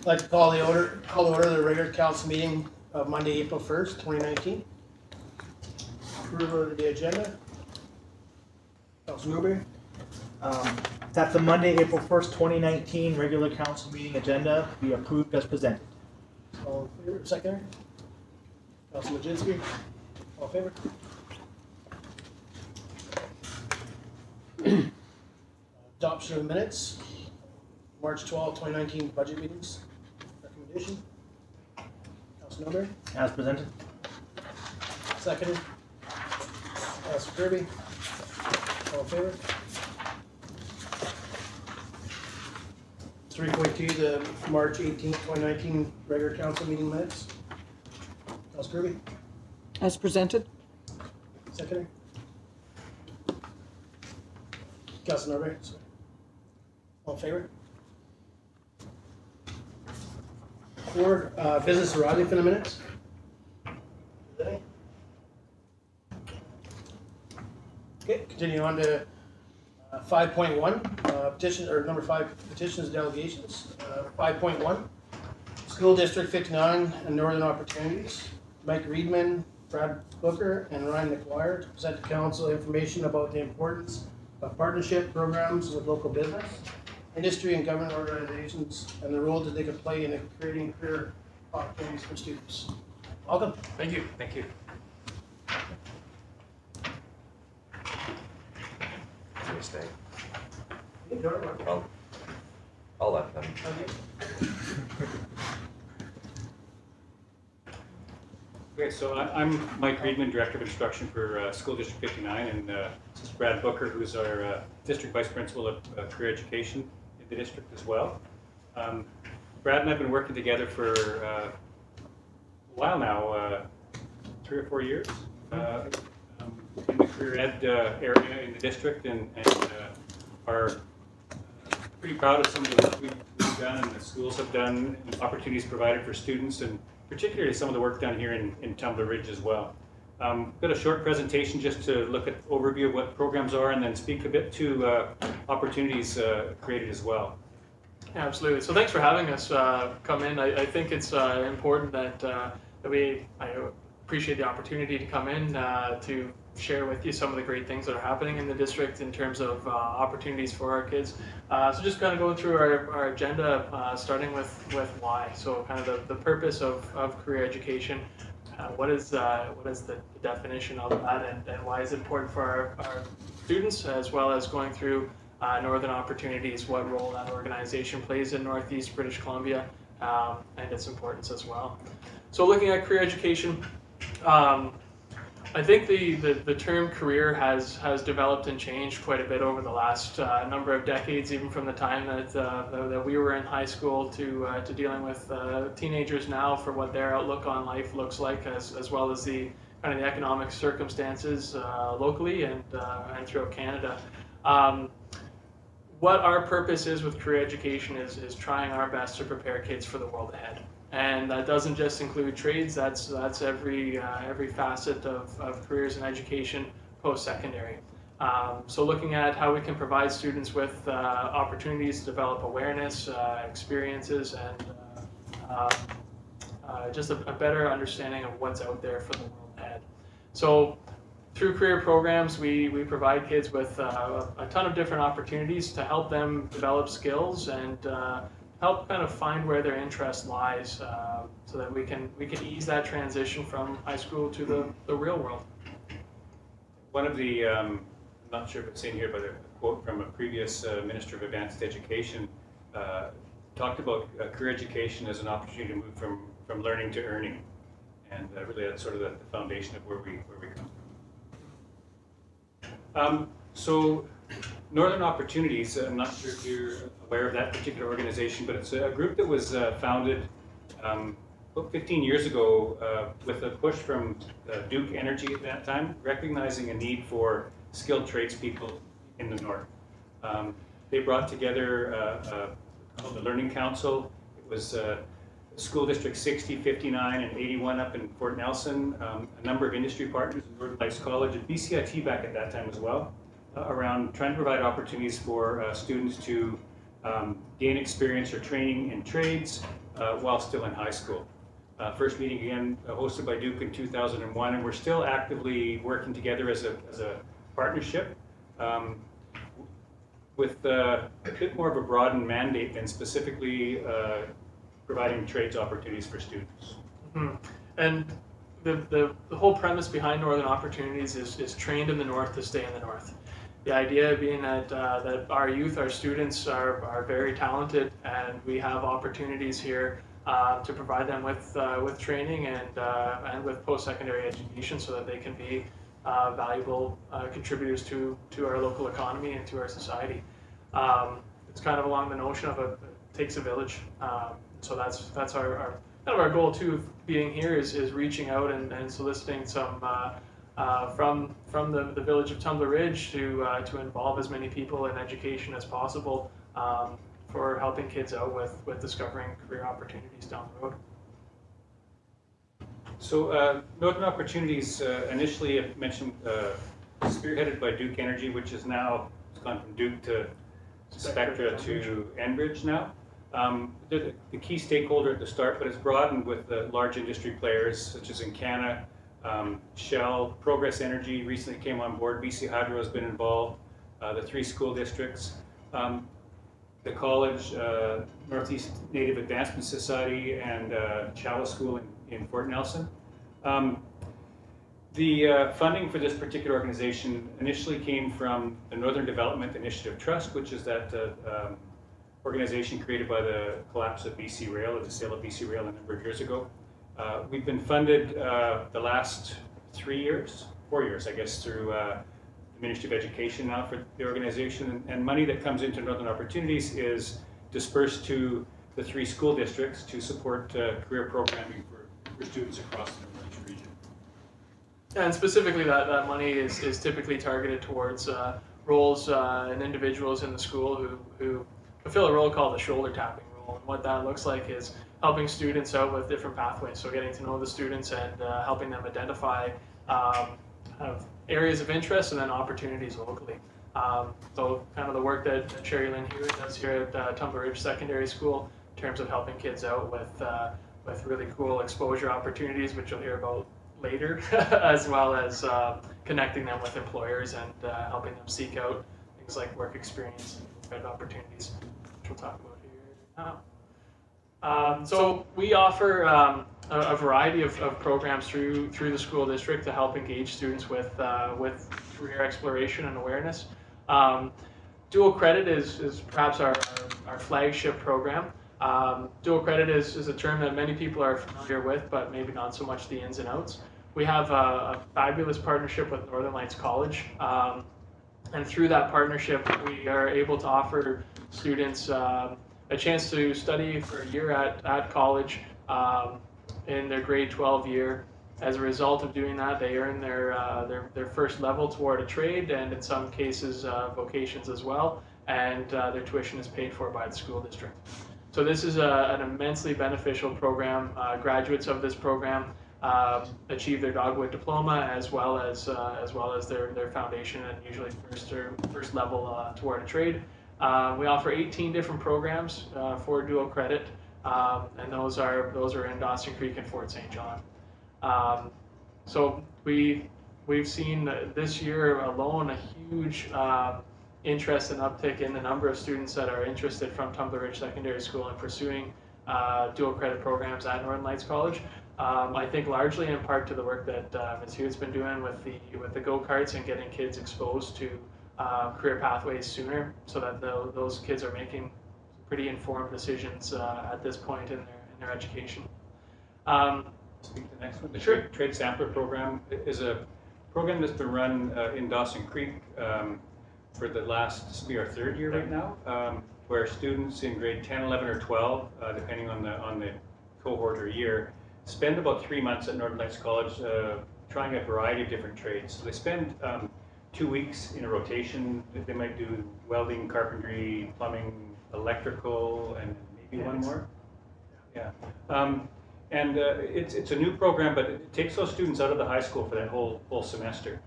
like to call the order the regular council meeting of Monday, April 1st, 2019. Approval of the agenda. Councillor Newberry. That the Monday, April 1st, 2019 regular council meeting agenda be approved as presented. All in favor? Second. Councillor Majinski. All in favor? Adoption of minutes. March 12, 2019 budget meetings. Recommendation. Councillor Newberry. As presented. Seconded. Councillor Kirby. All in favor? 3.2, the March 18, 2019 regular council meeting minutes. Councillor Kirby. As presented. Seconded. Councillor Newberry. All in favor? 4, business arising from the minutes. Is there any? Okay, continue on to 5.1, petition, or number 5, petitions, delegations. 5.1, School District 59 and Northern Opportunities. Mike Readman, Booker and Ryan McGuire to present to council information about the importance of partnership programs with local business, industry and government organizations, and the role that they can play in creating career opportunities for students. Welcome. Thank you. Thank you. Stay. I'll let them. Okay, so I'm Mike Readman, Director of Instruction for School District 59, and this is Brad Booker, who's our District Vice Principal of Career Education in the district as well. Brad and I have been working together for a while now, 3 or 4 years. In the career ed area in the district, and are pretty proud of some of the work we've done and the schools have done, and opportunities provided for students, and particularly some of the work done here in Tumbler Ridge as well. Got a short presentation just to look at overview of what programs are, and then speak a bit to opportunities created as well. Yeah, absolutely. So thanks for having us come in. I think it's important that I appreciate the opportunity to come in to share with you some of the great things that are happening in the district in terms of opportunities for our kids. So just kind of going through our agenda, starting with why. So kind of the purpose of career education. What is the definition of that, and why is it important for our students, as well as going through Northern Opportunities, what role that organization plays in Northeast British Columbia, and its importance as well. So looking at career education, I think the term career has developed and changed quite a bit over the last number of decades, even from the time that we were in high school to dealing with teenagers now for what their outlook on life looks like, as well as the kind of the economic circumstances locally and throughout Canada. What our purpose is with career education is trying our best to prepare kids for the world ahead. And that doesn't just include trades, that's every facet of careers in education post-secondary. So looking at how we can provide students with opportunities to develop awareness, experiences, and just a better understanding of what's out there for the world ahead. So through career programs, we provide kids with a ton of different opportunities to help them develop skills and help kind of find where their interest lies, so that we can ease that transition from high school to the real world. One of the, I'm not sure if it's in here, but a quote from a previous Minister of Advanced Education talked about career education as an opportunity to move from learning to earning, and really that's sort of the foundation of where we come from. So Northern Opportunities, I'm not sure if you're aware of that particular organization, but it's a group that was founded about 15 years ago with a push from Duke Energy at that time, recognizing a need for skilled tradespeople in the north. They brought together called the Learning Council. It was School District 60, 59, and 81 up in Fort Nelson, a number of industry partners, Northern Lights College, and BCIT back at that time as well, around trying to provide opportunities for students to gain experience or training in trades while still in high school. First meeting again hosted by Duke in 2001, and we're still actively working together as a partnership with a bit more of a broadened mandate than specifically providing trades opportunities for students. Mm-hmm. And the whole premise behind Northern Opportunities is trained in the North to stay in the North. The idea being that our youth, our students are very talented, and we have opportunities here to provide them with training and with post-secondary education so that they can be valuable contributors to our local economy and to our society. It's kind of along the notion of it takes a village. So that's our kind of our goal too of being here is reaching out and soliciting some from the village of Tumbler Ridge to involve as many people in education as possible for helping kids out with discovering career opportunities down the road. So Northern Opportunities initially I mentioned spearheaded by Duke Energy, which is now, it's gone from Duke to Spectra to Enbridge now. They're the key stakeholder at the start, but it's broadened with the large industry players such as Encana, Shell, Progress Energy recently came on board, BC Hydro has been involved, the 3 school districts, the college, Northeast Native Advancement Society, and Chalice School in Fort Nelson. The funding for this particular organization initially came from the Northern Development Initiative Trust, which is that organization created by the collapse of BC Rail, or the sale of BC Rail a number of years ago. We've been funded the last 4 years, I guess, through the Ministry of Education now for the organization, and money that comes into Northern Opportunities is dispersed to the 3 school districts to support career programming for students across the Northern region. And specifically that money is typically targeted towards roles and individuals in the school who fulfill a role called the shoulder tapping role. And what that looks like is helping students out with different pathways. So getting to know the students and helping them identify kind of areas of interest and then opportunities locally. So kind of the work that Sherry Lynn Hewitt does here at Tumbler Ridge Secondary School in terms of helping kids out with really cool exposure opportunities, which you'll hear about later, as well as connecting them with employers and helping them seek out things like work experience and opportunities, which we'll talk about here now. So we offer a variety of programs through the school district to help engage students with career exploration and awareness. Dual credit is perhaps our flagship program. Dual credit is a term that many people are familiar with, but maybe not so much the ins and outs. We have a fabulous partnership with Northern Lights College, and through that partnership we are able to offer students a chance to study for a year at college in their grade 12 year. As a result of doing that, they earn their first level toward a trade, and in some cases vocations as well, and their tuition is paid for by the school district. So this is an immensely beneficial program. Graduates of this program achieve their dogwood diploma as well as their foundation and usually first level toward a trade. We offer 18 different programs for dual credit, and those are in Dawson Creek and Fort St. John. So we've seen this year alone a huge interest and uptick in the number of students that are interested from Tumbler Ridge Secondary School in pursuing dual credit programs at Northern Lights College. I think largely in part to the work that Ms. Hewitt's been doing with the go-karts and getting kids exposed to career pathways sooner, so that those kids are making pretty informed decisions at this point in their education. Speak to the next one. The Sure. Trade Sampler Program is a program that's been run in Dawson Creek for the last, this will be our 3rd year right now, where students in grade 10, 11, or 12, depending on the cohort or year, spend about 3 months at Northern Lights College trying a variety of different trades. So they spend 2 weeks in a rotation. They might do welding, carpentry, plumbing, electrical, and maybe one more. Yeah. And it's a new program, but it takes those students out of the high school for that whole semester.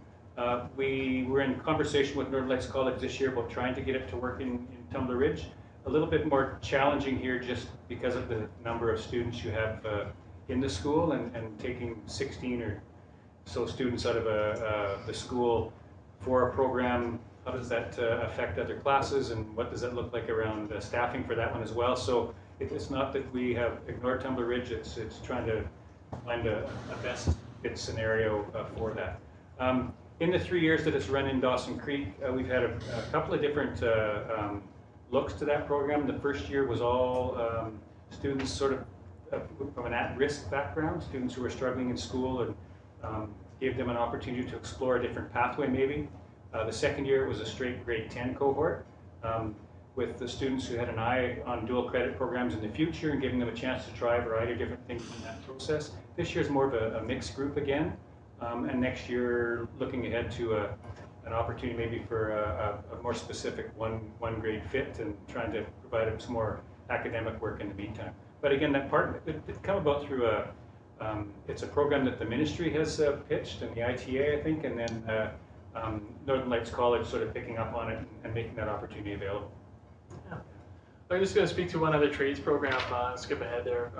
We were in conversation with Northern Lights College this year about trying to get it to work in Tumbler Ridge. a little bit more challenging here just because of the number of students you have in the school, and taking 16 or so students out of the school for a program. How does that affect other classes, and what does that look like around staffing for that one as well? So it's not that we have ignored Tumbler Ridge, it's trying to find a best fit scenario for that. In the 3 years that it's run in Dawson Creek, we've had a couple of different looks to that program. The first year was all students sort of from an at-risk background, students who were struggling in school, and gave them an opportunity to explore a different pathway maybe. The second year it was a straight grade 10 cohort with the students who had an eye on dual credit programs in the future and giving them a chance to try a variety of different things in that process. This year is more of a mixed group again, and next year looking ahead to an opportunity maybe for a more specific one grade fit, and trying to provide them some more academic work in the meantime. But again, that part, it come about through it's a program that the ministry has pitched, and the ITA, I think, and then Northern Lights College sort of picking up on it and making that opportunity available. Yeah. I'm just going to speak to one other trades program, skip ahead there,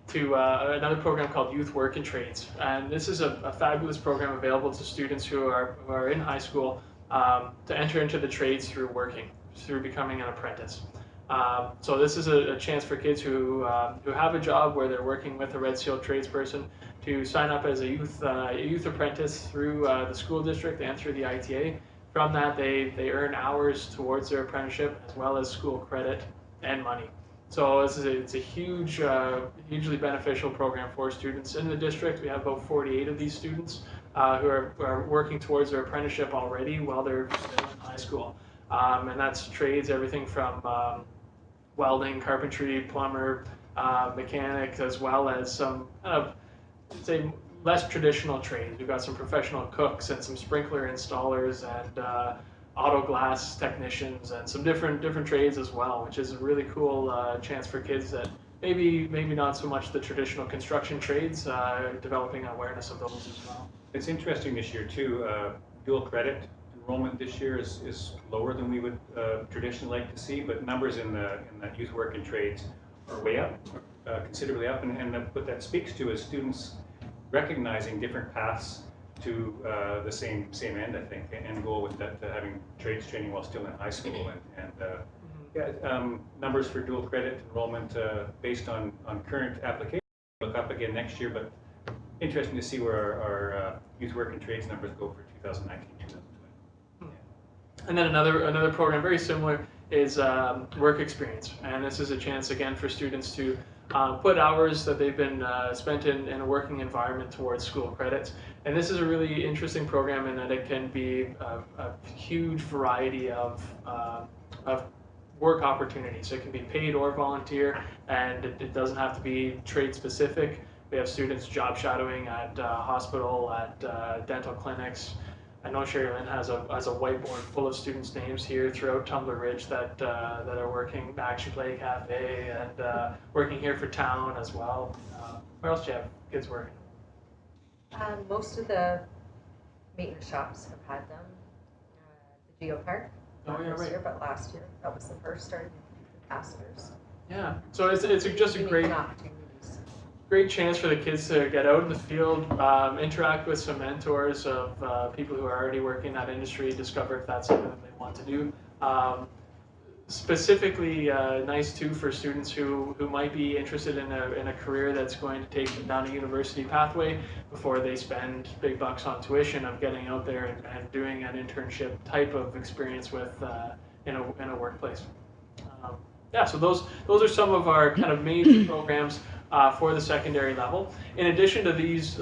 to another program called Youth Work and Trades. And this is a fabulous program available to students who are in high school to enter into the trades through becoming an apprentice. So this is a chance for kids who have a job where they're working with a Red Seal tradesperson to sign up as a youth apprentice through the school district and through the ITA. From that, they earn hours towards their apprenticeship as well as school credit and money. So it's a hugely beneficial program for students in the district. We have about 48 of these students who are working towards their apprenticeship already while they're still in high school. And that's trades, everything from welding, carpentry, plumber, mechanic, as well as some say less traditional trades. We've got some professional cooks and some sprinkler installers and auto glass technicians and some different trades as well, which is a really cool chance for kids that maybe not so much the traditional construction trades, developing awareness of those as well. It's interesting this year too. Dual credit enrollment this year is lower than we would traditionally like to see, but numbers in that youth work and trades are way up, considerably up, and what that speaks to is students recognizing different paths to the same end, I think, and goal with that, having trades training while still in high school, and numbers for dual credit enrollment based on current applications look up again next year, but interesting to see where our youth work and trades numbers go for 2019, 2020. And then another program very similar is work experience, and this is a chance again for students to put hours that they've been spent in a working environment towards school credits. And this is a really interesting program in that it can be a huge variety of work opportunities. It can be paid or volunteer, and it doesn't have to be trade specific. We have students job shadowing at hospital, at dental clinics. I know Sherry Lynn has a whiteboard full of students' names here throughout Tumbler Ridge that are working Action Play Cafe and working here for town as well. Where else do you have kids working? Most of the maintenance shops have had them. The Geo Park, not this year, but last year. That was the first starting ambassadors. Yeah, so it's just a great chance for the kids to get out in the field, interact with some mentors of people who are already working in that industry, discover if that's something that they want to do. Specifically nice too for students who might be interested in a career that's going to take them down a university pathway before they spend big bucks on tuition, of getting out there and doing an internship type of experience with in a workplace. Yeah, so those are some of our kind of major programs for the secondary level. In addition to these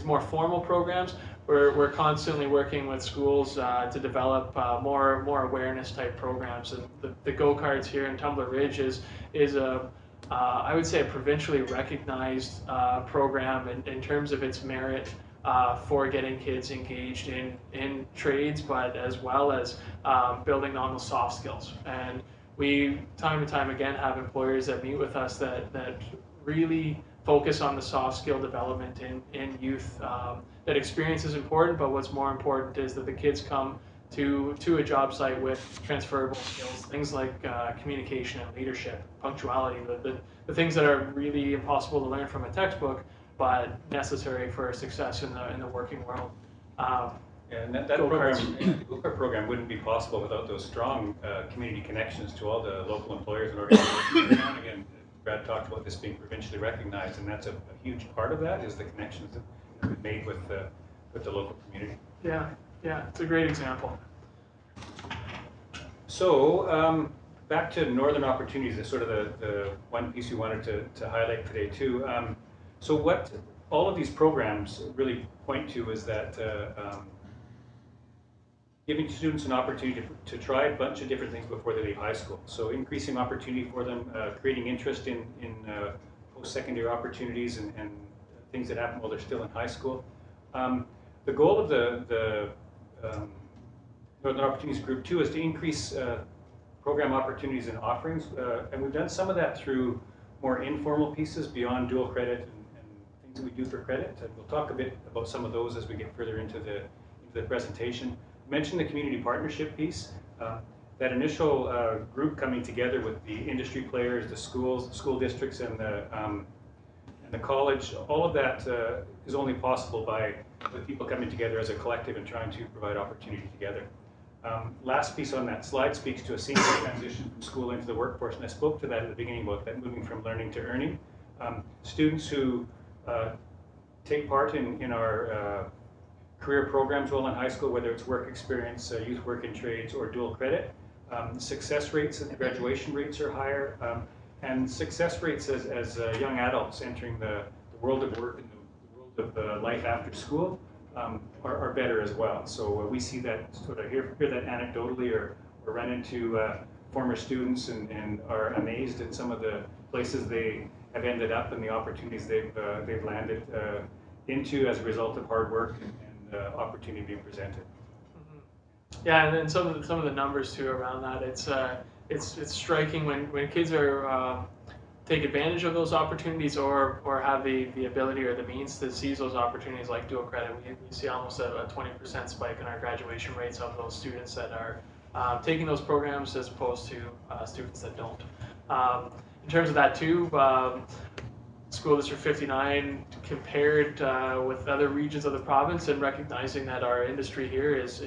more formal programs, we're constantly working with schools to develop more awareness type programs. And the go-karts here in Tumbler Ridge is a I would say a provincially recognized program in terms of its merit for getting kids engaged in trades, but as well as building on the soft skills. And we time and time again have employers that meet with us that really focus on the soft skill development in youth. That experience is important, but what's more important is that the kids come to a job site with transferable skills, things like communication and leadership, punctuality, the things that are really impossible to learn from a textbook, but necessary for success in the working world. And that program, the Booker program wouldn't be possible without those strong community connections to all the local employers and organizations. And again, Brad talked about this being provincially recognized, and that's a huge part of that is the connections that we've made with the local community. Yeah, it's a great example. So back to Northern Opportunities is sort of the one piece we wanted to highlight today too. So what all of these programs really point to is that giving students an opportunity to try a bunch of different things before they leave high school. So increasing opportunity for them, creating interest in post-secondary opportunities and things that happen while they're still in high school. The goal of the Northern Opportunities Group 2 is to increase program opportunities and offerings, and we've done some of that through more informal pieces beyond dual credit and things that we do for credit. And we'll talk a bit about some of those as we get further into the presentation. Mention the community partnership piece. That initial group coming together with the industry players, the schools, school districts, and the college, all of that is only possible by the people coming together as a collective and trying to provide opportunity together. Last piece on that slide speaks to a seamless transition from school into the workforce, and I spoke to that at the beginning about that moving from learning to earning. Students who take part in our career programs while in high school, whether it's work experience, youth work in trades, or dual credit, success rates and graduation rates are higher, and success rates as young adults entering the world of work and the world of life after school are better as well. So we see that, sort of hear that anecdotally, or run into former students and are amazed at some of the places they have ended up and the opportunities they've landed into as a result of hard work and opportunity being presented. Mm-hmm. Yeah, and then some of the numbers too around that. It's striking when kids are take advantage of those opportunities or have the ability or the means to seize those opportunities like dual credit. We see almost a 20% spike in our graduation rates of those students that are taking those programs as opposed to students that don't. In terms of that too, School District 59 compared with other regions of the province and recognizing that our industry here is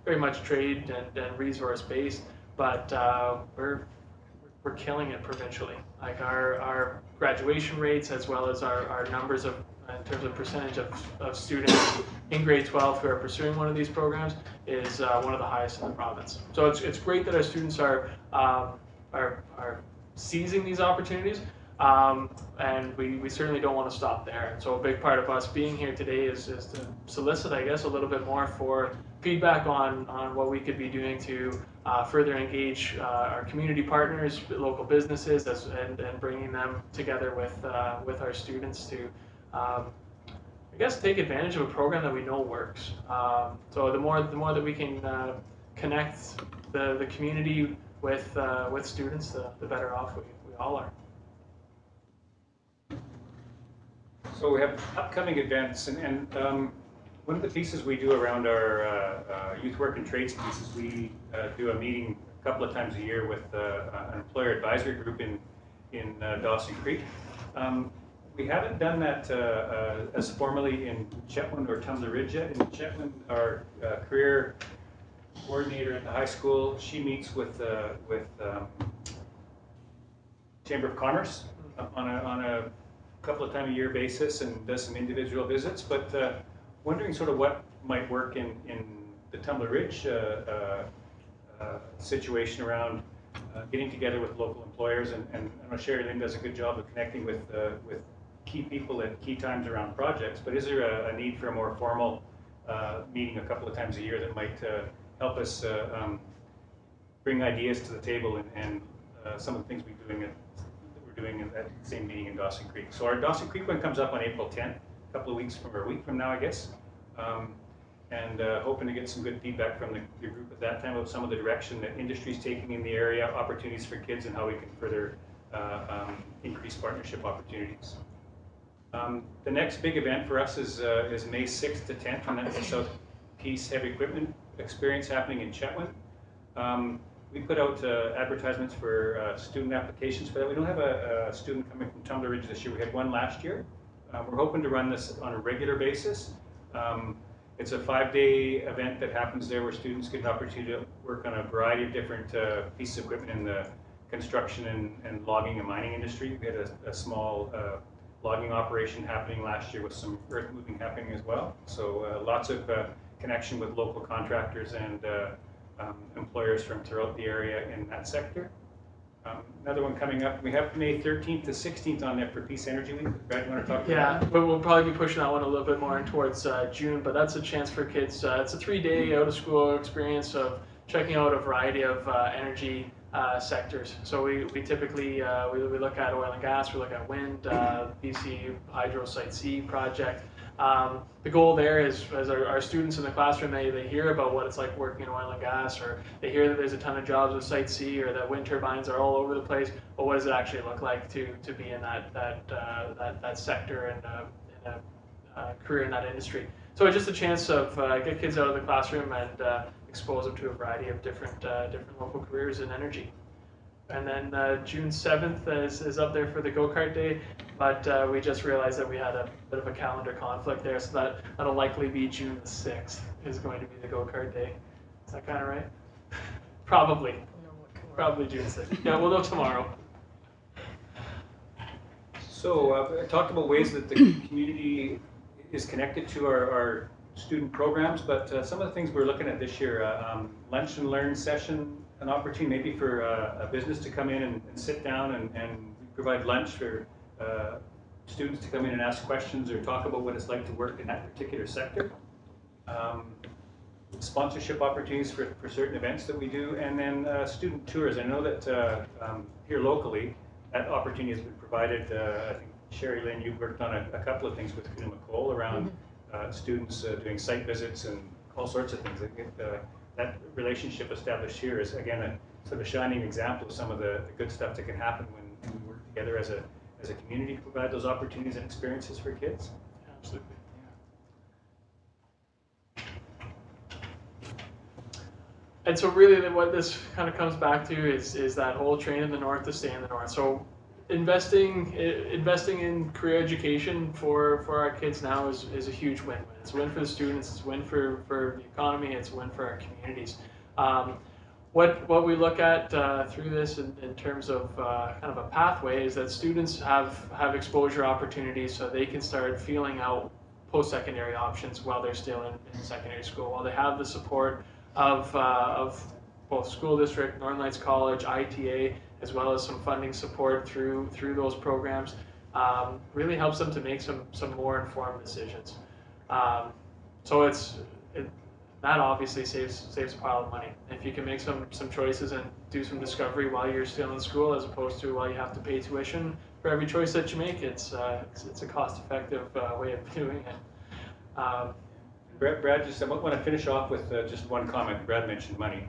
very much trade and resource based, but we're killing it provincially. Like our graduation rates as well as our numbers of in terms of percentage of students in grade 12 who are pursuing one of these programs is one of the highest in the province. So it's great that our students are seizing these opportunities. And we certainly don't want to stop there. And so a big part of us being here today is to solicit, I guess, a little bit more for feedback on what we could be doing to further engage our community partners, local businesses, and bringing them together with our students to, I guess, take advantage of a program that we know works. So the more that we can connect the community with students, the better off we all are. So we have upcoming events, and one of the pieces we do around our youth work and trades pieces, we do a meeting a couple of times a year with an employer advisory group in Dawson Creek. We haven't done that as formally in Chetwynd or Tumbler Ridge yet. In Chetwynd, our career coordinator at the high school, she meets with Chamber of Commerce on a couple of times a year basis and does some individual visits, but wondering sort of what might work in the Tumbler Ridge situation around getting together with local employers, and I know Sherry Lynn does a good job of connecting with key people at key times around projects, but is there a need for a more formal meeting a couple of times a year that might help us bring ideas to the table and some of the things we're doing at that same meeting in Dawson Creek. So our Dawson Creek one comes up on April 10th, a couple of weeks or a week from now, I guess. And hoping to get some good feedback from the group at that time about some of the direction that industry is taking in the area, opportunities for kids, and how we can further increase partnership opportunities. The next big event for us is May 6th to 10th, and that's the South Peace Heavy Equipment experience happening in Chetwynd. We put out advertisements for student applications for that. We don't have a student coming from Tumbler Ridge this year. We had one last year. We're hoping to run this on a regular basis. It's a 5-day event that happens there where students get an opportunity to work on a variety of different pieces of equipment in the construction and logging and mining industry. We had a small logging operation happening last year with some earth moving happening as well. So lots of connection with local contractors and employers from throughout the area in that sector. Another one coming up, we have May 13th to 16th on there for Peace Energy Week. Brad, you want to talk about that? Yeah, but we'll probably be pushing that one a little bit more in towards June, but that's a chance for kids. It's a 3-day out-of-school experience of checking out a variety of energy sectors. So we typically we look at oil and gas, we look at wind, BC Hydro Site C project. The goal there is, as our students in the classroom, they hear about what it's like working in oil and gas, or they hear that there's a ton of jobs with Site C, or that wind turbines are all over the place. But what does it actually look like to be in that sector and in a career in that industry? So it's just a chance of get kids out of the classroom and expose them to a variety of different local careers in energy. And then June 7th is up there for the go-kart day, but we just realized that we had a bit of a calendar conflict there, so that'll likely be June the 6th is going to be the go-kart day. Is that kind of right? Probably. Probably June 6th. Yeah, we'll know tomorrow. So I talked about ways that the community is connected to our student programs, but some of the things we're looking at this year, lunch and learn session, an opportunity maybe for a business to come in and sit down and provide lunch for students to come in and ask questions or talk about what it's like to work in that particular sector. Sponsorship opportunities for certain events that we do, and then student tours. I know that here locally, that opportunity has been provided. I think Sherry Lynn, you've worked on a couple of things with Kuna McCall around students doing site visits and all sorts of things. That relationship established here is, again, a sort of a shining example of some of the good stuff that can happen when we work together as a community to provide those opportunities and experiences for kids. Absolutely. And so really what this kind of comes back to is that whole train in the north to stay in the north. So investing in career education for our kids now is a huge win-win. It's a win for the students, it's a win for the economy, it's a win for our communities. What we look at through this in terms of kind of a pathway is that students have exposure opportunities so they can start feeling out post-secondary options while they're still in secondary school, while they have the support of both school district, Northern Lights College, ITA, as well as some funding support through those programs, really helps them to make some more informed decisions. So that obviously saves a pile of money. If you can make some choices and do some discovery while you're still in school, as opposed to while you have to pay tuition for every choice that you make, it's a cost-effective way of doing it. Brad, I want to finish off with just one comment. Brad mentioned money.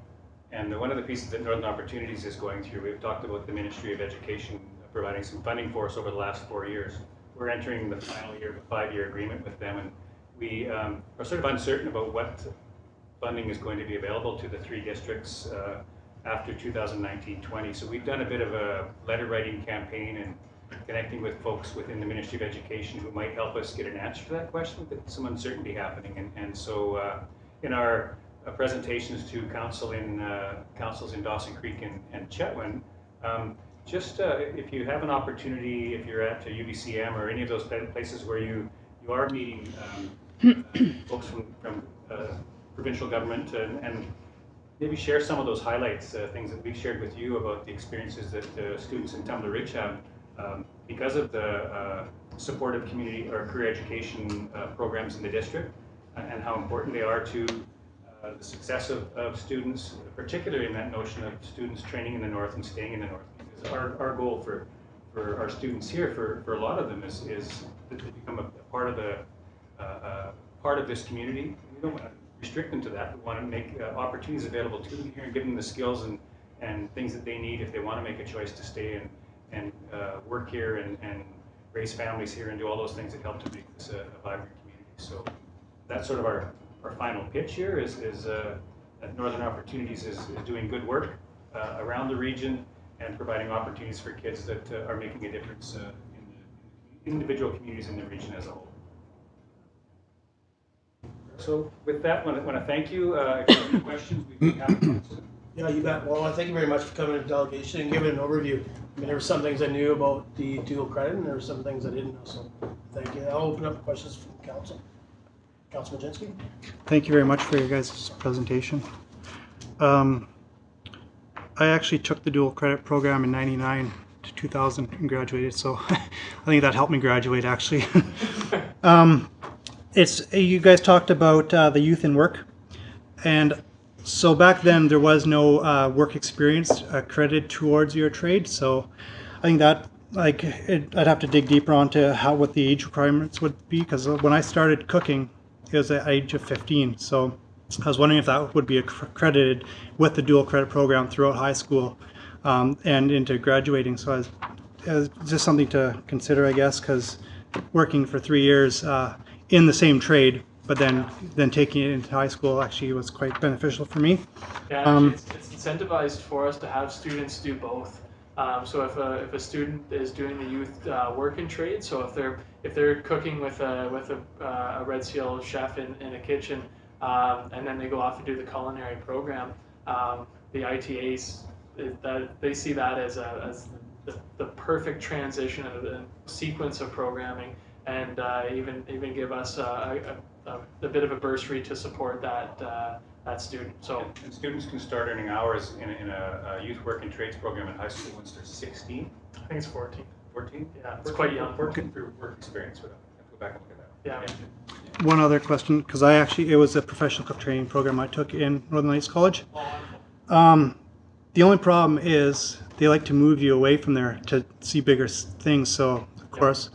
And one of the pieces that Northern Opportunities is going through, we've talked about the Ministry of Education providing some funding for us over the last 4 years. We're entering the final year of a 5-year agreement with them, and we are sort of uncertain about what funding is going to be available to the 3 districts after 2019-20. So we've done a bit of a letter writing campaign and connecting with folks within the Ministry of Education who might help us get an answer to that question, but some uncertainty happening. And so in our presentations to councils in Dawson Creek and Chetwynd, if you have an opportunity, if you're at UBCM or any of those places where you are meeting folks from provincial government, and maybe share some of those highlights, things that we've shared with you about the experiences that students in Tumbler Ridge have because of the supportive community or career education programs in the district, and how important they are to the success of students, particularly in that notion of students training in the north and staying in the north. Because our goal for our students here, for a lot of them, is that they become a part of this community. We don't want to restrict them to that. We want to make opportunities available to them here and give them the skills and things that they need if they want to make a choice to stay and work here and raise families here and do all those things that help to make this a vibrant community. So that's sort of our final pitch here is that Northern Opportunities is doing good work around the region and providing opportunities for kids that are making a difference in the individual communities in the region as a whole. So with that, I want to thank you. If you have any questions, we can have them. Yeah, you bet. Well, thank you very much for coming to delegation and giving an overview. I mean, there were some things I knew about the dual credit, and there were some things I didn't know. So, thank you. I'll open up questions from council. Councilor Majinski. Thank you very much for your guys' presentation. I actually took the dual credit program in '99 to 2000 and graduated, so I think that helped me graduate actually. You guys talked about the youth in work, and so back then there was no work experience credited towards your trade, so I think that I'd have to dig deeper onto what the age requirements would be, because when I started cooking it was at the age of 15, so I was wondering if that would be accredited with the dual credit program throughout high school and into graduating. So it was just something to consider, I guess, because working for 3 years in the same trade, but then taking it into high school actually was quite beneficial for me. Yeah, it's incentivized for us to have students do both. So if a student is doing the youth work and trade, so if they're cooking with a Red Seal chef in a kitchen, and then they go off and do the culinary program, the ITAs they see that as the perfect transition of the sequence of programming, and even give us a bit of a bursary to support that student. So and students can start earning hours in a youth work and trades program in high school once they're 16. I think it's 14. 14? Yeah, it's quite young. 14 for work experience with them. Go back and look at that. Yeah. One other question, because it was a professional cook training program I took in Northern Lights College. The only problem is they like to move you away from there to see bigger things. So of course,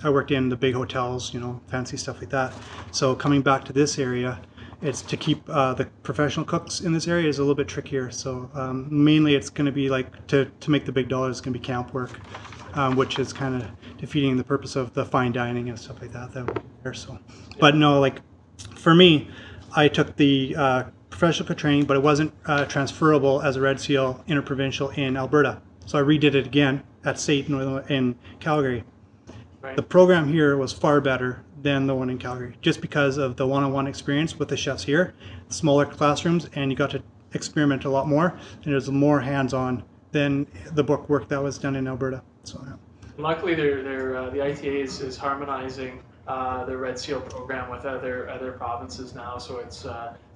I worked in the big hotels, fancy stuff like that. So coming back to this area, it's to keep the professional cooks in this area is a little bit trickier. So mainly it's going to be like to make the big dollars, it's going to be camp work, which is kind of defeating the purpose of the fine dining and stuff like that would be there. So, but no, like for me, I took the professional cook training, but it wasn't transferable as a Red Seal interprovincial in Alberta. So I redid it again at State in Calgary. Right. The program here was far better than the one in Calgary, just because of the one-on-one experience with the chefs here, smaller classrooms, and you got to experiment a lot more, and there's more hands-on than the book work that was done in Alberta. So, yeah. Luckily, the ITA is harmonizing the Red Seal program with other provinces now, so it's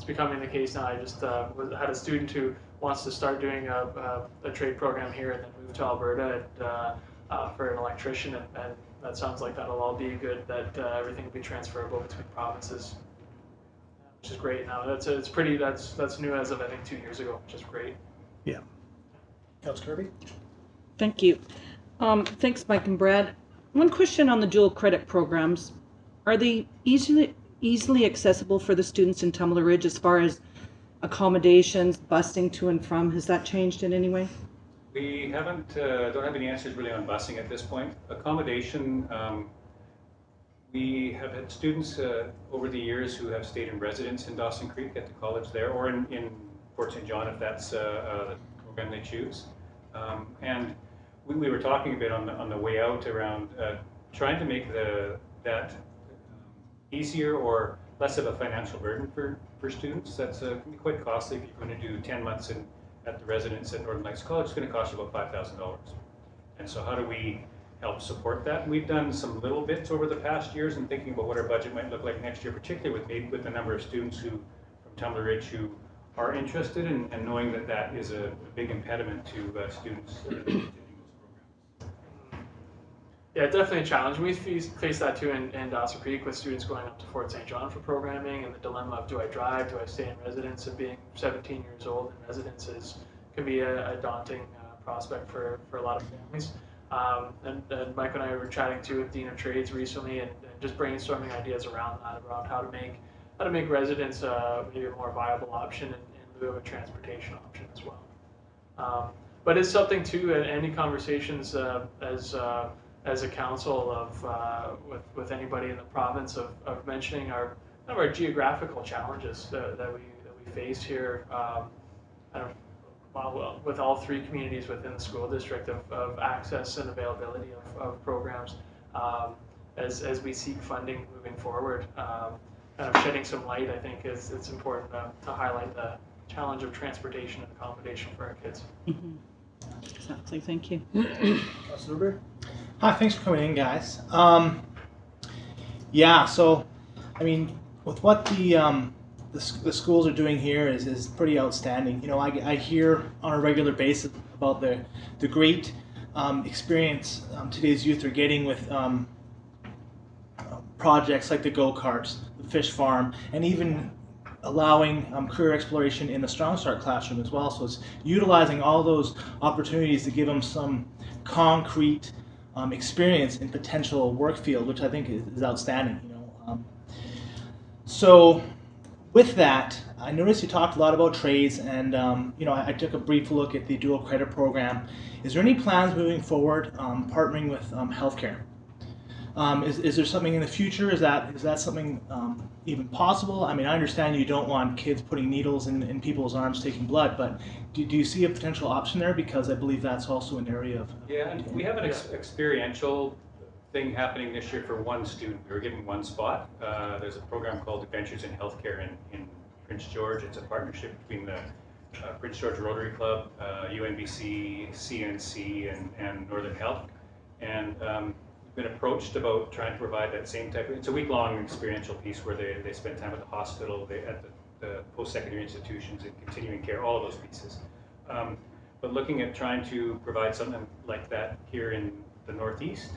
becoming the case now. I just had a student who wants to start doing a trade program here and then move to Alberta for an electrician, and that sounds like that'll all be good. That everything will be transferable between provinces, which is great. Now that's new as of I think 2 years ago, which is great. Yeah. Councilor Kirby. Thank you. Thanks, Mike and Brad. One question on the dual credit programs. Are they easily accessible for the students in Tumbler Ridge as far as accommodations, busing to and from? Has that changed in any way? We don't have any answers really on busing at this point. Accommodation, we have had students over the years who have stayed in residence in Dawson Creek at the college there, or in Fort St. John if that's the program they choose. And we were talking a bit on the way out around trying to make that easier or less of a financial burden for students. That's can be quite costly if you're going to do 10 months at the residence at Northern Lights College. It's going to cost you about $5,000. And so how do we help support that? And we've done some little bits over the past years and thinking about what our budget might look like next year, particularly with the number of students from Tumbler Ridge who are interested and knowing that is a big impediment to students taking those programs. Yeah, definitely a challenge. We face that too in Dawson Creek with students going up to Fort St. John for programming, and the dilemma of do I drive, do I stay in residence, and being 17 years old in residence can be a daunting prospect for a lot of families. And Mike and I were chatting too with Dean of Trades recently and just brainstorming ideas around that, around how to make residence maybe a more viable option in lieu of a transportation option as well. But it's something too, any conversations as a council of with anybody in the province of mentioning our geographical challenges that we face here, well, with all three communities within the school district of access and availability of programs, as we seek funding moving forward. Kind of shedding some light, I think, it's important to highlight the challenge of transportation and accommodation for our kids. Mm-hmm. Exactly, thank you. Councillor Bird? Hi, thanks for coming in, guys. Yeah, so, I mean, with what the schools are doing here is pretty outstanding. You know, I hear on a regular basis about the great experience today's youth are getting with projects like the go-karts, the fish farm, and even allowing career exploration in the Strong Start classroom as well. So it's utilizing all those opportunities to give them some concrete experience in potential work field, which I think is outstanding. You know, so with that, I noticed you talked a lot about trades, and you know, I took a brief look at the dual credit program. Is there any plans moving forward partnering with healthcare? Is there something in the future? Is that something even possible? I mean, I understand you don't want kids putting needles in people's arms taking blood, but do you see a potential option there? Because I believe that's also an area of... Yeah, and we have an experiential thing happening this year for one student. We were given one spot. There's a program called Adventures in Healthcare in Prince George. It's a partnership between the Prince George Rotary Club, UNBC, CNC, and Northern Health. And been approached about trying to provide that same type of, it's a week-long experiential piece where they spend time at the hospital, at the post-secondary institutions and continuing care, all of those pieces. But looking at trying to provide something like that here in the Northeast,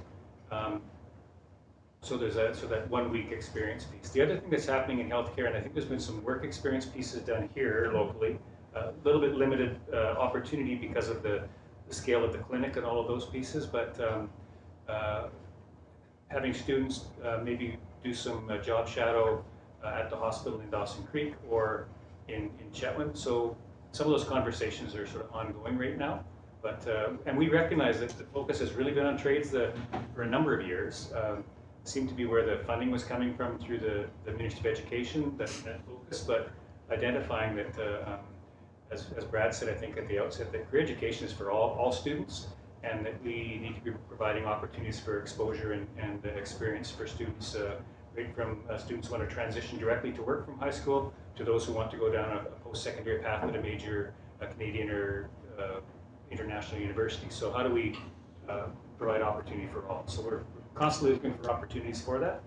so there's that 1 week experience piece. The other thing that's happening in healthcare, and I think there's been some work experience pieces done here locally, a little bit limited opportunity because of the scale of the clinic and all of those pieces, but having students maybe do some job shadow at the hospital in Dawson Creek or in Chetwynd. So some of those conversations are sort of ongoing right now. But and we recognize that the focus has really been on trades for a number of years. Seemed to be where the funding was coming from through the Ministry of Education, that focus, but identifying that, as Brad said, I think at the outset, that career education is for all students, and that we need to be providing opportunities for exposure and experience for students, right from students who want to transition directly to work from high school to those who want to go down a post-secondary path at a major Canadian or international university. So how do we provide opportunity for all? So we're constantly looking for opportunities for that.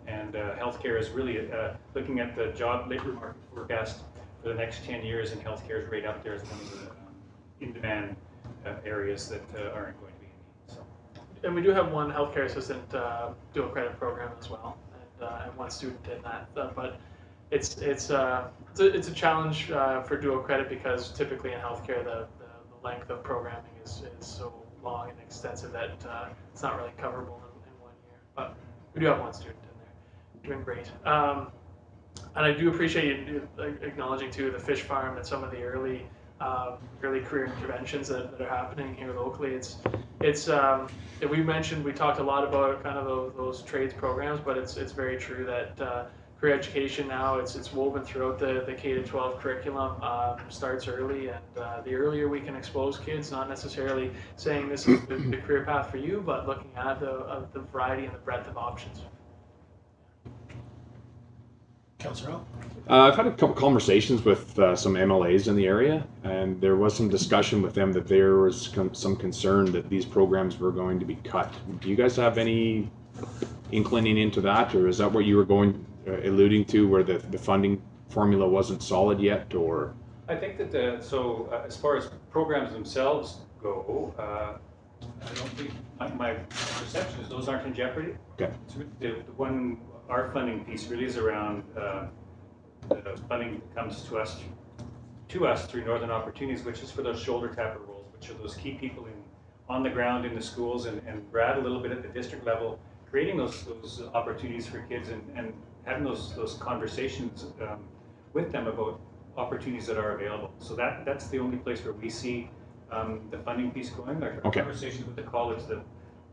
And healthcare is really looking at the job labor market forecast for the next 10 years, and healthcare is right up there as one of the in-demand areas that aren't going to be in need. So. And we do have one healthcare assistant dual credit program as well, and one student in that. But it's a challenge for dual credit because typically in healthcare the length of programming is so long and extensive that it's not really coverable in 1 year. But we do have one student in there, doing great. And I do appreciate you acknowledging too the fish farm and some of the early career interventions that are happening here locally. We talked a lot about kind of those trades programs, but it's very true that career education now it's woven throughout the K-12 curriculum, starts early, and the earlier we can expose kids, not necessarily saying this is the career path for you, but looking at the variety and the breadth of options. Councillor? I've had a couple conversations with some MLAs in the area, and there was some discussion with them that there was some concern that these programs were going to be cut. Do you guys have any inclining into that, or is that what you were alluding to, where the funding formula wasn't solid yet, or? I think that as far as programs themselves go, I don't think my perception is those aren't in jeopardy. Okay. Our funding piece really is around the funding that comes to us through Northern Opportunities, which is for those shoulder tapper roles, which are those key people on the ground in the schools, and Brad a little bit at the district level, creating those opportunities for kids and having those conversations with them about opportunities that are available. So that's the only place where we see the funding piece going. Our conversations with the college,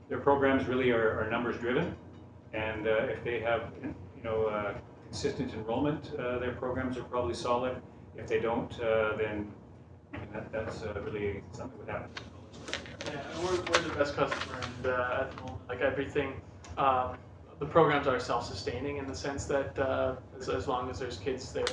their programs really are numbers driven. And if they have, consistent enrollment, their programs are probably solid. If they don't, then that's really something that would happen. Yeah, we're the best customer, and at the moment, like everything, the programs are self-sustaining in the sense that as long as there's kids there,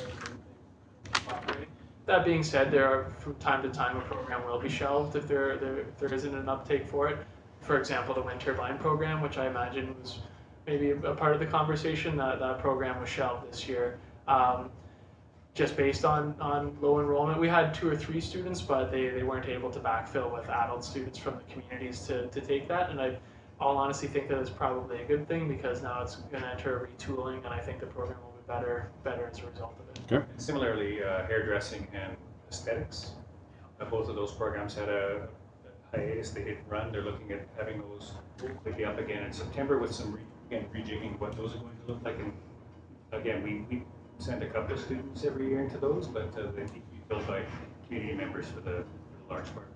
operating. That being said, there are from time to time a program will be shelved if there isn't an uptake for it. For example, the wind turbine program, which I imagine was maybe a part of the conversation, that program was shelved this year. Just based on low enrollment. We had 2 or 3 students, but they weren't able to backfill with adult students from the communities to take that. And I all honestly think that it's probably a good thing because now it's going to enter a retooling, and I think the program will be better as a result of it. Okay. And similarly, hairdressing and aesthetics, both of those programs had a hiatus. They didn't run. They're looking at having those hopefully up again in September with some rejigging what those are going to look like. And again, we send a couple of students every year into those, but they need to be filled by community members for the large part.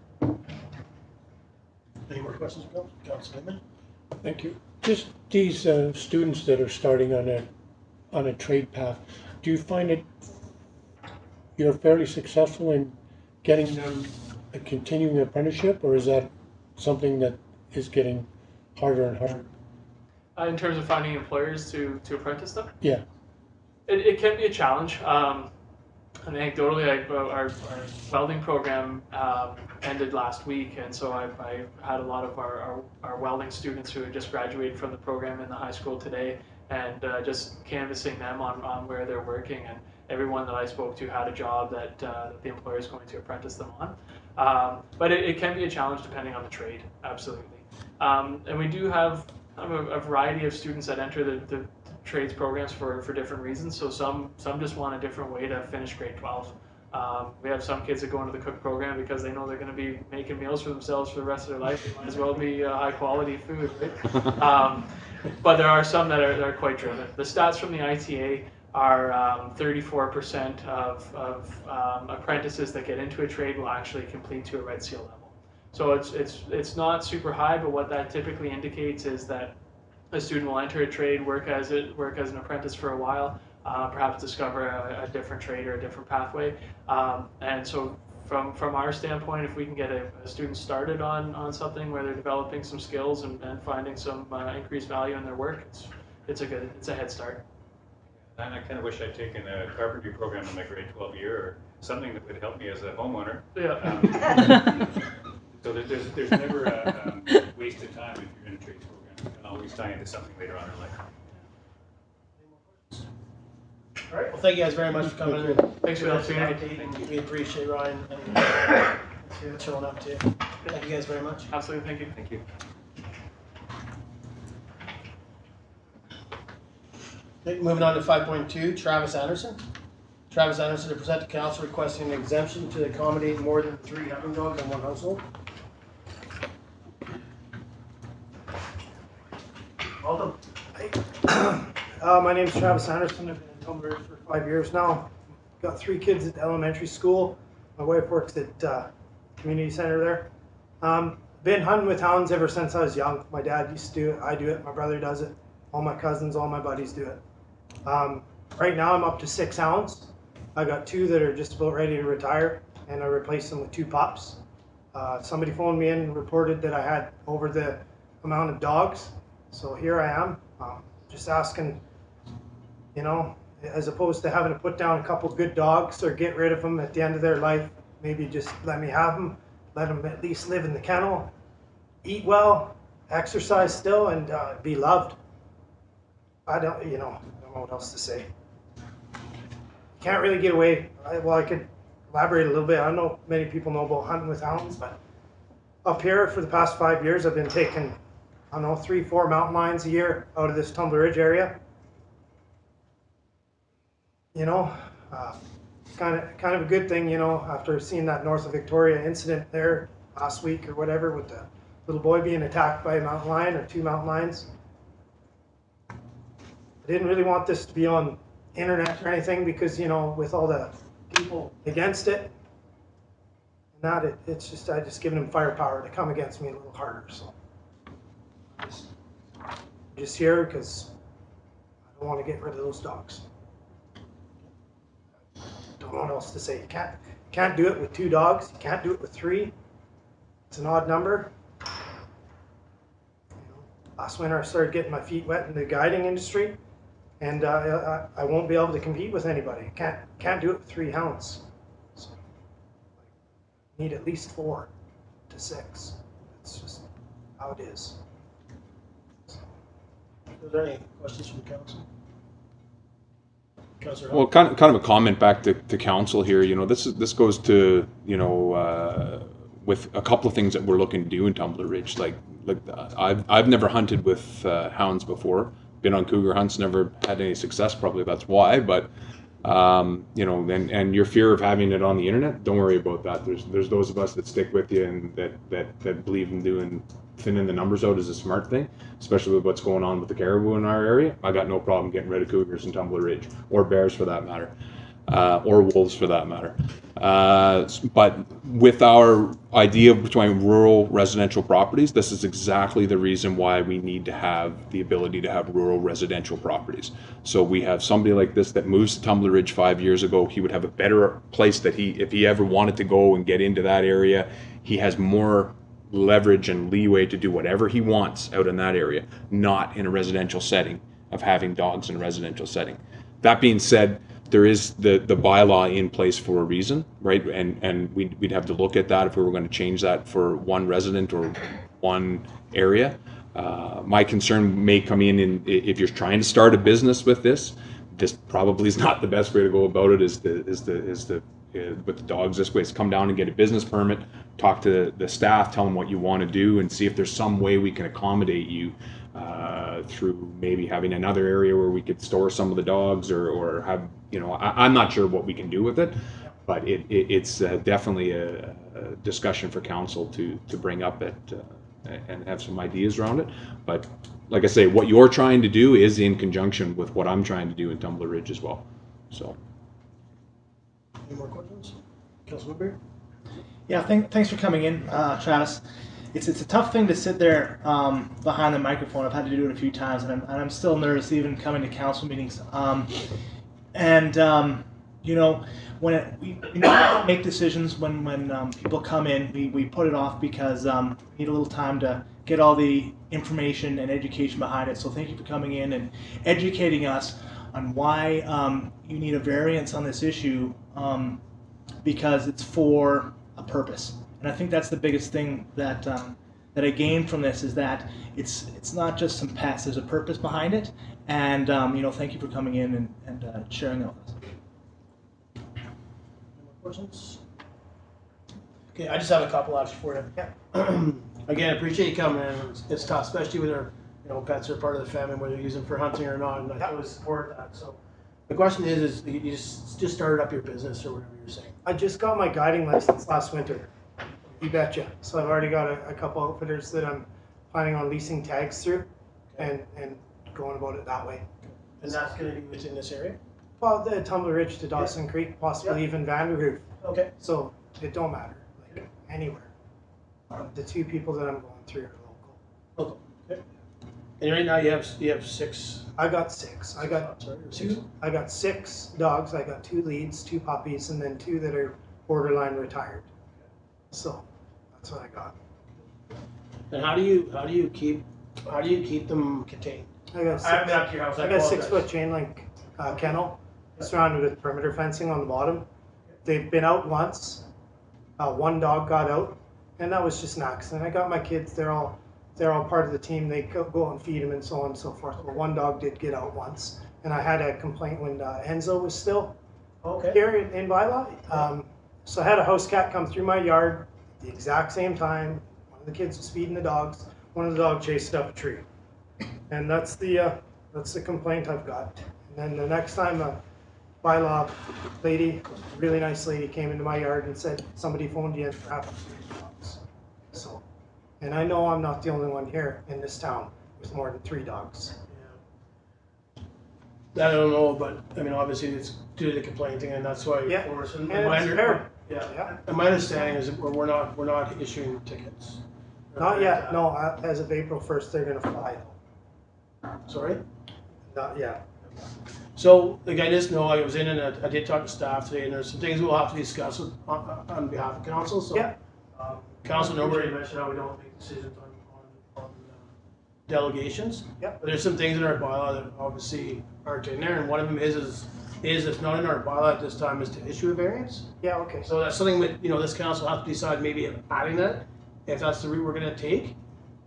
Any more questions, Councillor Readman? Thank you. Just these students that are starting on a trade path, do you find it you're fairly successful in getting them a continuing apprenticeship, or is that something that is getting harder and harder? In terms of finding employers to apprentice them? Yeah. It can be a challenge. And anecdotally, our welding program ended last week, and so I had a lot of our welding students who had just graduated from the program in the high school today, and just canvassing them on where they're working. And everyone that I spoke to had a job that the employer is going to apprentice them on. But it can be a challenge depending on the trade, absolutely. And we do have a variety of students that enter the trades programs for different reasons. So some just want a different way to finish grade 12. We have some kids that go into the cook program because they know they're going to be making meals for themselves for the rest of their life. It might as well be high quality food, right? But there are some that are quite driven. The stats from the ITA are 34% of apprentices that get into a trade will actually complete to a Red Seal level. So it's not super high, but what that typically indicates is that a student will enter a trade, work as an apprentice for a while, perhaps discover a different trade or a different pathway. And so from our standpoint, if we can get a student started on something where they're developing some skills and finding some increased value in their work, it's a head start. And I kind of wish I'd taken a carpentry program in my grade 12 year, or something that would help me as a homeowner. Yeah. So there's never a wasted time if you're in a trades program. You can always tie into something later on in life. All right, well, thank you guys very much for coming in. Thanks for the opportunity. We appreciate Ryan and showing up too. Thank you guys very much. Absolutely, thank you. Thank you. Okay, moving on to 5.2, Travis Anderson. Travis Anderson to present to council requesting an exemption to accommodate more than 3 hunting dogs in one household. Welcome. My name is Travis Anderson. I've been in Tumbler Ridge for 5 years now. Got 3 kids at the elementary school. My wife works at community center there. Been hunting with hounds ever since I was young. My dad used to do it. I do it. My brother does it. All my cousins, all my buddies do it. Right now I'm up to 6 hounds. I got 2 that are just about ready to retire, and I replaced them with 2 pups. Somebody phoned me in and reported that I had over the amount of dogs. So here I am, just asking, you know, as opposed to having to put down a couple good dogs or get rid of them at the end of their life, maybe just let me have them, let them at least live in the kennel, eat well, exercise still, and be loved. I don't know what else to say. Can't really get away. I could elaborate a little bit. I don't know if many people know about hunting with hounds, but up here for the past 5 years, I've been taking, 3-4 mountain lions a year out of this Tumbler Ridge area. You know, kind of a good thing, you know, after seeing that north of Victoria incident there last week or whatever with the little boy being attacked by a mountain lion or 2 mountain lions. I didn't really want this to be on internet or anything because, you know, with all the people against it, and that it's just, I just given them firepower to come against me a little harder. So I'm just here because I don't want to get rid of those dogs. don't know what else to say. You can't do it with 2 dogs. You can't do it with 3. It's an odd number. Last winter I started getting my feet wet in the guiding industry, and I won't be able to compete with anybody. Can't do it with 3 hounds. So, need at least 4 to 6. It's just how it is. Is there any questions from council? Councillor Well, kind of a comment back to council here. You know, this goes to, you know, with a couple of things that we're looking to do in Tumbler Ridge. Like I've never hunted with hounds before. Been on cougar hunts, never had any success. Probably that's why. But you know, and your fear of having it on the internet, don't worry about that. There's those of us that stick with you and that believe in doing thinning the numbers out is a smart thing, especially with what's going on with the caribou in our area. I got no problem getting rid of cougars in Tumbler Ridge, or bears for that matter, or wolves for that matter. But with our idea between rural residential properties, this is exactly the reason why we need to have the ability to have rural residential properties. So we have somebody like this that moves to Tumbler Ridge 5 years ago. He would have a better place that if he ever wanted to go and get into that area, he has more leverage and leeway to do whatever he wants out in that area, not in a residential setting of having dogs in a residential setting. That being said, there is the bylaw in place for a reason, right? And we'd have to look at that if we were going to change that for one resident or one area. My concern may come in if you're trying to start a business with this probably is not the best way to go about it. Is with the dogs this way, is come down and get a business permit, talk to the staff, tell them what you want to do, and see if there's some way we can accommodate you through maybe having another area where we could store some of the dogs, or have, you know, I'm not sure what we can do with it, but it's definitely a discussion for council to bring up and have some ideas around it. But like I say, what you're trying to do is in conjunction with what I'm trying to do in Tumbler Ridge as well. So. Any more questions? Councillor Woodbury? Yeah, thanks for coming in, Travis. It's a tough thing to sit there behind the microphone. I've had to do it a few times, and I'm still nervous even coming to council meetings. You know, when we don't make decisions when people come in, we put it off because we need a little time to get all the information and education behind it. So thank you for coming in and educating us on why you need a variance on this issue, because it's for a purpose. And I think that's the biggest thing that that I gained from this, is that it's not just some pets. There's a purpose behind it. And you know, thank you for coming in and sharing that with us. Any more questions? Okay, I just have a couple actually for you. Yeah. Again, I appreciate you coming in. It's tough, especially with our, you know, pets are part of the family, whether you use them for hunting or not, and I totally support that. So the question is you just started up your business or whatever you're saying. I just got my guiding license last winter. You betcha. So I've already got a couple outfitters that I'm planning on leasing tags through, and going about it that way. And that's going to be within this area? Well, the Tumbler Ridge to Dawson Creek, possibly even Vanderhoof. Okay. So it don't matter, like anywhere. The 2 people that I'm going through are local. Local. Okay. And right now you have 6. I got 6. I got Sorry, or 2. I got 6 dogs. I got 2 leads, 2 puppies, and then 2 that are borderline retired. So that's what I got. And how do you keep them contained? I got I haven't been up to your house. I got 6-foot chain link kennel surrounded with perimeter fencing on the bottom. They've been out once. 1 dog got out, and that was just an accident. I got my kids. They're all part of the team. They go and feed them and so on and so forth. But 1 dog did get out once, and I had a complaint when Enzo was still here in bylaw. So I had a house cat come through my yard at the exact same time. One of the kids was feeding the dogs. One of the dogs chased up a tree, and that's the complaint I've got. And then the next time a bylaw lady, really nice lady, came into my yard and said somebody phoned you in for having 3 dogs. So, and I know I'm not the only one here in this town with more than 3 dogs. Yeah. That I don't know, but I mean, obviously it's due to the complaint thing, and that's why. Yeah. And And it's fair. Yeah. And my understanding is that we're not issuing tickets. Not yet. No, as of April 1st, they're gonna fly though. Sorry? Not yet. So, like, I just know I was in and I did talk to staff today, and there's some things we'll have to discuss on behalf of council. So, Yeah. Council nobody mentioned how we don't make decisions on delegations. Yeah. But there's some things in our bylaw that obviously aren't in there, and one of them is it's not in our bylaw at this time is to issue a variance. Yeah, okay. So that's something that, this council has to decide maybe adding that, if that's the route we're gonna take.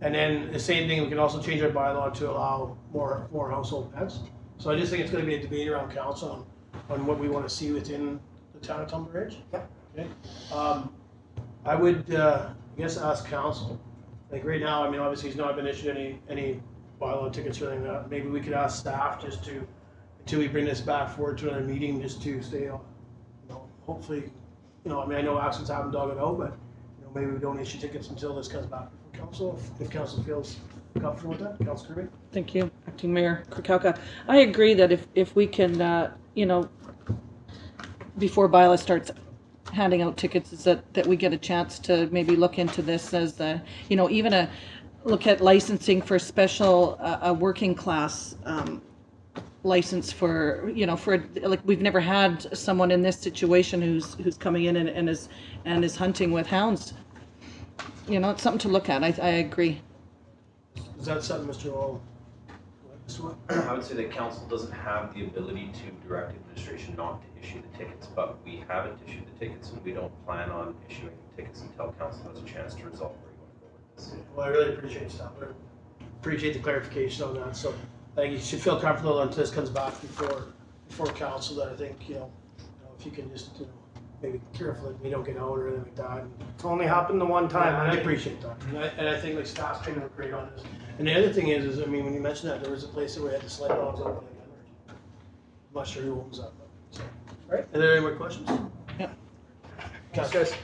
And then the same thing, we can also change our bylaw to allow more household pets. So I just think it's gonna be a debate around council on what we wanna see within the town of Tumbler Ridge. Yep. Okay. I would, I guess ask council, like right now, I mean, obviously he's not been issued any bylaw tickets or anything like that. Maybe we could ask staff just to, until we bring this back forward to another meeting, just to stay on, hopefully, I mean, I know accidents happen, dog it out, but, maybe we don't issue tickets until this comes back from council, if council feels comfortable with that. Councillor Kirby? Thank you, Acting Mayor Krakowka. I agree that if we can, before bylaw starts handing out tickets, is that we get a chance to maybe look into this as even look at licensing for special, a working class license for, like, we've never had someone in this situation who's coming in and is hunting with hounds. It's something to look at. I agree. Is that something, Mr. Wall? I would say that council doesn't have the ability to direct administration not to issue the tickets, but we haven't issued the tickets and we don't plan on issuing tickets until council has a chance to resolve where you want to go with this. Well, I really appreciate stuff. I appreciate the clarification on that. So I think you should feel comfortable until this comes back before council, that I think, if you can just, maybe be careful that we don't get out or anything like that. It's only happened the one time. I appreciate that. And I think like staff's trying to work great on this. And the other thing is, I mean, when you mentioned that, there was a place where we had the sled dogs over like that. I'm not sure who owns that. So, all right, are there any more questions? Yeah. Guys.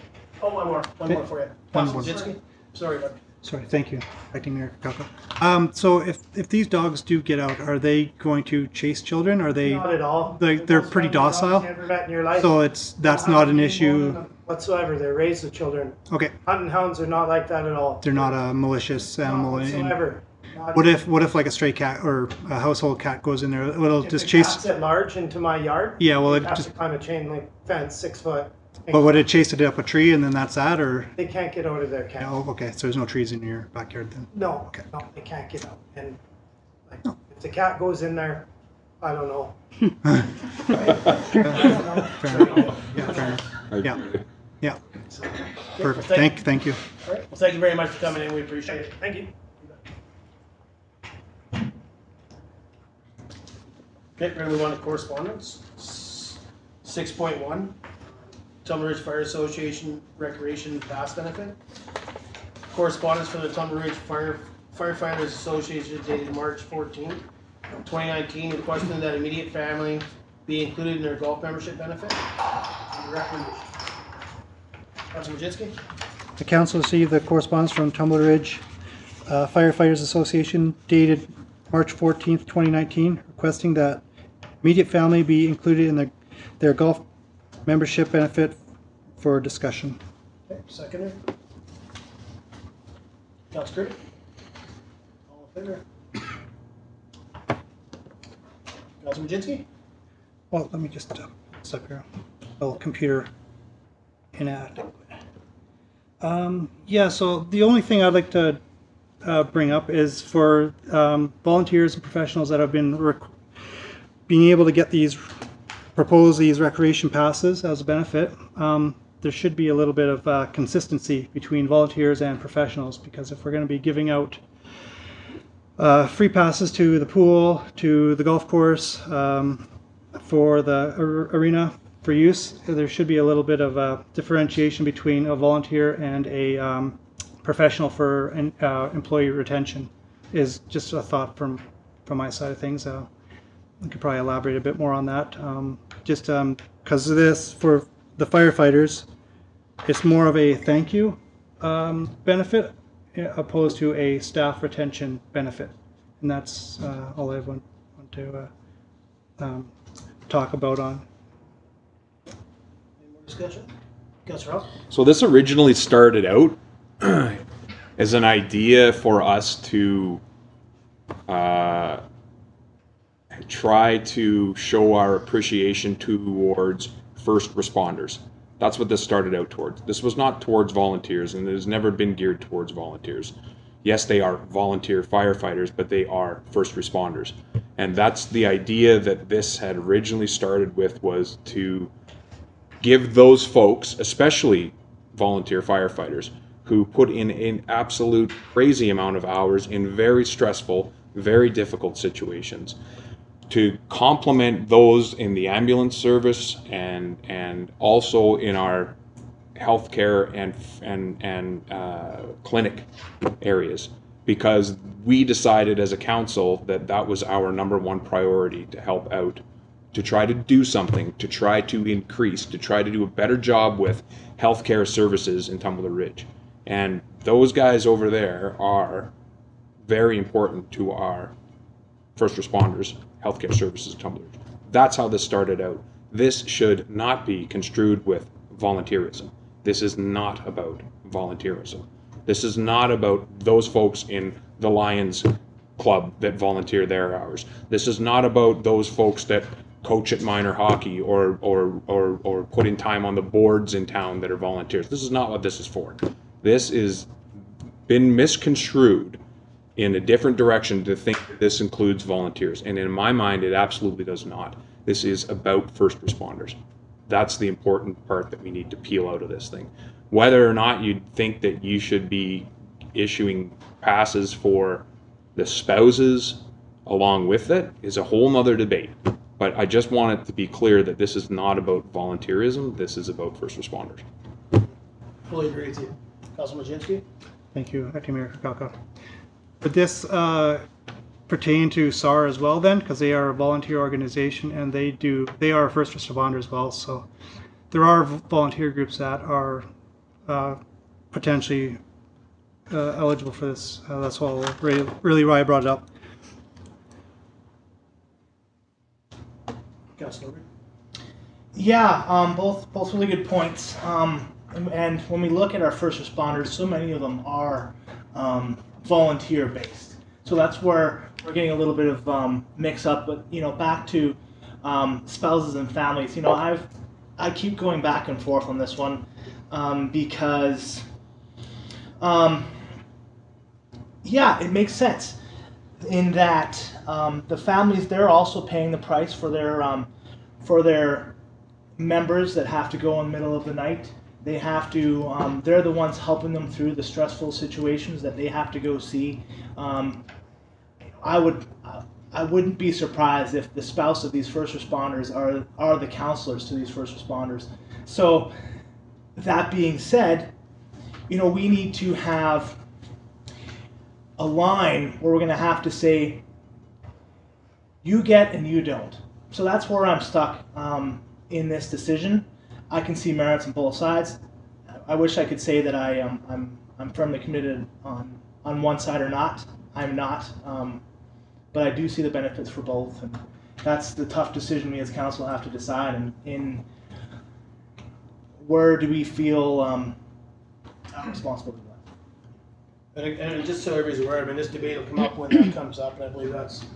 Oh, one more for you. Councillor Jitsky? Sorry, Mark. Sorry, thank you, Acting Mayor Krakowka. So if these dogs do get out, are they going to chase children? Are they? Not at all. They're pretty docile. Never met in your life. So that's not an issue. Whatsoever. They're raised with children. Okay. Hunting hounds are not like that at all. They're not a malicious animal. Not whatsoever. Not What if like a stray cat or a household cat goes in there? It'll if just the chase. cat's at large into my yard. Yeah, well, it have just. to climb a chain link fence 6 foot. But would it chase it up a tree and then that's that, or? They can't get out of their cat. Oh, okay. So there's no trees in your backyard then. No, Okay. no, they can't get out. And like, No. if the cat goes in there, I don't know. Fair enough. Yeah, fair enough. Yeah. Yeah. Perfect. Well, Thank you. All right. Well, thank you very much for coming in. We appreciate it. Thank you. Okay, we're going to move on to correspondence. 6.1, Tumbler Ridge Fire Association Recreation PASS Benefit. Correspondence from the Tumbler Ridge Firefighters Association dated March 14, 2019, requesting that immediate family be included in their golf membership benefit. Recommendation. Councillor Majinski? The council received the correspondence from Tumbler Ridge Firefighters Association dated March 14th, 2019, requesting that immediate family be included in their golf membership benefit for discussion. Okay, seconder. Councillor Kirby? All in favor? Councillor Majinski? Well, let me just step here. Oh, computer inadequate. Yeah, so the only thing I'd like to bring up is for volunteers and professionals that have been being able to get these recreation passes as a benefit. There should be a little bit of consistency between volunteers and professionals, because if we're going to be giving out free passes to the pool, to the golf course, for the arena for use, there should be a little bit of differentiation between a volunteer and a professional for employee retention. Is just a thought from my side of things. I could probably elaborate a bit more on that. Just because of this, for the firefighters, it's more of a thank you benefit opposed to a staff retention benefit. And that's all I want to talk about on. Any more discussion? Councillor Ross? So this originally started out as an idea for us to try to show our appreciation towards first responders. That's what this started out towards. This was not towards volunteers, and it has never been geared towards volunteers. Yes, they are volunteer firefighters, but they are first responders. And that's the idea that this had originally started with, was to give those folks, especially volunteer firefighters, who put in an absolute crazy amount of hours in very stressful, very difficult situations, to complement those in the ambulance service and also in our healthcare and clinic areas, because we decided as a council that that was our number one priority, to help out, to try to do something, to try to increase, to try to do a better job with healthcare services in Tumbler Ridge. And those guys over there are very important to our first responders, healthcare services in Tumbler Ridge. That's how this started out. This should not be construed with volunteerism. This is not about volunteerism. This is not about those folks in the Lions Club that volunteer their hours. This is not about those folks that coach at minor hockey or put in time on the boards in town that are volunteers. This is not what this is for. This is been misconstrued in a different direction to think that this includes volunteers. And in my mind, it absolutely does not. This is about first responders. That's the important part that we need to peel out of this thing. Whether or not you think that you should be issuing passes for the spouses along with it is a whole nother debate. But I just want it to be clear that this is not about volunteerism. This is about first responders. Fully agree with you. Councillor Majinski? Thank you, Deputy Mayor Krakowka. Would this pertain to SAR as well then? Because they are a volunteer organization and they are a first responder as well. So there are volunteer groups that are potentially eligible for this. That's all really why I brought it up. Councillor. Yeah, both really good points. And when we look at our first responders, so many of them are volunteer based. So that's where we're getting a little bit of mix up. But back to spouses and families. I keep going back and forth on this one because it makes sense in that the families, they're also paying the price for their members that have to go in the middle of the night. They have to, they're the ones helping them through the stressful situations that they have to go see. I wouldn't be surprised if the spouse of these first responders are the counselors to these first responders. So that being said, we need to have a line where we're going to have to say, you get and you don't. So that's where I'm stuck in this decision. I can see merits on both sides. I wish I could say that I'm firmly committed on one side or not. I'm not, but I do see the benefits for both, and that's the tough decision we as council have to decide. And in where do we feel responsible to that? And just so everybody's aware, this debate will come up when that comes up, and I believe that's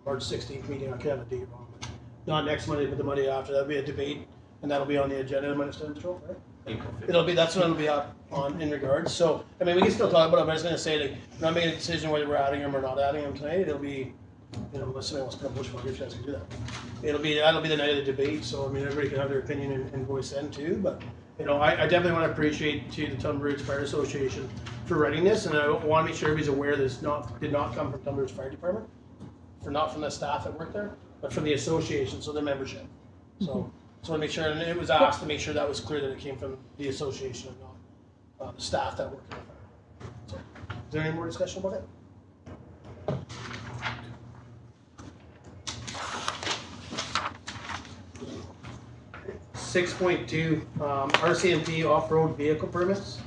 March 16th meeting. I could have a date wrong, but not next Monday, but the Monday after. That'll be a debate, and that'll be on the agenda. Right? That's what it'll be up on in regards. So we can still talk about it. But I was going to say that we're not making a decision whether we're adding them or not adding them tonight. It'll be, unless somebody wants to put a bushwhacker, you guys can do that. That'll be the night of the debate. So everybody can have their opinion and voice then too. But I definitely want to appreciate to the Tumbler Ridge Fire Association for writing this, and I want to make sure everybody's aware this did not come from Tumbler Ridge Fire Department, not from the staff that work there, but from the association, so their membership. So I want to make sure, and it was asked to make sure that was clear that it came from the association and not the staff that work there. So, is there any more discussion about it? 6.2, RCMP off-road vehicle permits.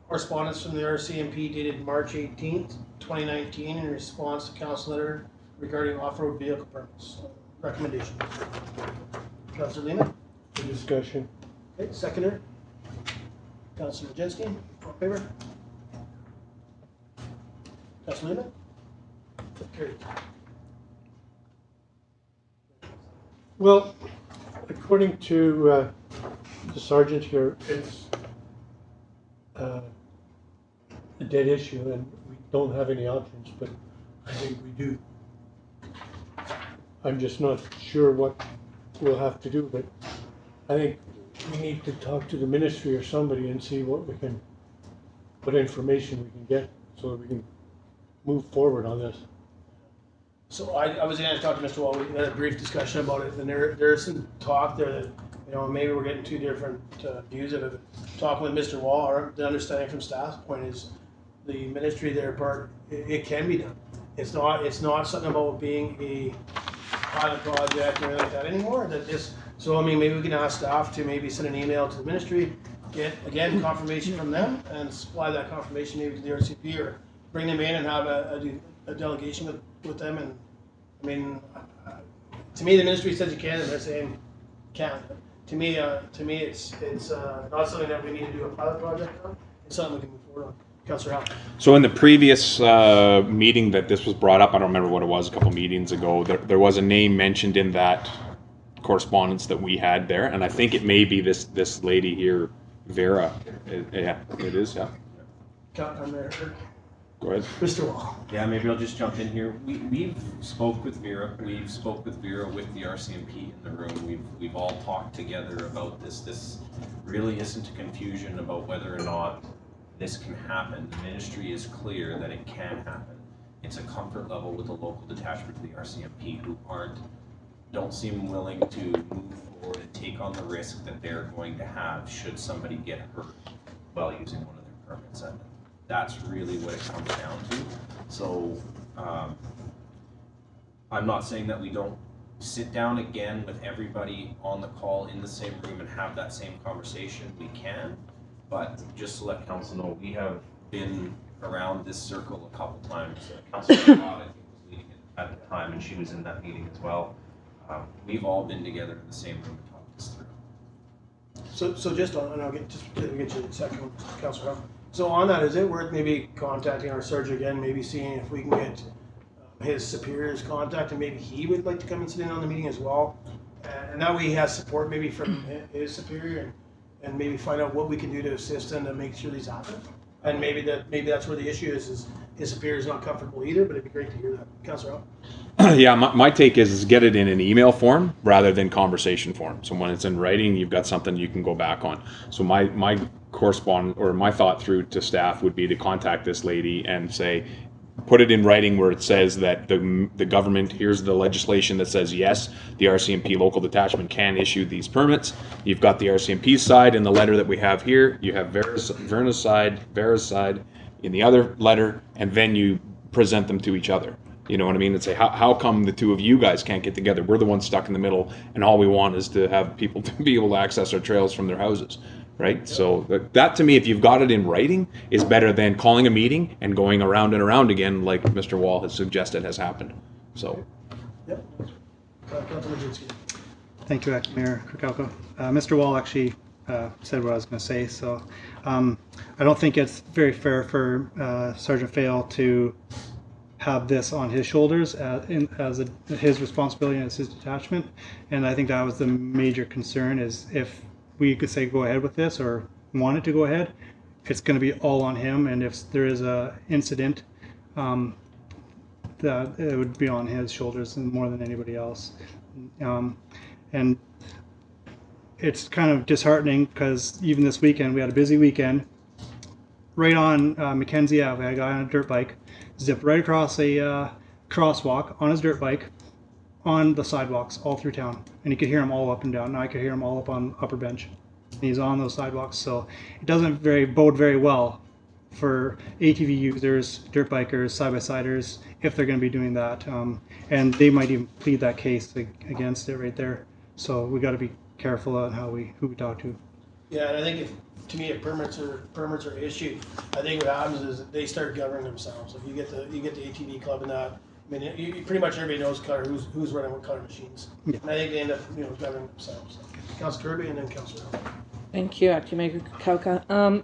Correspondence from the RCMP dated March 18th, 2019 in response to council letter regarding off-road vehicle permits. Recommendation. Councillor Lehman? For discussion. Okay, seconder. Councillor Majinski, all in favor? Councillor Lehman? Carried. Well, according to the sergeant here, it's a dead issue and we don't have any options, but I think we do. I'm just not sure what we'll have to do, but I think we need to talk to the ministry or somebody and see what information we can get so that we can move forward on this. So I was going to talk to Mr. Wall. We had a brief discussion about it, and there's some talk there that, you know, maybe we're getting two different views of it. Talking with Mr. Wall, or the understanding from staff's point is the ministry, their part, it can be done. It's not something about being a pilot project or anything like that anymore. So I mean, maybe we can ask staff to maybe send an email to the ministry, get again confirmation from them, and supply that confirmation maybe to the RCP or bring them in and have a delegation with them. And I mean, to me, the ministry says you can, and they're saying can't. To me, it's not something that we need to do a pilot project on. It's something we can move forward on. Councillor Hall. So in the previous meeting that this was brought up, I don't remember what it was, a couple meetings ago, there was a name mentioned in that correspondence that we had there, and I think it may be this lady here, Vera. Yeah, it is, yeah. I'm there. Go ahead. Mr. Wall. Yeah, maybe I'll just jump in here. We've spoke with Vera. We've spoke with Vera with the RCMP in the room. We've all talked together about this. This really isn't a confusion about whether or not this can happen. The ministry is clear that it can happen. It's a comfort level with the local detachment of the RCMP who don't seem willing to move forward and take on the risk that they're going to have should somebody get hurt while using one of their permits. And that's really what it comes down to. So I'm not saying that we don't sit down again with everybody on the call in the same room and have that same conversation. We can. But just to let council know, we have been around this circle a couple times. Councillor Rod, I think, was leading it at the time, and she was in that meeting as well. We've all been together in the same room to talk this through. So just on, and I'll get you the second one, Councillor Hall. So on that, is it worth maybe contacting our sergeant again, maybe seeing if we can get his superior's contact, and maybe he would like to come and sit in on the meeting as well, and that way he has support maybe from his superior, and maybe find out what we can do to assist him to make sure these happen. And maybe that's where the issue is his superior is not comfortable either, but it'd be great to hear that. Councillor Hall. Yeah, my take is get it in an email form rather than conversation form. So when it's in writing, you've got something you can go back on. So my correspondence or my thought through to staff would be to contact this lady and say, put it in writing where it says that the government, here's the legislation that says yes, the RCMP local detachment can issue these permits. You've got the RCMP side in the letter that we have here. You have Vera's side in the other letter, and then you present them to each other. You know what I mean? And say, how come the two of you guys can't get together? We're the ones stuck in the middle, and all we want is to have people to be able to access our trails from their houses. Right? Yep. So that to me, if you've got it in writing, is better than calling a meeting and going around and around again, like Mr. Wall has suggested has happened. So. Yep. Thank you, Acting Mayor Krakowka. Mr. Wall actually said what I was going to say. So I don't think it's very fair for Sergeant Fail to have this on his shoulders as his responsibility as his detachment. And I think that was the major concern, is if we could say go ahead with this or wanted to go ahead, it's going to be all on him, and if there is a incident, that it would be on his shoulders more than anybody else. And it's kind of disheartening because even this weekend we had a busy weekend. Right on Mackenzie Ave, we had a guy on a dirt bike zipped right across a crosswalk on his dirt bike on the sidewalks all through town, and you could hear him all up and down. Now I could hear him all up on Upper Bench, and he's on those sidewalks. So it doesn't bode very well for ATV users, dirt bikers, side-by-siders, if they're going to be doing that, and they might even plead that case against it right there. So we got to be careful on who we talk to. Yeah, and I think if permits are issued, I think what happens is that they start governing themselves. If you get the ATV club and that, I mean, you pretty much everybody knows who's running what color machines, yeah. And I think they end up governing themselves. Councillor Kirby and then Councillor. Thank you, Acting Mayor Krakowka.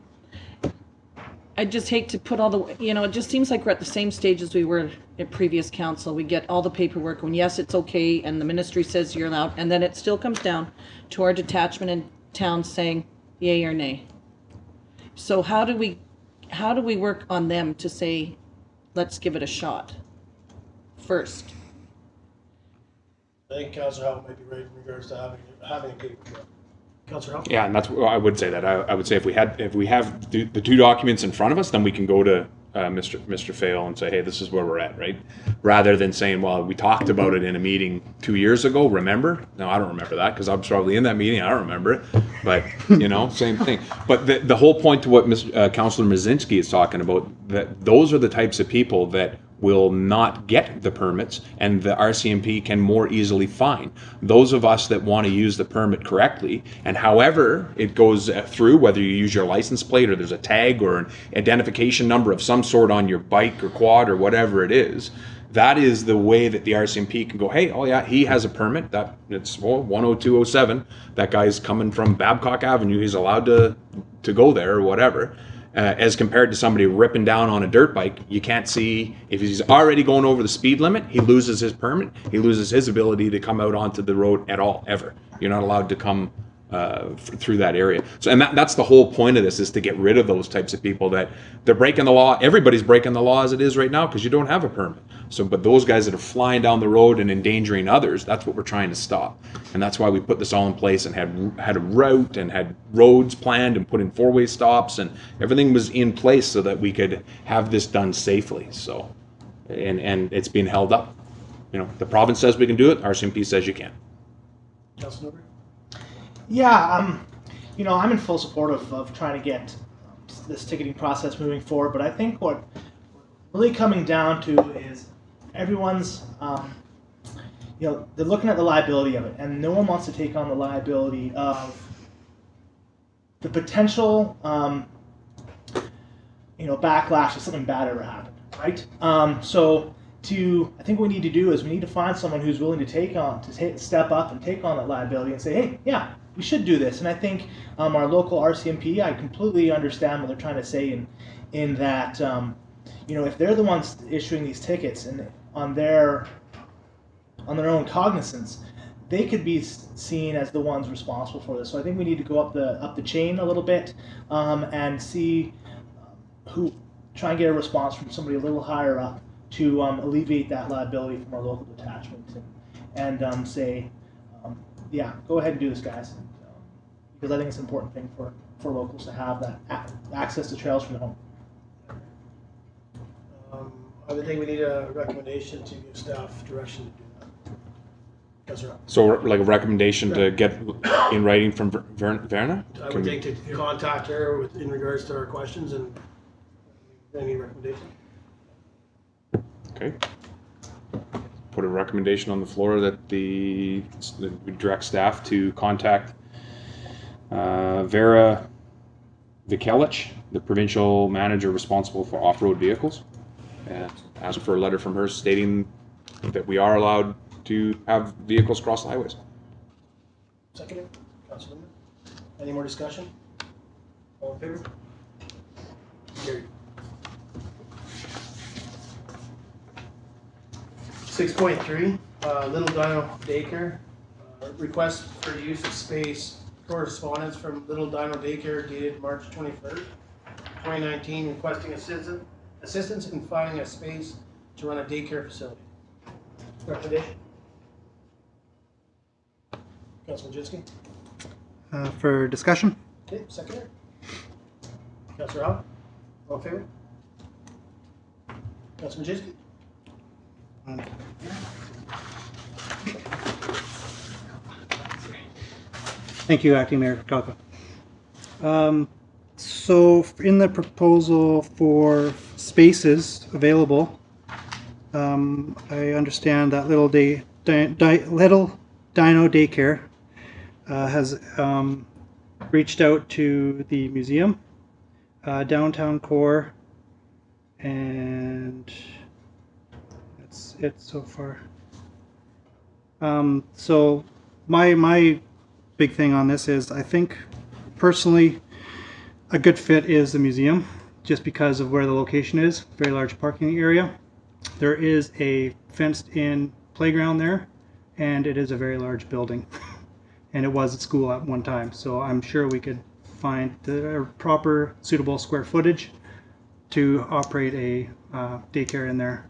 I just hate to put all the, it just seems like we're at the same stage as we were at previous council. We get all the paperwork when yes, it's okay, and the ministry says you're allowed, and then it still comes down to our detachment in town saying yay or nay. So how do we work on them to say, let's give it a shot first? I think Councillor Howell might be right in regards to having a paper trail. Councillor Howell? Yeah, and that's what I would say. That I would say if we have the two documents in front of us, then we can go to Mr. Fail and say, hey, this is where we're at, right? Rather than saying, well, we talked about it in a meeting 2 years ago. Remember? No, I don't remember that because I was probably in that meeting. I don't remember it. But same thing. But the whole point to what Councillor Mazinski is talking about, that those are the types of people that will not get the permits, and the RCMP can more easily fine those of us that want to use the permit correctly. And however it goes through, whether you use your license plate or there's a tag or an identification number of some sort on your bike or quad or whatever it is, that is the way that the RCMP can go, hey, oh yeah, he has a permit, that it's 10207, that guy's coming from Babcock Avenue, he's allowed to go there or whatever. As compared to somebody ripping down on a dirt bike, you can't see if he's already going over the speed limit, he loses his permit, he loses his ability to come out onto the road at all, ever. You're not allowed to come through that area. So, and that's the whole point of this, is to get rid of those types of people that they're breaking the law. Everybody's breaking the law as it is right now because you don't have a permit. So, but those guys that are flying down the road and endangering others, that's what we're trying to stop. And that's why we put this all in place and had a route and had roads planned and put in four-way stops, and everything was in place so that we could have this done safely. So, and it's being held up. The province says we can do it. RCMP says you can't. Councillor Nobre? Yeah, I'm in full support of trying to get this ticketing process moving forward, but I think what really coming down to is everyone's, they're looking at the liability of it, and no one wants to take on the liability of the potential, backlash if something bad ever happened, right? I think what we need to do is we need to find someone who's willing to step up and take on that liability and say, hey, yeah, we should do this. And I think our local RCMP, I completely understand what they're trying to say in that, if they're the ones issuing these tickets and on their own cognizance, they could be seen as the ones responsible for this. So I think we need to go up the chain a little bit and see try and get a response from somebody a little higher up to alleviate that liability from our local detachment and say, yeah, go ahead and do this, guys, because I think it's an important thing for locals to have that access to trails from home. I would think we need a recommendation to give staff direction to do that. Councillor. So like a recommendation to get in writing from Verna? I would think to contact her in regards to our questions and any recommendation. Okay. Put a recommendation on the floor that we direct staff to contact Vera Vikelich, the provincial manager responsible for off-road vehicles, and ask for a letter from her stating that we are allowed to have vehicles cross the highways. Second, Councillor. Any more discussion? All in favor? Carried. 6.3, Little Dino Daycare, request for use of space, correspondence from Little Dino Daycare dated March 21st, 2019, requesting assistance in finding a space to run a daycare facility. Recommendation? Councilor Majinski? For discussion? Okay, seconder. Councilor Howell? All in favor? Councilor Majinski? Thank you, Acting Mayor Krakowka. So in the proposal for spaces available, I understand that Little Dino Daycare has reached out to the museum, downtown core, and that's it so far. So my big thing on this is, I think personally a good fit is the museum. just because of where the location is, very large parking area. There is a fenced-in playground there, and it is a very large building. And it was a school at one time, so I'm sure we could find the proper suitable square footage to operate a daycare in there.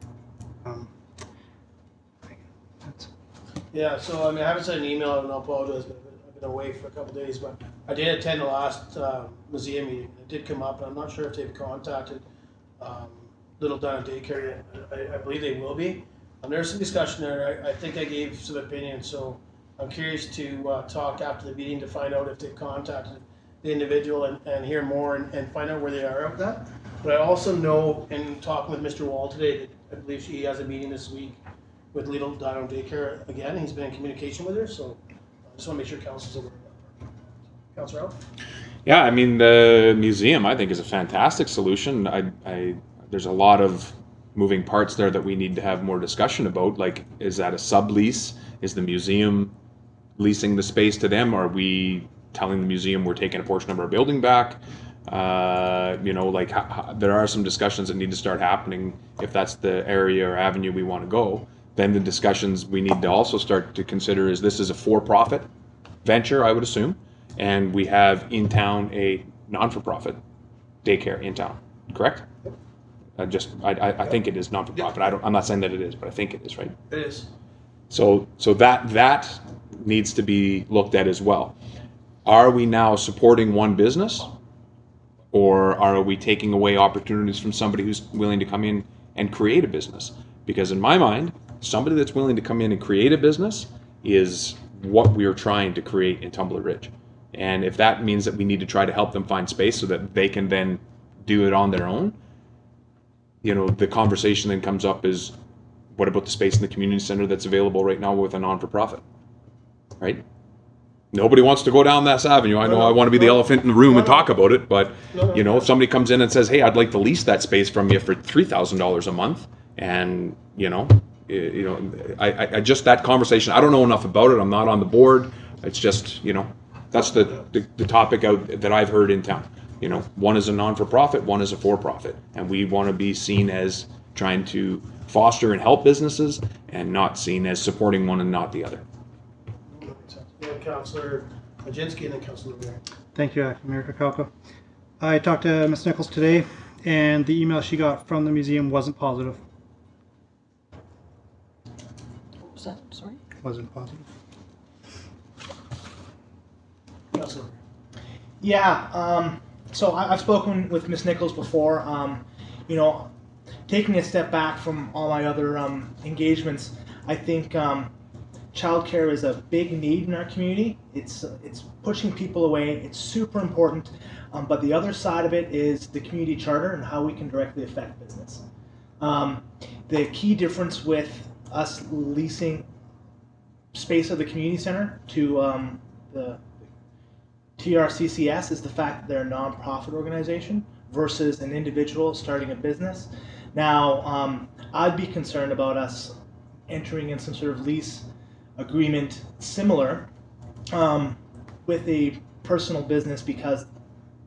Yeah, so I mean, I haven't sent an email, and I'll apologize, but I've been away for a couple of days, but I did attend the last museum meeting. It did come up, and I'm not sure if they've contacted Little Dino Daycare yet. I believe they will be. There's some discussion there. I think I gave some opinions, so I'm curious to talk after the meeting to find out if they've contacted the individual and hear more and find out where they are with that. But I also know, in talking with Mr. Wall today, that I believe he has a meeting this week with Little Dino Daycare again. He's been in communication with her, so I just want to make sure Council's aware of that. Councillor Al? Yeah, I mean, the museum, I think, is a fantastic solution. There's a lot of moving parts there that we need to have more discussion about. Like, is that a sublease? Is the museum leasing the space to them? Are we telling the museum we're taking a portion of our building back? You know, like, there are some discussions that need to start happening. If that's the area or avenue we want to go, then the discussions we need to also start to consider is this is a for-profit venture, I would assume, and we have in town a non-for-profit daycare in town, correct? I think it is non-for-profit. I'm not saying that it is, but I think it is, right? It is. So that needs to be looked at as well. Are we now supporting one business, or are we taking away opportunities from somebody who's willing to come in and create a business? Because in my mind, somebody that's willing to come in and create a business is what we are trying to create in Tumbler Ridge. And if that means that we need to try to help them find space so that they can then do it on their own, you know, the conversation then comes up is, what about the space in the community center that's available right now with a non-for-profit, right? Nobody wants to go down that avenue. I know I want to be the elephant in the room and talk about it, but you know, if somebody comes in and says, hey, I'd like to lease that space from you for $3,000 a month, and I just, that conversation, I don't know enough about it. I'm not on the board. It's just, you know, that's the topic out that I've heard in town. You know, one is a non-for-profit, one is a for-profit, and we want to be seen as trying to foster and help businesses, and not seen as supporting one and not the other. Yeah, Councillor Majinski and then Councillor Mayor. Thank you, Acting Mayor Krakowka. I talked to Ms. Nichols today, and the email she got from the museum wasn't positive. What was that? Sorry? Wasn't positive. Councillor. Yeah, so I've spoken with Ms. Nichols before. You know, taking a step back from all my other engagements, I think childcare is a big need in our community. It's pushing people away. It's super important. But the other side of it is the community charter and how we can directly affect business. The key difference with us leasing space of the community center to the TRCCS is the fact that they're a non-profit organization versus an individual starting a business. Now, I'd be concerned about us entering in some sort of lease agreement similar with a personal business, because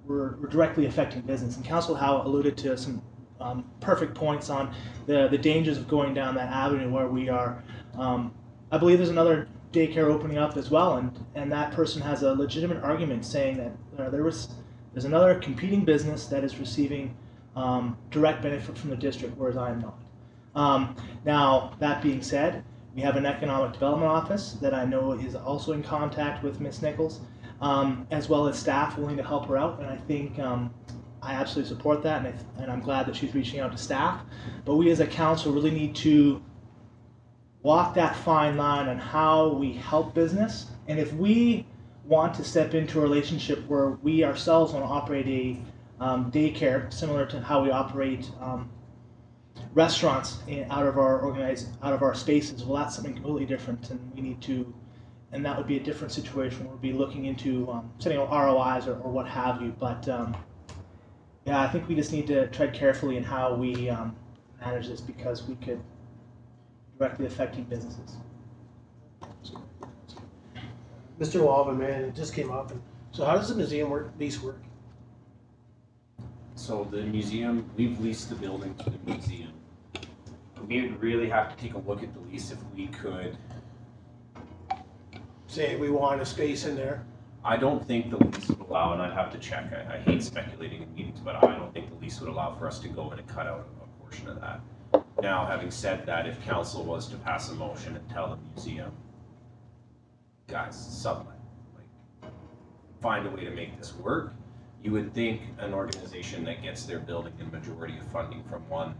we're directly affecting business. And Councillor Howe alluded to some perfect points on the dangers of going down that avenue where we are. I believe there's another daycare opening up as well, and that person has a legitimate argument saying that there's another competing business that is receiving direct benefit from the district, whereas I am not. Now, that being said, we have an economic development office that I know is also in contact with Ms. Nichols, as well as staff willing to help her out, and I think I absolutely support that, and I'm glad that she's reaching out to staff. But we as a council really need to walk that fine line on how we help business, and if we want to step into a relationship where we ourselves want to operate a daycare similar to how we operate restaurants out of our spaces, well, that's something completely different, and that would be a different situation. We'll be looking into setting out ROIs or what have you. But yeah, I think we just need to tread carefully in how we manage this, because we could directly affecting businesses. Mr. Walvin, man, it just came up. And so how does the museum lease work? So the museum, we've leased the building to the museum. We would really have to take a look at the lease if we could. Say we want a space in there. I don't think the lease would allow, and I'd have to check, I hate speculating in meetings, but I don't think the lease would allow for us to go in and cut out a portion of that. Now, having said that, if council was to pass a motion and tell the museum, guys, sublet, like, find a way to make this work, you would think an organization that gets their building and majority of funding from one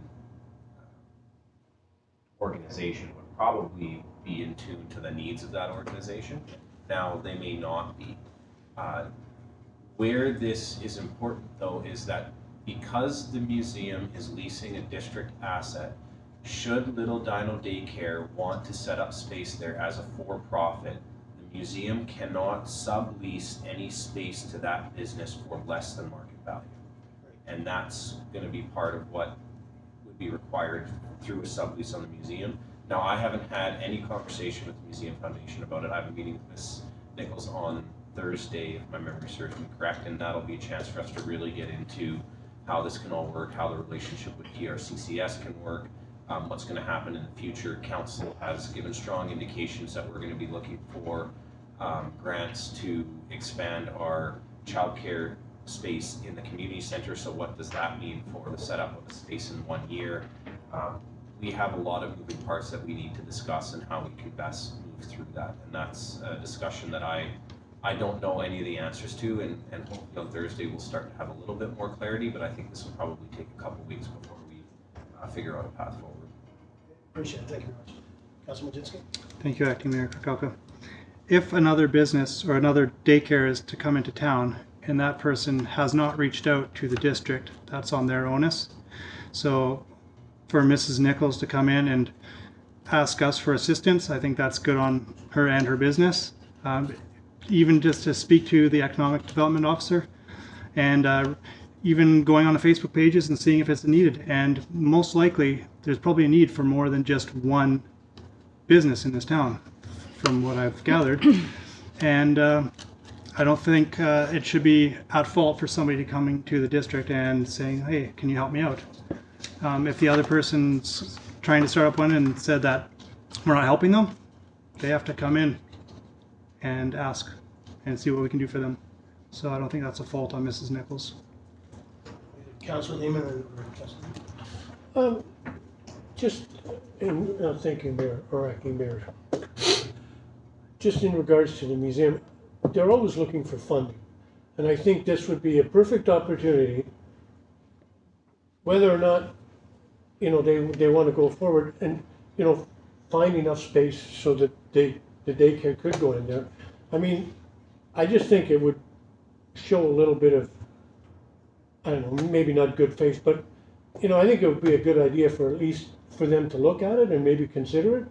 organization would probably be in tune to the needs of that organization. Now, they may not be. Where this is important, though, is that because the museum is leasing a district asset, should Little Dino Daycare want to set up space there as a for-profit, the museum cannot sublease any space to that business for less than market value. And that's going to be part of what would be required through a sublease on the museum. Now, I haven't had any conversation with the Museum Foundation about it. I have a meeting with Ms. Nichols on Thursday, if my memory serves me correct, and that'll be a chance for us to really get into how this can all work, how the relationship with TRCCS can work, what's going to happen in the future. Council has given strong indications that we're going to be looking for grants to expand our childcare space in the community center. So what does that mean for the setup of a space in 1 year? We have a lot of moving parts that we need to discuss and how we can best move through that. And that's a discussion that I don't know any of the answers to, and hopefully on Thursday we'll start to have a little bit more clarity, but I think this will probably take a couple weeks before we figure out a path forward. Appreciate it. Thank you very much. Councilor Majinski? Thank you, Acting Mayor Krakowka. If another business or another daycare is to come into town and that person has not reached out to the district, that's on their onus. So for Mrs. Nichols to come in and ask us for assistance, I think that's good on her and her business. Even just to speak to the economic development officer, and even going on the Facebook pages and seeing if it's needed. And most likely there's probably a need for more than just one business in this town, from what I've gathered. And I don't think it should be at fault for somebody coming to the district and saying, hey, can you help me out? If the other person's trying to start up one and said that we're not helping them, they have to come in and ask and see what we can do for them. So I don't think that's a fault on Mrs. Nichols. Councilor Lehman and Councilor. Just in thinking Mayor or Acting Mayor, just in regards to the museum, they're always looking for funding, and I think this would be a perfect opportunity, whether or not they want to go forward and find enough space so that the daycare could go in there. I mean, I just think it would show a little bit of, I don't know, maybe not good faith, but I think it would be a good idea for at least for them to look at it and maybe consider it,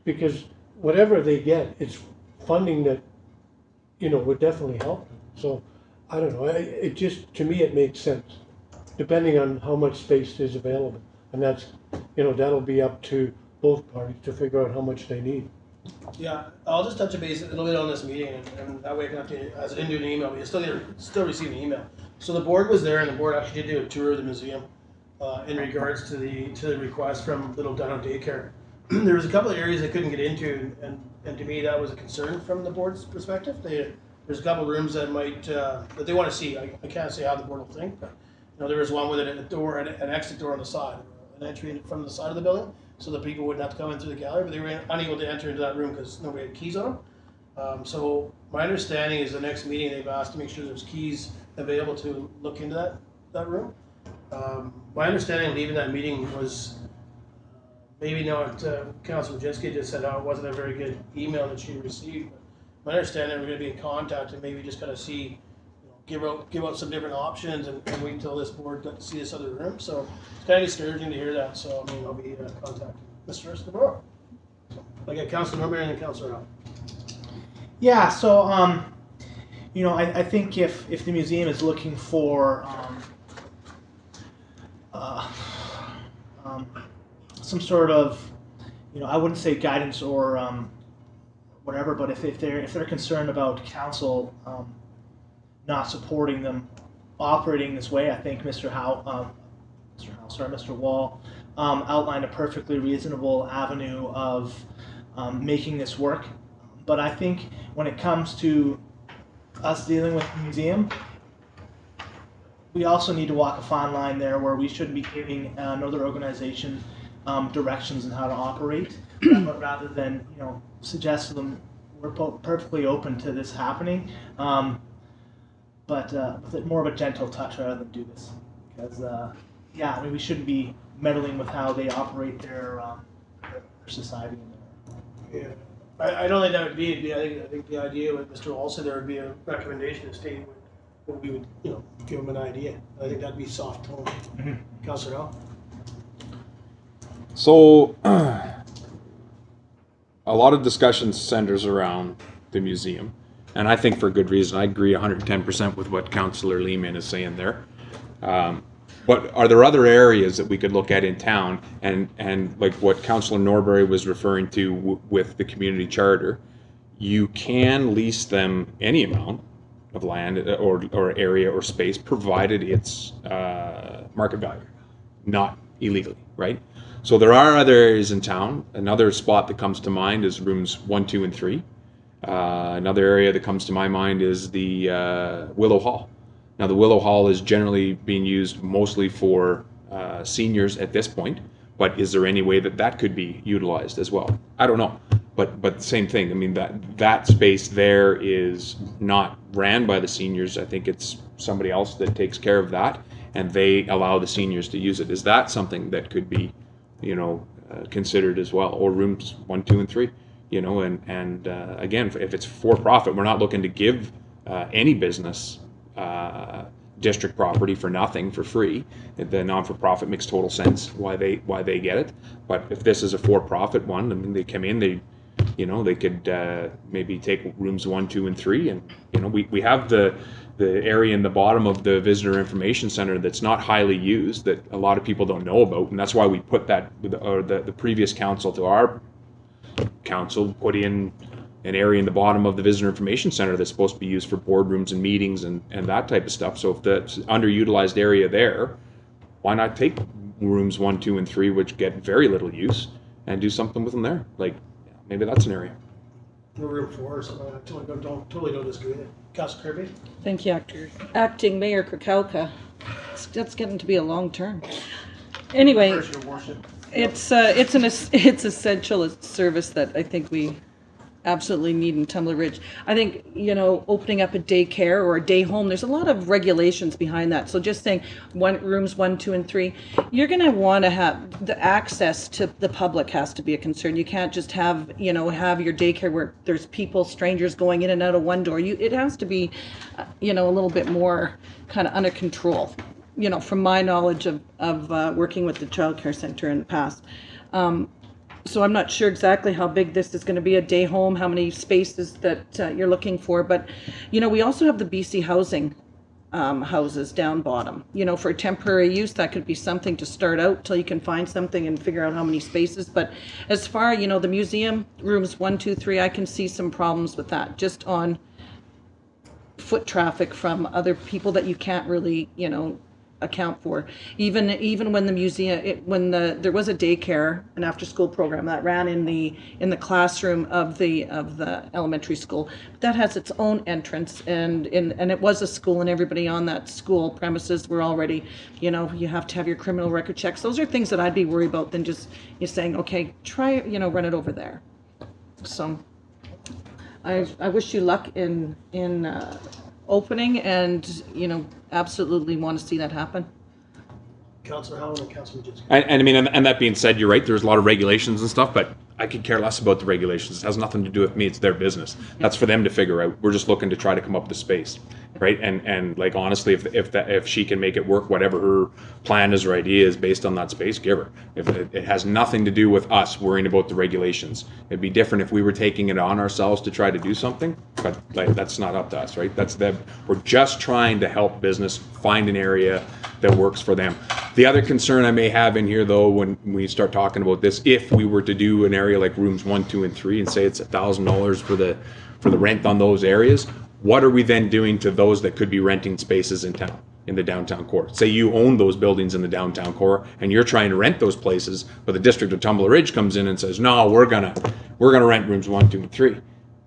because whatever they get, it's funding that would definitely help them. So I don't know, it just, to me, it makes sense, depending on how much space is available, and that's that'll be up to both parties to figure out how much they need. Yeah, I'll just touch a base a little bit on this meeting, and that way I can update it. As I didn't do an email, but you still receive an email. So the board was there, and the board actually did do a tour of the museum in regards to the request from Little Dino Daycare. There was a couple of areas they couldn't get into, and to me that was a concern from the board's perspective. There's a couple of rooms that might that they want to see. I can't say how the board will think, but there was one with a door, an exit door on the side, an entry from the side of the building, so that people wouldn't have to come in through the gallery, but they were unable to enter into that room because nobody had keys on them. So my understanding is the next meeting they've asked to make sure there's keys available to look into that room. My understanding leaving that meeting was maybe not, Councilor Majinski just said it wasn't a very good email that she received. But my understanding we're going to be in contact and maybe just kind of see, give out some different options and wait until this board got to see this other room. So it's kind of discouraging to hear that. So I mean, I'll be in contact with Mr. tomorrow. So I got Councilor Norbury and then Councilor Al. Yeah, so I think if the museum is looking for some sort of, I wouldn't say guidance or whatever, but if they're concerned about council not supporting them operating this way. I think Mr. Wall outlined a perfectly reasonable avenue of making this work. But I think when it comes to us dealing with the museum, we also need to walk a fine line there where we shouldn't be giving another organization directions on how to operate, but rather than suggest to them we're perfectly open to this happening, but with more of a gentle touch rather than do this, because we shouldn't be meddling with how they operate their society. Yeah. I don't think that would be. I think the idea with Mr. Wall said there would be a recommendation to state what we would, give them an idea. I think that'd be soft tone. Mm-hmm. Councillor Al? So, a lot of discussion centers around the museum, and I think for good reason. I agree 110% with what Councillor Lehman is saying there. But are there other areas that we could look at in town, and like what Councillor Norbury was referring to with the community charter, you can lease them any amount of land or area or space, provided it's market value, not illegally, right? So there are other areas in town. Another spot that comes to mind is rooms 1, 2, and 3. Another area that comes to my mind is the Willow Hall. Now, the Willow Hall is generally being used mostly for seniors at this point, but is there any way that could be utilized as well? I don't know, but same thing. I mean, that space there is not ran by the seniors. I think it's somebody else that takes care of that, and they allow the seniors to use it. Is that something that could be, considered as well, or rooms 1, 2, and 3? And again, if it's for profit, we're not looking to give any business district property for nothing, for free. The non-for-profit makes total sense why they get it. But if this is a for-profit one, I mean, they come in, they could maybe take rooms 1, 2, and 3, and we have the area in the bottom of the visitor information center that's not highly used, that a lot of people don't know about, and that's why we put that, or the previous council to our council put in an area in the bottom of the visitor information center that's supposed to be used for boardrooms and meetings and that type of stuff. So if that's underutilized area there, why not take rooms 1, 2, and 3, which get very little use, and do something with them there? Like, maybe that's an area. Room 4 or something like that. Totally don't disagree with it. Councillor Kirby? Thank you, Acting Mayor Krakowka. That's getting to be a long term. Anyway, it's essential service that I think we absolutely need in Tumbler Ridge. I think, opening up a daycare or a day home, there's a lot of regulations behind that. So just saying rooms 1, 2, and 3, you're going to want to have the access to the public has to be a concern. You can't just have your daycare where there's strangers going in and out of one door. It has to be, a little bit more kind of under control, from my knowledge of working with the child care center in the past. So I'm not sure exactly how big this is going to be, a day home, how many spaces that you're looking for. But, we also have the BC housing houses down bottom. For temporary use, that could be something to start out till you can find something and figure out how many spaces. But as far, the museum rooms 1, 2, 3, I can see some problems with that, just on foot traffic from other people that you can't really, account for. Even when the museum, there was a daycare, an after-school program that ran in the classroom of the elementary school, that has its own entrance, and it was a school, and everybody on that school premises were already, you have to have your criminal record checks. Those are things that I'd be worried about than just you saying, okay, try run it over there. So I wish you luck in opening, and absolutely want to see that happen. Councillor Howland and Councillor Majinski. And I mean, and that being said, you're right. There's a lot of regulations and stuff, but I could care less about the regulations. It has nothing to do with me. It's their business. That's for them to figure out. We're just looking to try to come up with a space, right? And like, honestly, if she can make it work, whatever her plan is or idea is based on that space, give her. If it has nothing to do with us worrying about the regulations. It'd be different if we were taking it on ourselves to try to do something, but like, that's not up to us, right? That's them. We're just trying to help business find an area that works for them. The other concern I may have in here, though, when we start talking about this, if we were to do an area like rooms 1, 2, and 3 and say it's $1,000 for the rent on those areas, what are we then doing to those that could be renting spaces in town? in the downtown core. Say you own those buildings in the downtown core and you're trying to rent those places, but the district of Tumbler Ridge comes in and says, no, we're gonna rent rooms 1, 2, and 3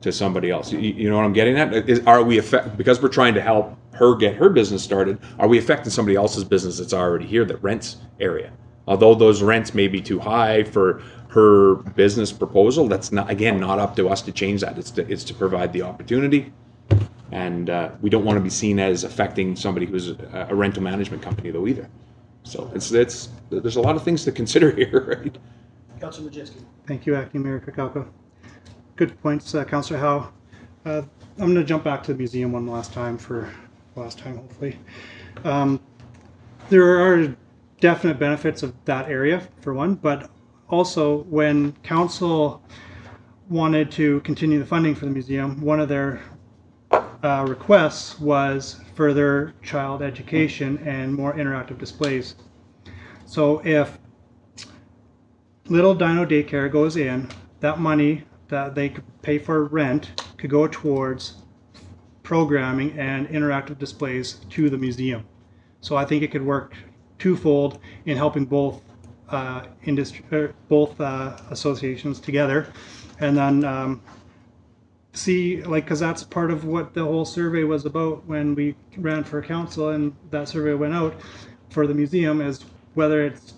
to somebody else. You know what I'm getting at? Are we because we're trying to help her get her business started, are we affecting somebody else's business that's already here that rents area? Although those rents may be too high for her business proposal, that's not up to us to change that. It's to provide the opportunity. And we don't want to be seen as affecting somebody who's a rental management company, though, either. So there's a lot of things to consider here, right? Councillor Majewski. Thank you, Acting Mayor Krakowka. Good points, Councillor Howe. I'm going to jump back to the museum one last time, hopefully. There are definite benefits of that area, for one, but also when council wanted to continue the funding for the museum, one of their requests was further child education and more interactive displays. So if Little Dino Daycare goes in, that money that they could pay for rent could go towards programming and interactive displays to the museum. So I think it could work twofold in helping both associations together, and then see, because that's part of what the whole survey was about when we ran for council, and that survey went out for the museum, is whether it's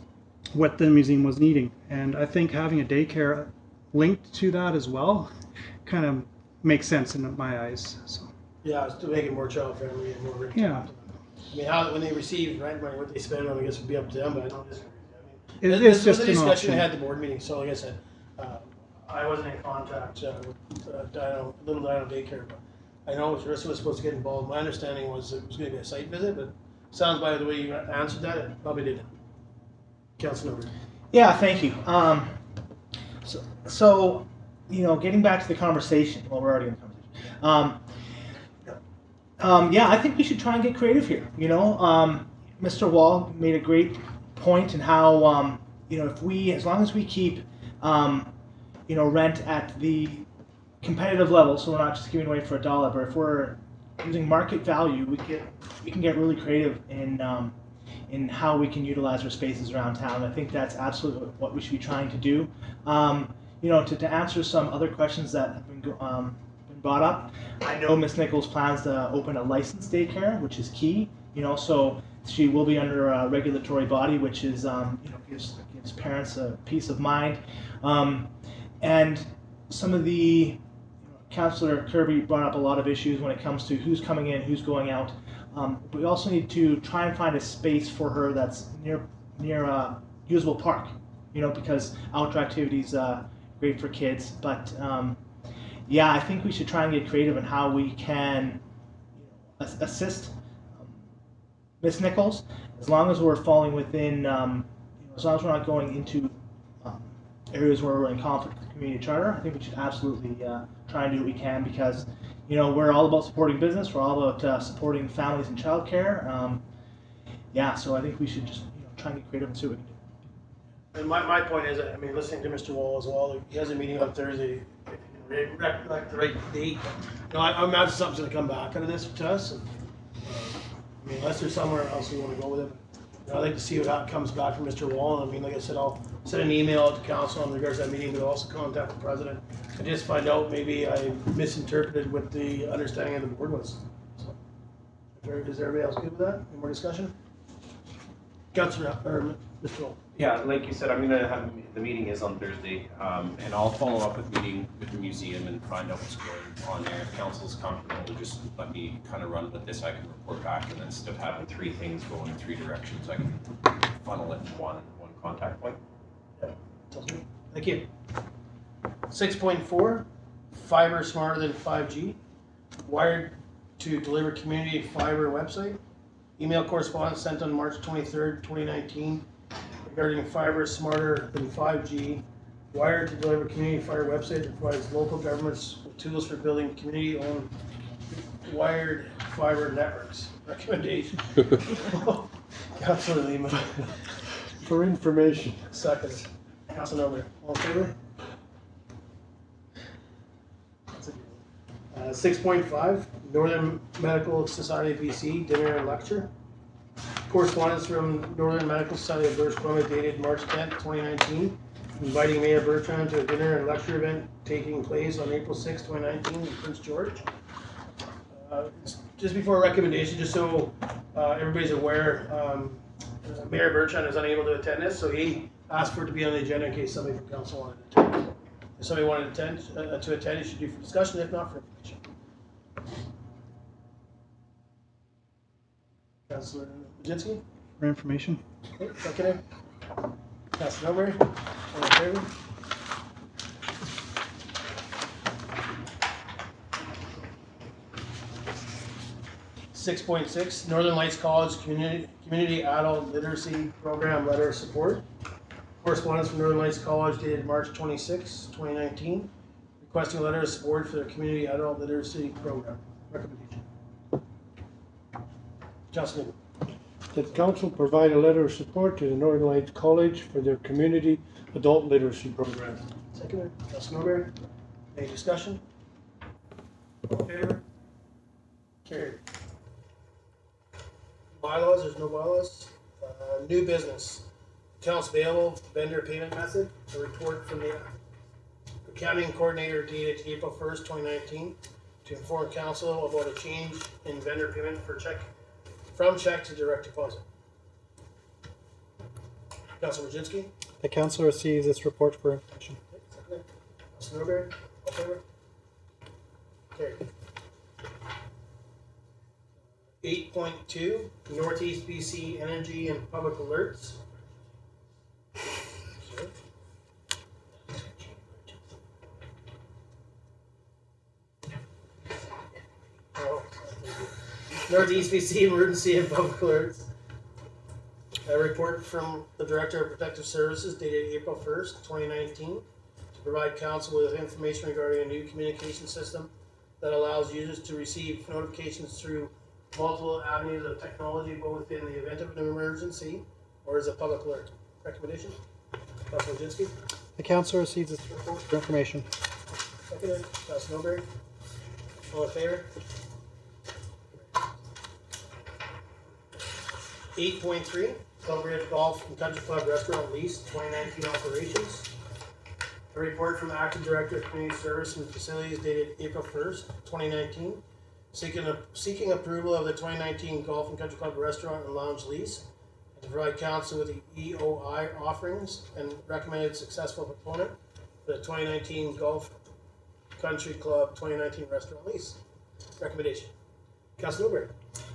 what the museum was needing. And I think having a daycare linked to that as well kind of makes sense in my eyes. So Yeah, it's to make it more child friendly and more rent. yeah, I mean, when they receive rent money, what they spend on, I guess, would be up to them, but I don't disagree. I mean, it's this just was a an discussion I option. had at the board meeting, so like I said, I wasn't in contact with Little Dino Daycare, but I know Rissa was supposed to get involved. My understanding was it was going to be a site visit, but sounds by the way you answered that, it probably didn't. Councillor. Yeah, thank you. So, getting back to the conversation. Well, we're already in the conversation. Yeah, I think we should try and get creative here. Mr. Wall made a great point in how, as long as we keep, rent at the competitive level, so we're not just giving away for $1, but if we're using market value, we can get really creative in how we can utilize our spaces around town. I think that's absolutely what we should be trying to do. To answer some other questions that have been brought up, I know Ms. Nichols plans to open a licensed daycare, which is key. So she will be under a regulatory body, which is gives parents a peace of mind. And some of the Councillor Kirby brought up a lot of issues when it comes to who's coming in, who's going out. But we also need to try and find a space for her that's near usable park, because outdoor activities great for kids. But yeah, I think we should try and get creative in how we can assist Ms. Nichols, as long as we're falling within, as long as we're not going into areas where we're in conflict with the community charter. I think we should absolutely try and do what we can, because we're all about supporting business. We're all about supporting families and childcare. Yeah, so I think we should just try and get creative and see what we can do. And my point is, I mean, listening to Mr. Wall as well, he has a meeting on Thursday, like the right date. I'm not something to come back out of this to us. And, I mean, unless there's somewhere else we want to go with it. I'd like to see what comes back from Mr. Wall. I mean, like I said, I'll send an email out to council in regards to that meeting, but also contact the president and just find out maybe I misinterpreted what the understanding of the board was. So, is everybody else good with that? Any more discussion? Councillor, or Mr. Wall. Yeah, like you said, I'm gonna have, the meeting is on Thursday, and I'll follow up with meeting with the museum and find out what's going on there. If council's comfortable to just let me kind of run with this, I can report back, and instead of having 3 things going in 3 directions, I can funnel it in one contact point. Yeah, thank you. 6.4, fiber smarter than 5G, wired to deliver community fiber website. Email correspondence sent on March 23rd, 2019 regarding fiber smarter than 5G, wired to deliver community fiber website that provides local governments with tools for building community-owned wired fiber networks. Recommendation. Councillor Lehman. For information. Second. Councillor Noble. All in favor? 6.5, Northern Medical Society BC dinner and lecture. correspondence from Northern Medical Society of British Columbia dated March 10th, 2019, inviting Mayor Bertrand to a dinner and lecture event taking place on April 6th, 2019 in Prince George. Just before recommendation, just so everybody's aware, Mayor Bertrand is unable to attend this, so he asked for it to be on the agenda in case somebody from council wanted to attend. If somebody wanted to attend, it should do for discussion, if not for information. Councillor Budzinski? For information. Okay, second. Councillor Milbury? All in favor? .6 Northern Lights College Community Adult Literacy Program Letter of Support. Correspondence from Northern Lights College dated March 26, 2019, requesting a letter of support for their Community Adult Literacy Program. Recommendation. Councillor. That council provide a letter of support to the Northern Lights College for their community adult literacy program. Second. Councillor Milbury. Any discussion? All in favor? Carried. Bylaws, there's no bylaws. New business. Accounts payable vendor payment method. A report from the accounting coordinator dated April 1st, 2019 to inform council about a change in vendor payment for from check to direct deposit. Councillor Wojcicki. The council receives this report for information. Councillor Milbury. All in favor? Carried. 8.2 Northeast BC Energy and Public Alerts. Northeast BC Emergency and Public Alerts. A report from the Director of Protective Services dated April 1st, 2019 to provide council with information regarding a new communication system that allows users to receive notifications through multiple avenues of technology, both in the event of an emergency or as a public alert. Recommendation? Councillor Wojcicki. The council receives this report for information. Seconded. Councillor Milbury. All in favor? 8.3 Tumbler Ridge Golf and Country Club Restaurant Lease 2019 operations. A report from the Acting Director of Community Service and Facilities dated April 1st, 2019, seeking approval of the 2019 Golf and Country Club Restaurant and Lounge lease, and to provide council with the EOI offerings and recommended successful proponent for the 2019 Golf Country Club 2019 Restaurant lease. Recommendation. Councillor Milbury.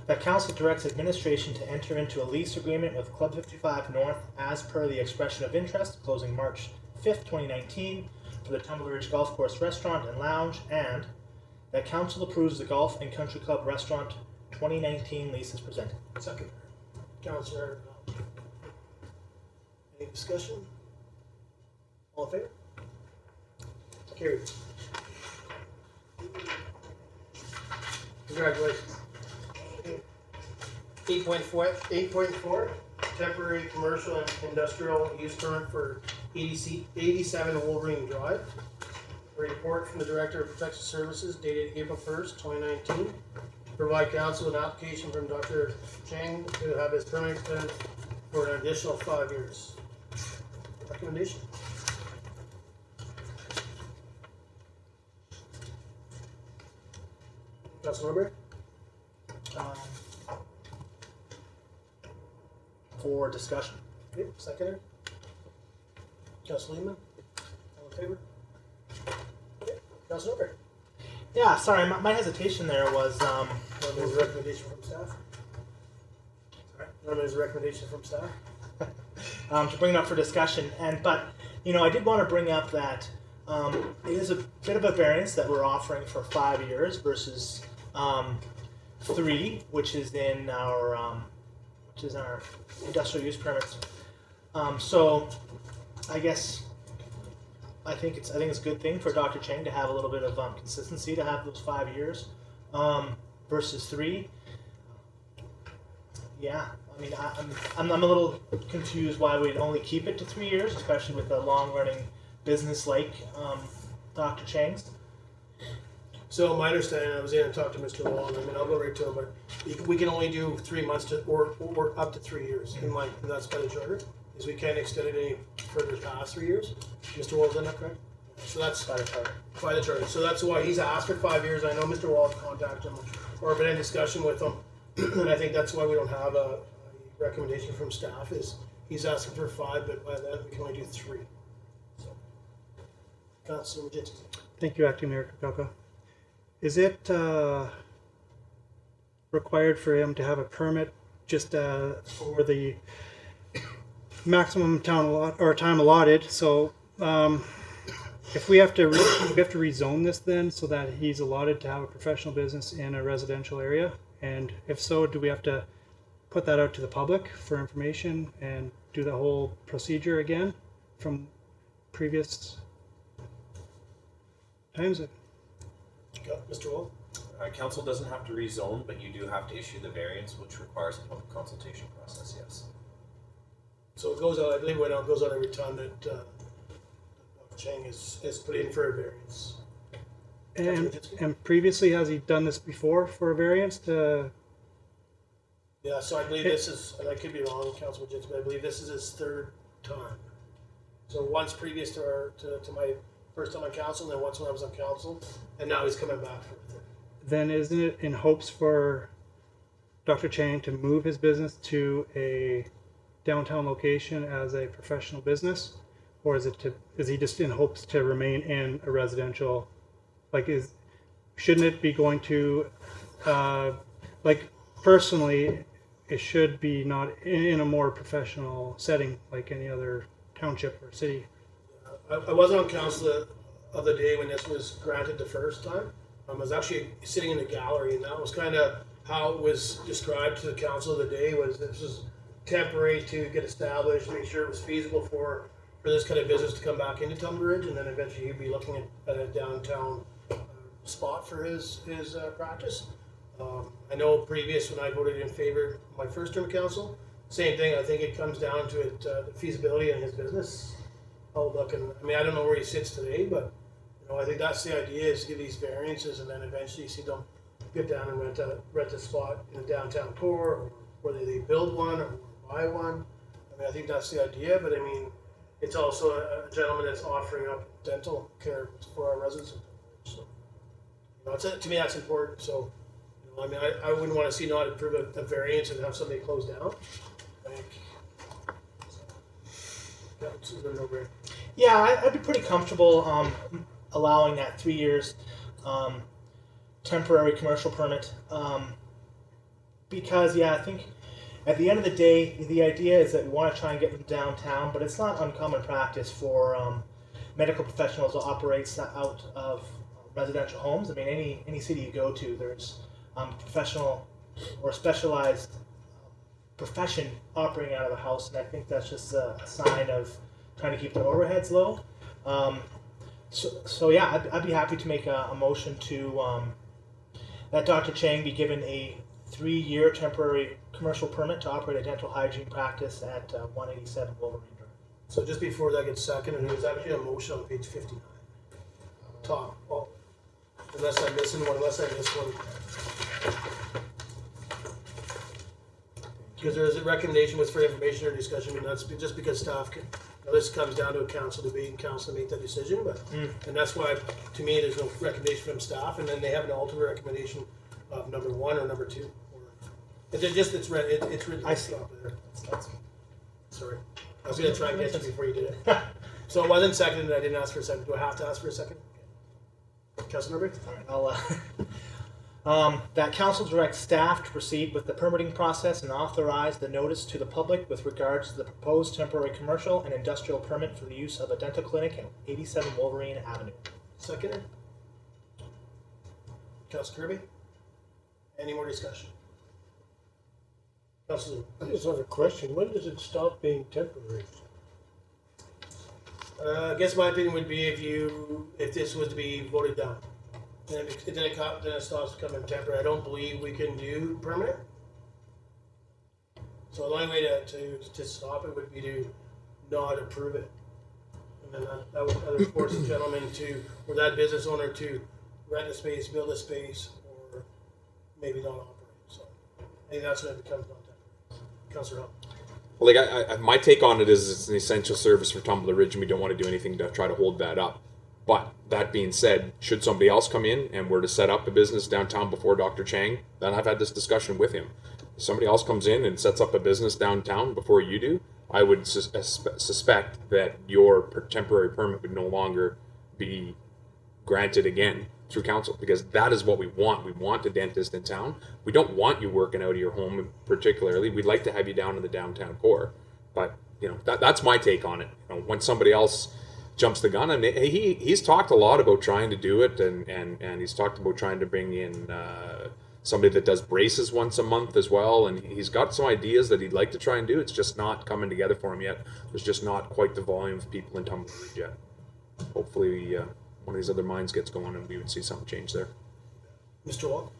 That council directs administration to enter into a lease agreement with Club 55 North as per the expression of interest closing March 5th, 2019 for the Tumbler Ridge Golf Course Restaurant and Lounge, and that council approves the Golf and Country Club Restaurant 2019 lease as presented. Second. Councillor. Any discussion? All in favor? Carried. Congratulations. 8.4 temporary commercial and industrial use permit for 87 Wolverine Drive. A report from the Director of Protective Services dated April 1st, 2019 to provide council with an application from Dr. Cheng to have his permit extended for an additional 5 years. Recommendation. Councillor Milbury. For discussion. Okay, seconder. Councillor Lehman. All in favor? Okay. Councillor Milbury. Yeah, sorry, my hesitation there was There's a recommendation from staff. There's a recommendation from staff. to bring it up for discussion. But I did want to bring up that it is a bit of a variance that we're offering for 5 years versus 3, which is in our industrial use permits. So I think it's a good thing for Dr. Cheng to have a little bit of consistency, to have those 5 years versus 3. Yeah, I mean, I'm a little confused why we'd only keep it to 3 years, especially with a long-running business like Dr. Cheng's. So my understanding, I was in and talked to Mr. Wall, and I mean, I'll go right to him, but we can only do 3 months to, or up to 3 years in line, and that's by the charter, is we can't extend it any further past 3 years. Mr. Wall, is that not correct? So that's by the charter. By the charter. So that's why he's asked for 5 years. I know Mr. Wall contacted him or been in discussion with him, and I think that's why we don't have a recommendation from staff. Is he's asking for 5, but by then we can only do 3. So, Councillor Ridg. Thank you, Acting Mayor Krakowka. Is it required for him to have a permit just for the maximum time allotted? So if we have to rezone this then so that he's allotted to have a professional business in a residential area, and if so, do we have to put that out to the public for information and do the whole procedure again from previous times? Mr. Wall? Council doesn't have to rezone, but you do have to issue the variance, which requires a public consultation process, yes. So it goes out, I believe it goes out every time that Cheng is put in for a variance. And previously, has he done this before for a variance to? Yeah, so I believe this is, and I could be wrong, Councilor Ridg, but I believe this is his 3rd time. So once previous to my first time on council, and then once when I was on council, and now he's coming back for it. Then isn't it in hopes for Dr. Cheng to move his business to a downtown location as a professional business, or is he just in hopes to remain in a residential? Shouldn't it be going to personally? It should be not in a more professional setting like any other township or city. I wasn't on council the other day when this was granted the first time. I was actually sitting in the gallery, and that was kind of how it was described to the council the day. Was this was temporary to get established, make sure it was feasible for this kind of business to come back into Tumbler Ridge, and then eventually he'd be looking at a downtown spot for his practice. I know previous when I voted in favor of my first term of council, same thing. I think it comes down to the feasibility in his business. Outlook, and I mean, I don't know where he sits today, but I think that's the idea, is to give these variances, and then eventually see them get down and rent a spot in the downtown core, or whether they build one or buy one. I mean, I think that's the idea, but I mean, it's also a gentleman that's offering up dental care for our residents. So, to me, that's important. So, I mean, I wouldn't want to see not approve a variance and have somebody close down. Yeah, I'd be pretty comfortable allowing that 3 years temporary commercial permit because, yeah, I think at the end of the day, the idea is that we want to try and get them downtown, but it's not uncommon practice for medical professionals to operate out of residential homes. I mean, any city you go to, there's professional or specialized profession operating out of a house, and I think that's just a sign of trying to keep their overheads low. So yeah, I'd be happy to make a motion to that Dr. Cheng be given a 3-year temporary commercial permit to operate a dental hygiene practice at 187 Wolverine Drive. So just before that gets seconded, there's actually a motion on page 59. Tom, unless I miss one. Because there is a recommendation with for information or discussion. I mean, that's just because staff can. This comes down to a council debate and council make that decision, but and that's why to me there's no recommendation from staff, and then they have an ultimate recommendation of number 1 or number 2. It's written. I see. Sorry, I was going to try and get you before you did it. So it wasn't seconded. I didn't ask for a second. Do I have to ask for a second? Councilor Ridg? All right, that council directs staff to proceed with the permitting process and authorize the notice to the public with regards to the proposed temporary commercial and industrial permit for the use of a dental clinic at 87 Wolverine Avenue. Seconded. Councilor Kirby? Any more discussion? Councilor? I just have a question. When does it stop being temporary? I guess my opinion would be if this was to be voted down. Then it stops becoming temporary. I don't believe we can do permanent. So the only way to stop it would be to not approve it. And then that would either force the gentleman or that business owner to rent a space, build a space, or maybe not operate. So I think that's when it becomes non-temporary. Councillor Hull. Well, like my take on it is it's an essential service for Tumbler Ridge, and we don't want to do anything to try to hold that up. But that being said, should somebody else come in and were to set up a business downtown before Dr. Cheng, then I've had this discussion with him. If somebody else comes in and sets up a business downtown before you do, I would suspect that your temporary permit would no longer be granted again through council, because that is what we want. We want a dentist in town. We don't want you working out of your home particularly. We'd like to have you down in the downtown core. But that's my take on it. When somebody else jumps the gun, and he's talked a lot about trying to do it, and he's talked about trying to bring in somebody that does braces once a month as well, and he's got some ideas that he'd like to try and do. It's just not coming together for him yet. There's just not quite the volume of people in Tumbler Ridge yet. Hopefully one of these other minds gets going and we would see something change there. Mr. Wall?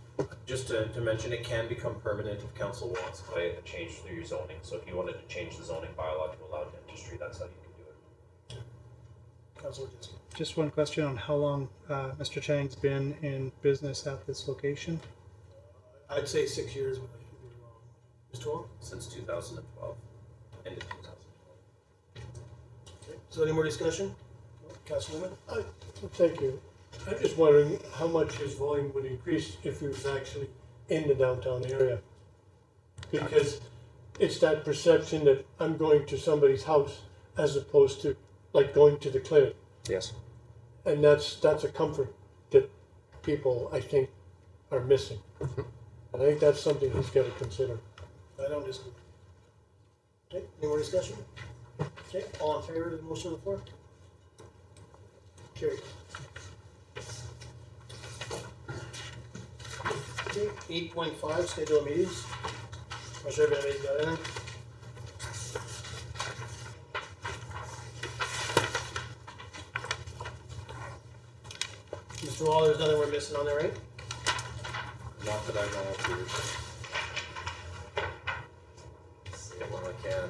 Just to mention, it can become permanent if council wants by a change through your zoning. So if you wanted to change the zoning bylaw to allow dentistry, that's how you can do it. Councillor. Just one question on how long Mr. Chang's been in business at this location. I'd say 6 years, but I could be wrong. Mr. Wall? Since 2012, end of 2012. Okay. So any more discussion? Councillor. Thank you. I'm just wondering how much his volume would increase if he was actually in the downtown area. Because it's that perception that I'm going to somebody's house as opposed to like going to the clinic. Yes. And that's a comfort that people, I think, are missing. I think that's something he's got to consider. I don't disagree. Okay, any more discussion? Okay, all in favor of the motion on the floor? Carried. Okay, 8.5, schedule meetings. I'm sure everybody's got anything. Mr. Wall, there's nothing we're missing on there, right? Not that I know of, Peter. Say it when I can.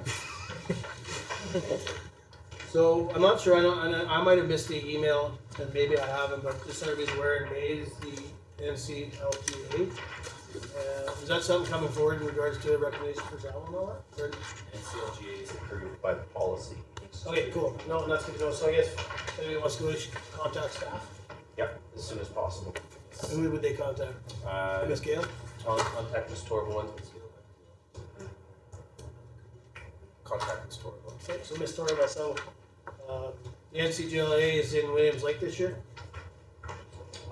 So I'm not sure. I might have missed the email, and maybe I haven't. But just so everybody's aware, in May is the NCLGA. Is that something coming forward in regards to a recommendation for travel and all that? Or? NCLGA is approved by the policy. Okay, cool. No, that's good to know. So I guess if anybody wants to go, they should contact staff. Yep, as soon as possible. And who would they contact? Ms. Gale? Contact Ms. Torvalds. Contact Ms. Torvalds. Okay, so Ms. Torvalds, so the NCLGA is in Williams Lake this year.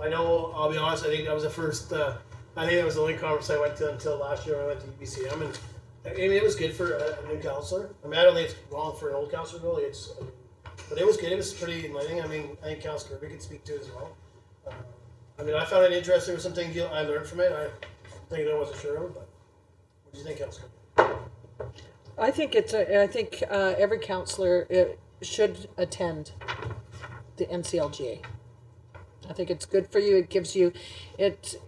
I know, I'll be honest, I think that was the first, I think that was the only conference I went to until last year when I went to UBCM, and I mean, it was good for a new councillor. I mean, I don't think it's wrong for an old councillor, really. But it was good. It was pretty enlightening. I mean, I think Councillor Kirby could speak to it as well. I mean, I found it interesting. There was some things I learned from it. I think I wasn't sure of, but what do you think, Councillor? I think every councillor should attend the NCLGA. I think it's good for you. It gives you, it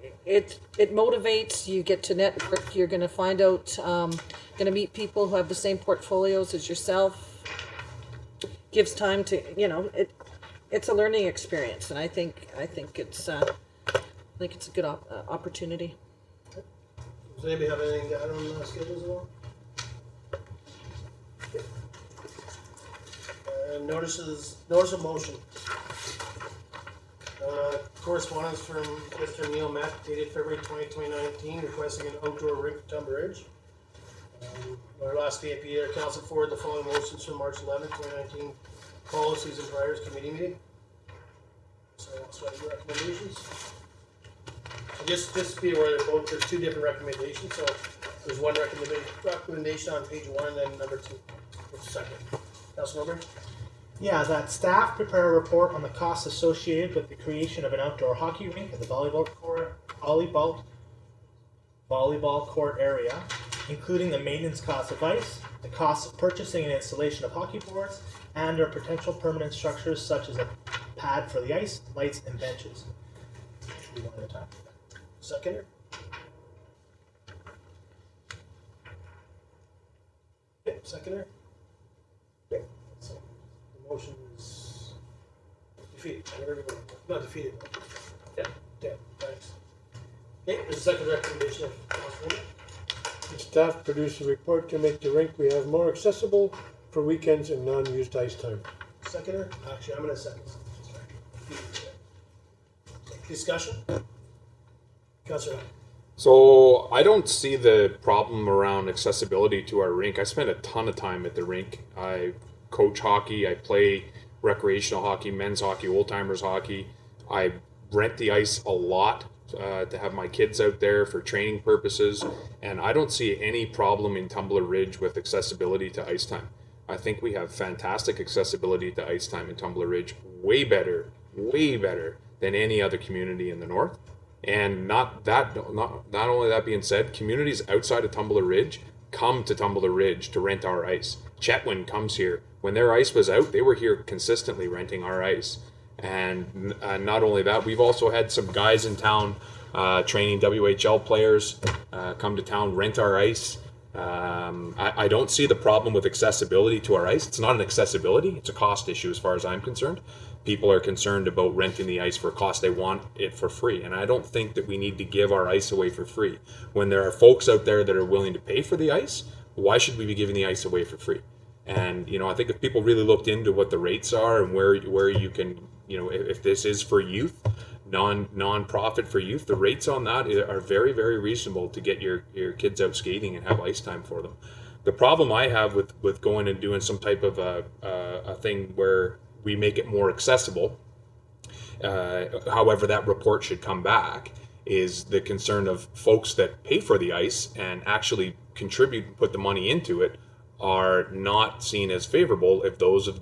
motivates. You get to network. You're going to find out, going to meet people who have the same portfolios as yourself. Gives time to, it's a learning experience, and I think it's a good opportunity. Does anybody have anything to add on schedules at all? Notice of motion. Correspondence from Mr. Neil Meck dated February 20, 2019, requesting an outdoor rink at Tumbler Ridge. Our last VAP, our council forwarded the following motions from March 11, 2019, policies and priorities committee meeting. So I'll start with recommendations. So just be aware that there's two different recommendations. So there's one recommendation on page 1 and then number 2, which is second. Councilor Milburn? Yeah, that staff prepare a report on the costs associated with the creation of an outdoor hockey rink at the volleyball court area, including the maintenance cost of ice, the cost of purchasing and installation of hockey boards, and or potential permanent structures such as a pad for the ice, lights, and benches. Should be one at a time. Seconder? Okay, seconder? Okay, so the motion is defeated, whatever you want. Not defeated, but Yeah. Okay, there's a second recommendation of Councillor. Staff produce a report to make the rink we have more accessible for weekends and non-used ice time. Seconder? Actually, I'm gonna second. Discussion? Councillor. So I don't see the problem around accessibility to our rink. I spend a ton of time at the rink. I coach hockey. I play recreational hockey, men's hockey, old timers hockey. I rent the ice a lot to have my kids out there for training purposes, and I don't see any problem in Tumbler Ridge with accessibility to ice time. I think we have fantastic accessibility to ice time in Tumbler Ridge, way better than any other community in the north. And not only that being said, communities outside of Tumbler Ridge come to Tumbler Ridge to rent our ice. Chetwynd comes here. When their ice was out, they were here consistently renting our ice. And not only that, we've also had some guys in town training WHL players come to town, rent our ice. I don't see the problem with accessibility to our ice. It's not an accessibility, it's a cost issue as far as I'm concerned. People are concerned about renting the ice for a cost. They want it for free. And I don't think that we need to give our ice away for free. When there are folks out there that are willing to pay for the ice, why should we be giving the ice away for free? And, you know, I think if people really looked into what the rates are and where you can, you know, if this is for youth, non-profit for youth, the rates on that are very, very reasonable to get your kids out skating and have ice time for them. The problem I have with going and doing some type of a thing where we make it more accessible, however that report should come back, is the concern of folks that pay for the ice and actually contribute and put the money into it are not seen as favorable if those of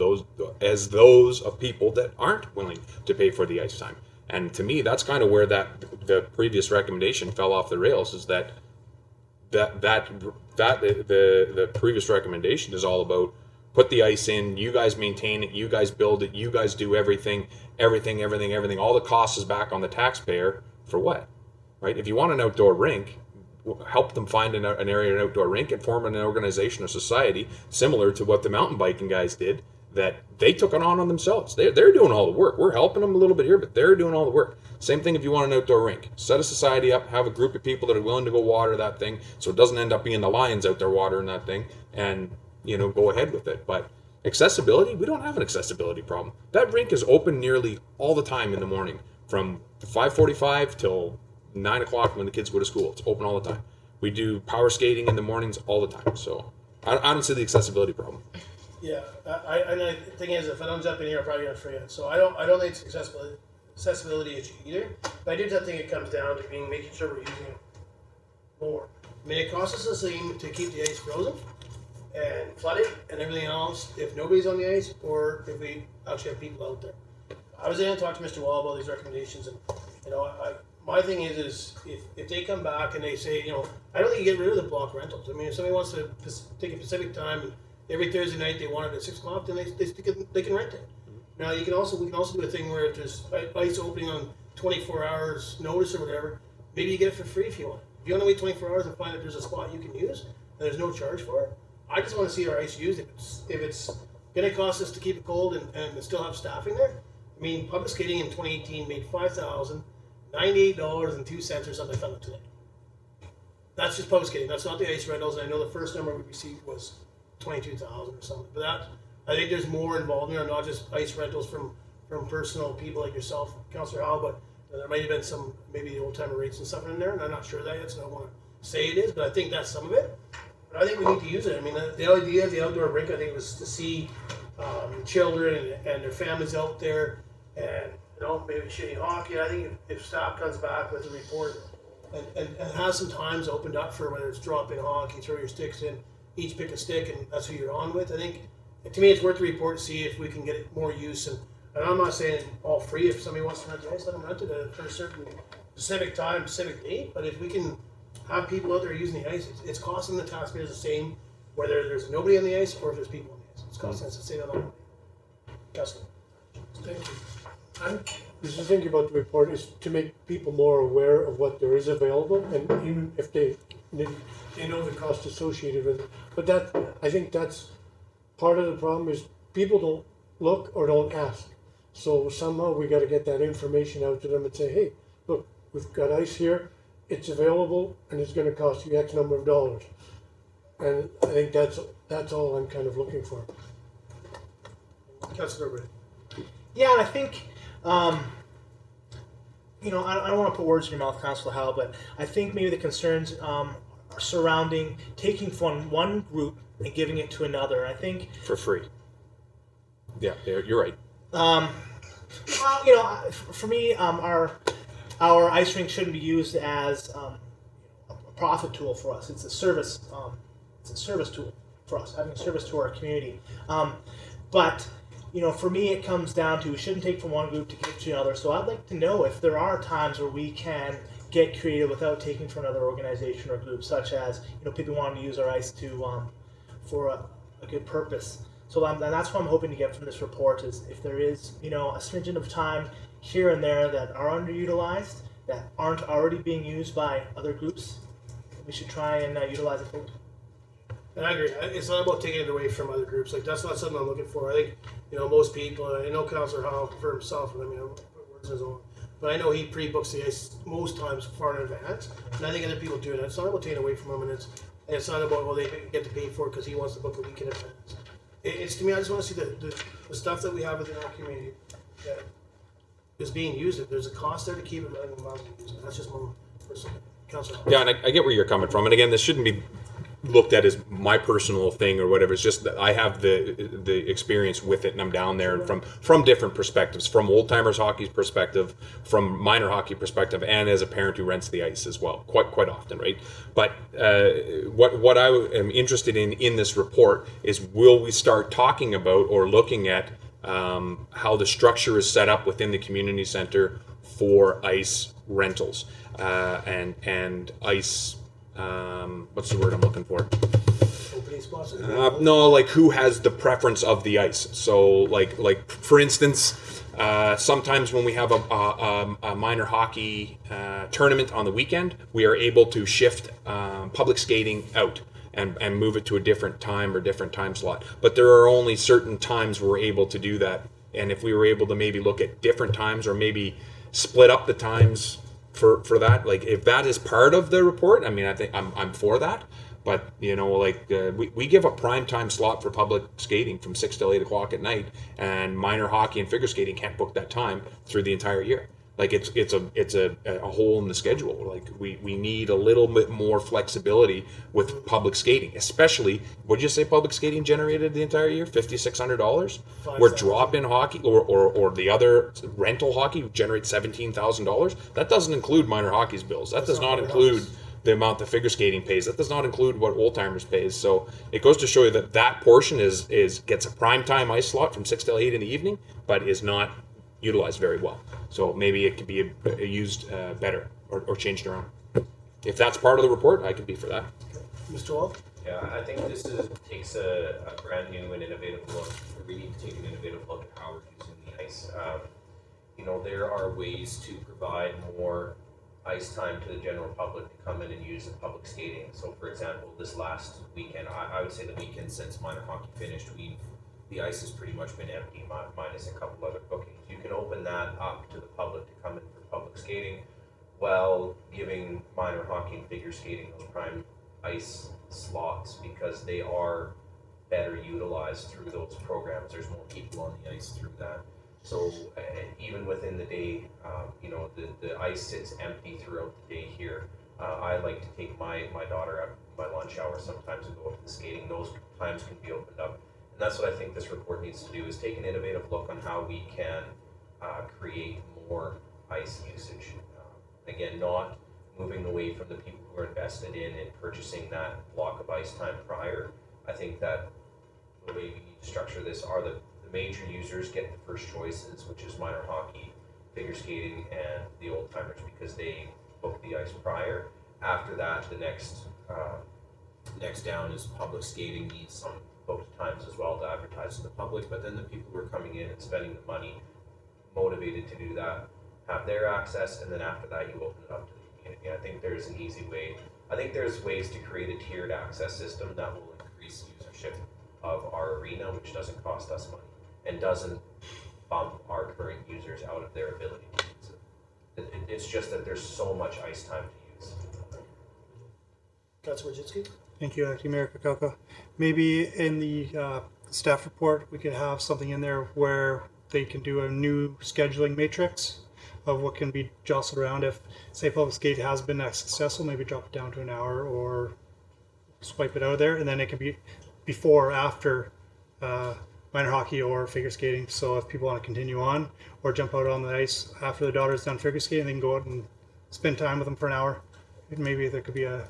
people that aren't willing to pay for the ice time. And to me, that's kind of where the previous recommendation fell off the rails, is that the previous recommendation is all about put the ice in, you guys maintain it, you guys build it, you guys do everything. All the cost is back on the taxpayer for what, right? If you want an outdoor rink, help them find an area, an outdoor rink, and form an organization or society similar to what the mountain biking guys did, that they took it on themselves. They're doing all the work. We're helping them a little bit here, but they're doing all the work. Same thing if you want an outdoor rink. Set a society up, have a group of people that are willing to go water that thing so it doesn't end up being the Lions out there watering that thing, and, you know, go ahead with it. But accessibility, we don't have an accessibility problem. That rink is open nearly all the time in the morning, from 5:45 till 9 o'clock when the kids go to school. It's open all the time. We do power skating in the mornings all the time. So I don't see the accessibility problem. Yeah, and the thing is, if I don't jump in here, I'm probably gonna forget. So I don't think it's accessibility issue either. But I do think it comes down to making sure we're using it more. I mean, it costs us the same to keep the ice frozen and flooded and everything else if nobody's on the ice, or if we actually have people out there. I was able to talk to Mr. Wall about these recommendations, and, you know, my thing is if they come back and they say, you know, I don't think you get rid of the block rentals. I mean, if somebody wants to take a Pacific time and every Thursday night they want it at 6 o'clock, then they can rent it. Now we can also do a thing where if there's ice opening on 24 hours notice or whatever, maybe you get it for free if you want. If you want to wait 24 hours and find that there's a spot you can use and there's no charge for it, I just want to see our ice used. If it's going to cost us to keep it cold and still have staffing there. I mean, public skating in 2018 made $5,098.02 or something. I found it today. That's just public skating. That's not the ice rentals. And I know the first number we received was 22,000 or something. But that, I think there's more involved there, not just ice rentals from personal people like yourself, Councillor Howell, but there might have been some, maybe the old timer rates and stuff in there, and I'm not sure that yet, so I don't want to say it is, but I think that's some of it. But I think we need to use it. I mean, the idea of the outdoor rink, I think, was to see children and their families out there, and, you know, maybe shooting hockey. I think if staff comes back with a report and has some times opened up for whether it's drop-in hockey, throw your sticks in, each pick a stick, and that's who you're on with. I think, to me, it's worth the report to see if we can get it more use. And I'm not saying all free. If somebody wants to rent the ice, let them rent it for a certain specific time, specific date. But if we can have people out there using the ice, it's costing the taxpayers the same, whether there's nobody on the ice or if there's people on the ice. It's costing us the same amount of money. Councillor. Thank you. I'm just thinking about the report is to make people more aware of what there is available, and even if they know the cost associated with it. But I think that's part of the problem, is people don't look or don't ask. So somehow we got to get that information out to them and say, hey, look, we've got ice here. it's available and it's gonna cost you X number of dollars. And I think that's all I'm kind of looking for. Councillor Ridg. Yeah, and I think, you know, I don't want to put words in your mouth, Councillor Howell, but I think maybe the concerns are surrounding taking from one group and giving it to another. I think For free. Yeah, you're right. well, you know, for me, our ice rink shouldn't be used as a profit tool for us. It's a service. It's a service tool for us, having a service to our community. But you know, for me, it comes down to we shouldn't take from one group to give to another. So I'd like to know if there are times where we can get creative without taking from another organization or group, such as, you know, people wanting to use our ice to for a good purpose. So and that's what I'm hoping to get from this report is if there is, you know, a smidgen of time here and there that are underutilized, that aren't already being used by other groups, we should try and utilize it fully. And I agree. It's not about taking it away from other groups. Like, that's not something I'm looking for. I think, you know, most people, I know Councillor Howell for himself, and I mean, I'll put words in his own, but I know he pre-books the ice most times far in advance, and I think other people do that. It's not about taking away from him, and it's not about, well, they get to pay for it because he wants to book a week in advance. It's to me, I just want to see the stuff that we have within our community that is being used. If there's a cost there to keep it, letting them allow to use it. That's just my personal, Councillor Howell. Yeah, and I get where you're coming from. And again, this shouldn't be looked at as my personal thing or whatever. It's just that I have the experience with it, and I'm down there from different perspectives, from old timers hockey's perspective, from minor hockey perspective, and as a parent who rents the ice as well, quite often, right? But what I am interested in this report is, will we start talking about or looking at how the structure is set up within the community center for ice rentals and ice. What's the word I'm looking for? Opening spots? No, like who has the preference of the ice. So like for instance, sometimes when we have a minor hockey tournament on the weekend, we are able to shift public skating out and move it to a different time or different time slot. But there are only certain times we're able to do that. And if we were able to maybe look at different times or maybe split up the times for that, like if that is part of the report, I mean, I think I'm for that. But you know, like we give a prime time slot for public skating from 6 till 8 o'clock at night, and minor hockey and figure skating can't book that time through the entire year. Like it's a hole in the schedule. Like we need a little bit more flexibility with public skating, especially. Would you say public skating generated the entire year $5,600? Where drop-in hockey or the other rental hockey generates $17,000. That doesn't include minor hockey's bills. That does not include the amount that figure skating pays. That does not include what old timers pays. So it goes to show you that portion gets a prime time ice slot from 6 till 8 in the evening, but is not utilized very well. So maybe it could be used better or changed around. If that's part of the report, I could be for that. Mr. Wolf? Yeah, I think this takes a brand new and innovative look. We need to take an innovative look at how we're using the ice. You know, there are ways to provide more ice time to the general public to come in and use the public skating. So for example, this last weekend, I would say the weekend since minor hockey finished, the ice has pretty much been empty, minus a couple other bookings. You can open that up to the public to come in for public skating while giving minor hockey and figure skating those prime ice slots, because they are better utilized through those programs. There's more people on the ice through that. So even within the day, you know, the ice sits empty throughout the day here. I like to take my daughter out my lunch hour sometimes and go up to the skating. Those times can be opened up. And that's what I think this report needs to do, is take an innovative look on how we can create more ice usage. Again, not moving away from the people who are invested in and purchasing that block of ice time prior. I think that the way we need to structure this are the major users get the first choices, which is minor hockey, figure skating, and the old timers, because they book the ice prior. After that, the next down is public skating needs some booked times as well to advertise to the public, but then the people who are coming in and spending the money, motivated to do that, have their access, and then after that you open it up to the community. I think there's an easy way. I think there's ways to create a tiered access system that will increase usership of our arena, which doesn't cost us money and doesn't bump our current users out of their ability to use it. It's just that there's so much ice time to use. Councillor Wojcicki? Thank you, Acting Mayor Krakowka. Maybe in the staff report, we could have something in there where they can do a new scheduling matrix of what can be jostled around. If, say, public skate has been successful, maybe drop it down to an hour or swipe it out of there, and then it can be before or after minor hockey or figure skating. So if people want to continue on or jump out on the ice after their daughter's done figure skating, they can go out and spend time with them for an hour. Maybe there could be a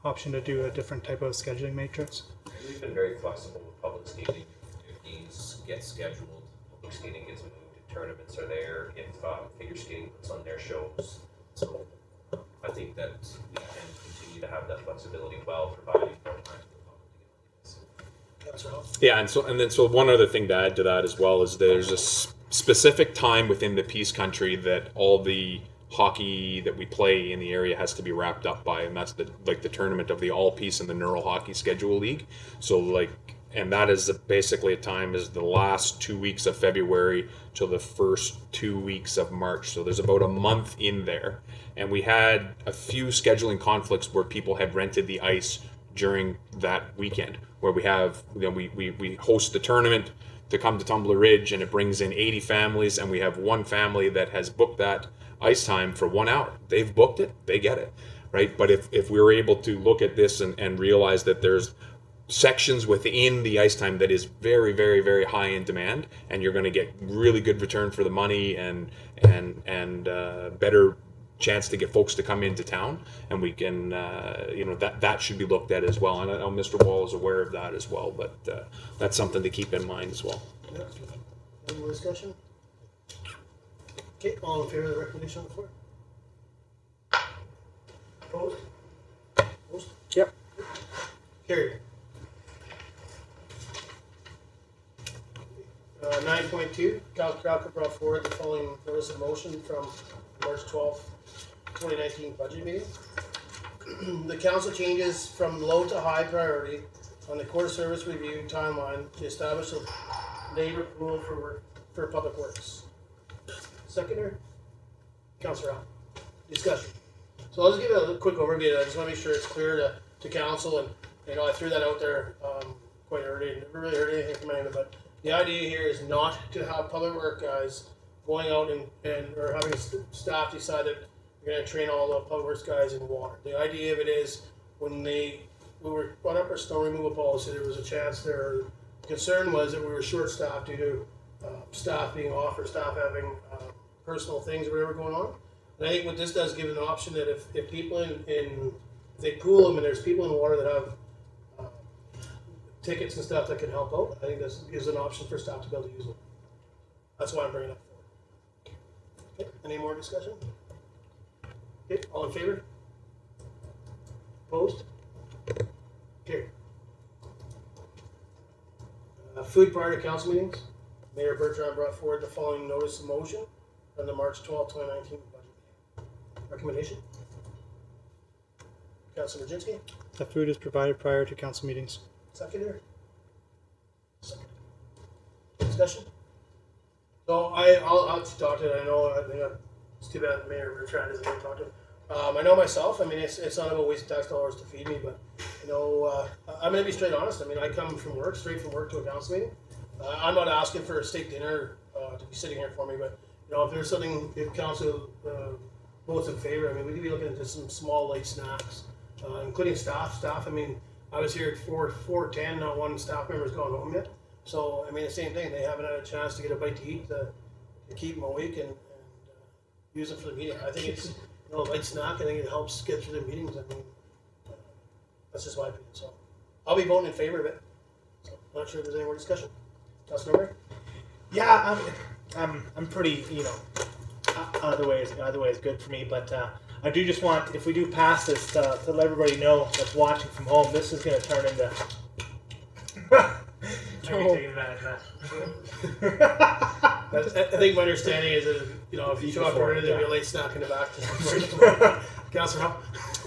option to do a different type of scheduling matrix. We've been very flexible with public skating. If games get scheduled, public skating gets moved, if tournaments are there, if figure skating puts on their shows. So I think that we can continue to have that flexibility while providing more time for the public to get on the ice. Yeah, and so one other thing to add to that as well is there's a specific time within the Peace Country that all the hockey that we play in the area has to be wrapped up by, and that's the tournament of the All Peace and the Neural Hockey Schedule League. So and that is basically a time is the last 2 weeks of February till the first 2 weeks of March. So there's about a month in there, and we had a few scheduling conflicts where people had rented the ice during that weekend, where we have we host the tournament to come to Tumbler Ridge, and it brings in 80 families, and we have one family that has booked that ice time for 1 hour. They've booked it, they get it, right? But if we were able to look at this and realize that there's sections within the ice time that is very, very, very high in demand, and you're going to get really good return for the money and better chance to get folks to come into town, and we can that should be looked at as well. And I know Mr. Wall is aware of that as well, but that's something to keep in mind as well. Yeah. Any more discussion? Okay, all in favor of the recommendation on the floor? Opposed? Opposed? Yep. Carried. 9.2, Krakowka brought forward the following notice of motion from March 12th, 2019 budget meeting. The council changes from low to high priority on the core service review timeline to establish a labor pool for public works. Seconder, Councillor Allen. Discussion. So I'll just give it a quick overview. I just want to make sure it's clear to council, and I threw that out there quite early and never really heard anything from anyone. But the idea here is not to have public work guys going out or having staff decide that you're going to train all the public works guys in water. The idea of it is when we were brought up our snow removal policy, there was a chance there. The concern was that we were short staffed due to staff being off or staff having personal things or whatever going on. And I think what this does give an option that if people if they pool them and there's people in the water that have tickets and stuff that can help out, I think this gives an option for staff to be able to use them. That's why I'm bringing it up forward. Okay, any more discussion? Okay, all in favor? Opposed? Carried. Food prior to council meetings. Mayor Bertrand brought forward the following notice of motion from the March 12, 2019 budget meeting. Recommendation? Councillor Wojcicki? The food is provided prior to council meetings. Seconder? Second. Discussion? So I'll talk to it. I think it's too bad Mayor Bertrand isn't here to talk to it. I know myself, it's not about wasting tax dollars to feed me, but I'm going to be straight honest. I come from work, straight from work to a council meeting. I'm not asking for a steak dinner to be sitting here for me, but if there's something, if council votes in favor, we could be looking into some small light snacks, including staff. I was here at 4:10, not one staff member's gone home yet. So the same thing. They haven't had a chance to get a bite to eat to keep them awake and use it for the meeting. I think it's a light snack. I think it helps get through the meetings. That's just my opinion. So I'll be voting in favor of it. So I'm not sure if there's any more discussion. Councillor Meck? Yeah, I'm pretty, either way is good for me, but I do just want, if we do pass this, to let everybody know that's watching from home, this is going to turn into... Maybe taking advantage of that. I think my understanding is that, you know, if you show up early, there'll be a late snack in the back. Councillor, no?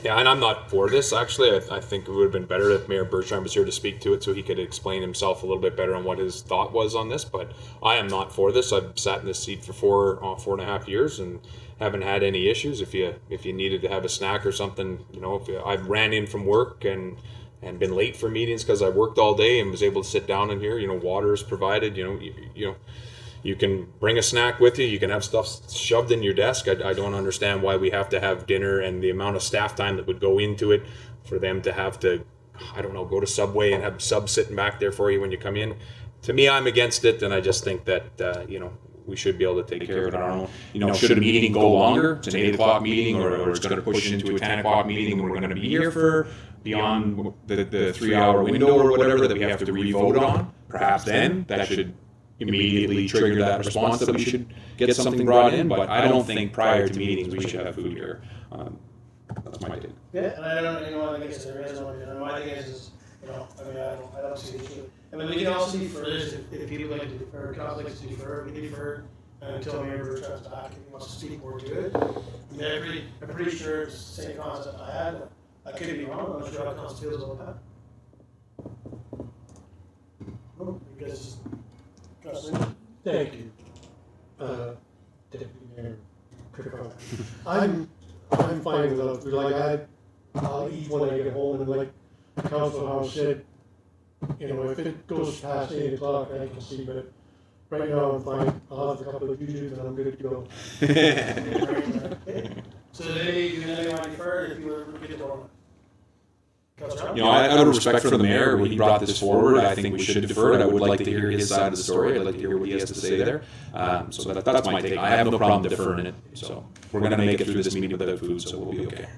Yeah, and I'm not for this, actually. I think it would have been better if Mayor Bergstein was here to speak to it so he could explain himself a little bit better on what his thought was on this, but I am not for this. I've sat in this seat for four and a half years and haven't had any issues. If you needed to have a snack or something, you know, I've ran in from work and been late for meetings because I worked all day and was able to sit down in here, you know, water is provided, you know, you can bring a snack with you. You can have stuff shoved in your desk. I don't understand why we have to have dinner and the amount of staff time that would go into it for them to have to, I don't know, go to Subway and have subs sitting back there for you when you come in. To me, I'm against it, and I just think that, you know, we should be able to take care of it on our own. You know, should a meeting go longer? It's an 8 o'clock meeting, or it's going to push into a 10 o'clock meeting, and we're going to be here for beyond the 3-hour window or whatever that we have to re-vote on. Perhaps then that should immediately trigger that response that we should get something brought in, but I don't think prior to meetings we should have food here. That's my take. Yeah, and I don't, you know, like I said, my thing is, you know, I mean, I don't see the issue. I mean, we can also defer this if people like to defer, council likes to defer, we can defer until Mayor Bergstein's back if he wants to speak more to it. I mean, I'm pretty sure it's the same concept I had. I could be wrong, I'm not sure how council feels about that. No, because Thank you, Deputy Mayor Krakowka. I'm fine with it. Like I'll eat when I get home, and like Council House said, you know, if it goes past 8 o'clock, I can see, but right now I'm fine. I'll have a couple of juices and I'm good to go. So did anyone want to defer if you were get it on? You know, out of respect for the mayor, when he brought this forward, I think we should defer it. I would like to hear his side of the story. I'd like to hear what he has to say there. So that's my take. I have no problem deferring it. So we're going to make it through this meeting without food, so we'll be okay.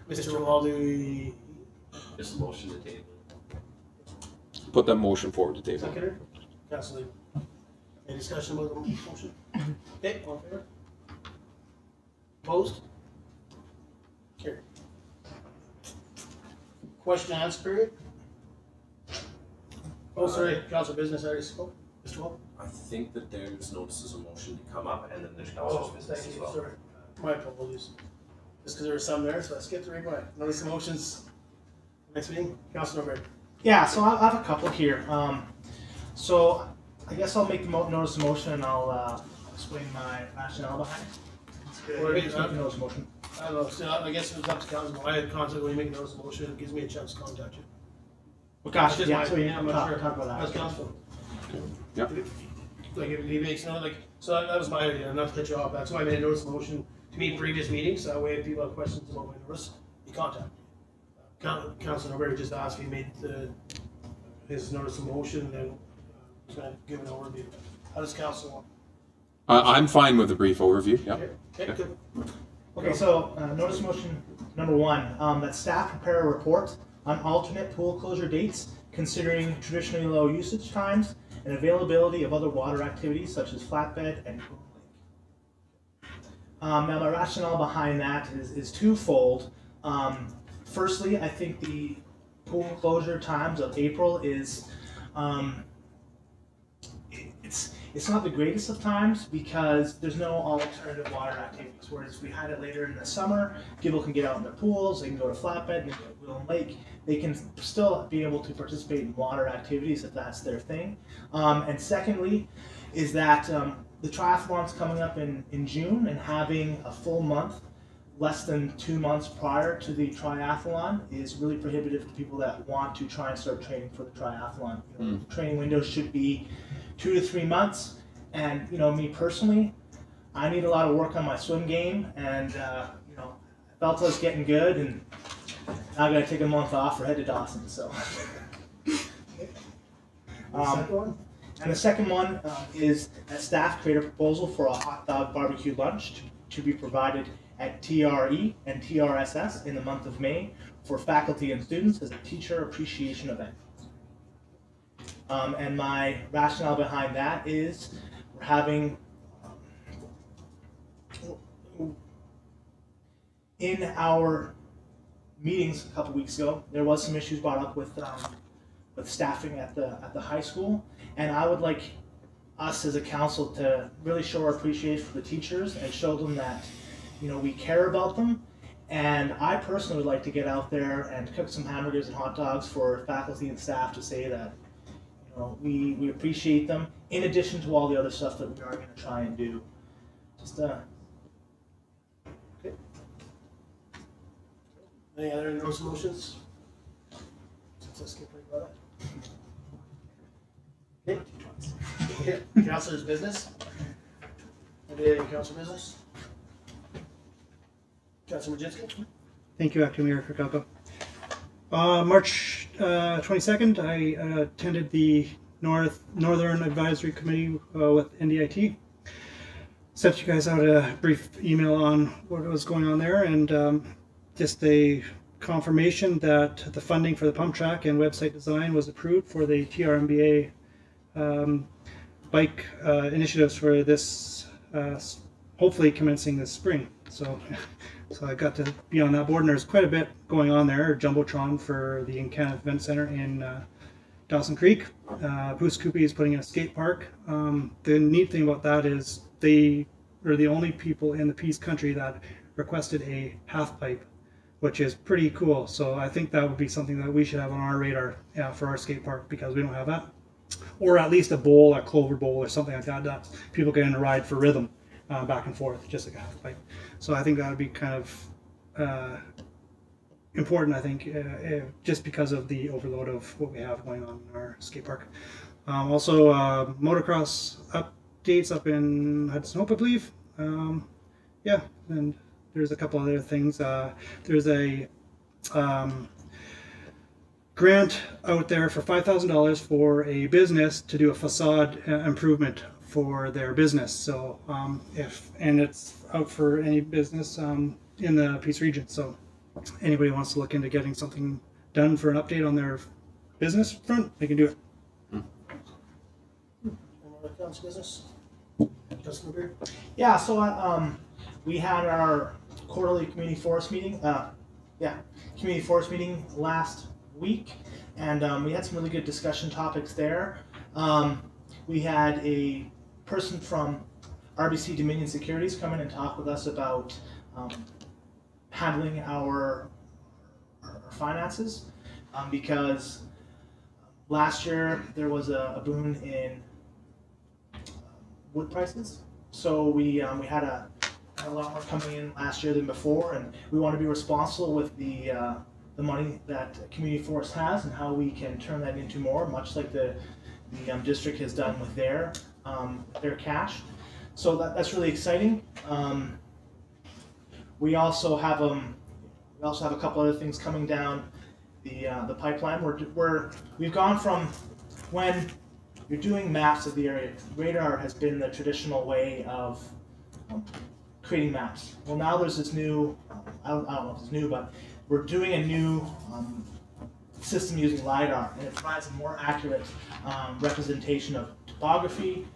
Mr. Ronaldo, Just a motion to table. Put that motion forward to table. seconder? Councillor, any discussion about the motion? Okay, all in favor? Opposed? Carried. Question and answer period? Oh, sorry, council business already spoke. Mr. Wall? I think that there's notices of motion to come up, and then there's Oh, council's business thank as you, well. sorry. My apologies. Just because there were some there, so I skipped right by. Notice the motions. Next meeting, Councillor Ridg. Yeah, so I have a couple here. So I guess I'll make the notice of motion and I'll explain my rationale behind it. Or make the notice of motion. I don't know, so I guess it was up to council. I had contact when you make notice of motion, it gives me a chance to contact you. Well, gosh, Just yeah, my so we opinion, I'm not talk sure. about that. How's council? Yep. Like if he makes no, like, so that was my idea, not to cut you off, that's why I made a notice of motion to meet previous meetings, so that way if people have questions about my notice, you contact me. Councilor Ridg just asked me, made his notice of motion, then he's gonna give an overview. How does council want? I'm fine with a brief overview. Yeah. Okay, good. Okay, so notice motion number 1, that staff prepare a report on alternate pool closure dates, considering traditionally low usage times and availability of other water activities such as flatbed and pool lake. Now my rationale behind that is twofold. Firstly, I think the pool closure times of April is it's not the greatest of times because there's no alternative water activities. Whereas if we had it later in the summer, people can get out in their pools, they can go to flatbed, they can go to Willow Lake. They can still be able to participate in water activities if that's their thing. And secondly, is that the triathlon's coming up in June, and having a full month, less than 2 months prior to the triathlon, is really prohibitive to people that want to try and start training for the triathlon. You know, the training window should be 2 to 3 months, and you know, me personally, I need a lot of work on my swim game, and you know, I felt I was getting good, and now I gotta take a month off or head to Dawson. So, and the second one is that staff create a proposal for a hot dog barbecue lunch to be provided at TRE and TRSS in the month of May for faculty and students as a teacher appreciation event. And my rationale behind that is we're having in our meetings a couple weeks ago, there was some issues brought up with staffing at the high school, and I would like us as a council to really show our appreciation for the teachers and show them that, you know, we care about them. And I personally would like to get out there and cook some hamburgers and hot dogs for faculty and staff to say that, you know, we appreciate them, in addition to all the other stuff that we are going to try and do. Just okay. Any other notes, motions? Let's skip right by that. Okay. Councilor's business. Any council business? Councilor Majinski? Thank you, Acting Mayor Krakowka. March 22nd, I attended the Northern Advisory Committee with NDIT. Sent you guys out a brief email on what was going on there, and just a confirmation that the funding for the pump track and website design was approved for the TRMBA bike initiatives for this, hopefully commencing this spring. So I got to be on that board, and there's quite a bit going on there. Jumbotron for the Encana Event Center in Dawson Creek. Poos Koopy is putting in a skate park. The neat thing about that is they are the only people in the Peace Country that requested a half pipe, which is pretty cool. So I think that would be something that we should have on our radar for our skate park, because we don't have that. Or at least a bowl, a clover bowl or something like that people can ride for rhythm back and forth, just like a half pipe. So I think that would be kind of important, I think, just because of the overload of what we have going on in our skate park. Also, motocross updates up in Hudson Hope, I believe. Yeah, and there's a couple other things. There's a grant out there for $5,000 for a business to do a facade improvement for their business. So and it's out for any business in the Peace region. So anybody wants to look into getting something done for an update on their business front, they can do it. Council business? Yeah, so we had our quarterly community forest meeting. Community forest meeting last week, and we had some really good discussion topics there. We had a person from RBC Dominion Securities come in and talk with us about handling our finances, because last year there was a boom in wood prices. So we had a lot more coming in last year than before, and we want to be responsible with the money that community forest has and how we can turn that into more, much like the district has done with their cash. So that's really exciting. We also have a couple other things coming down the pipeline. We've gone from when you're doing maps of the area. Radar has been the traditional way of creating maps. Well, now there's this new, I don't know if it's new, but we're doing a new system using LiDAR, and it provides a more accurate representation of topography,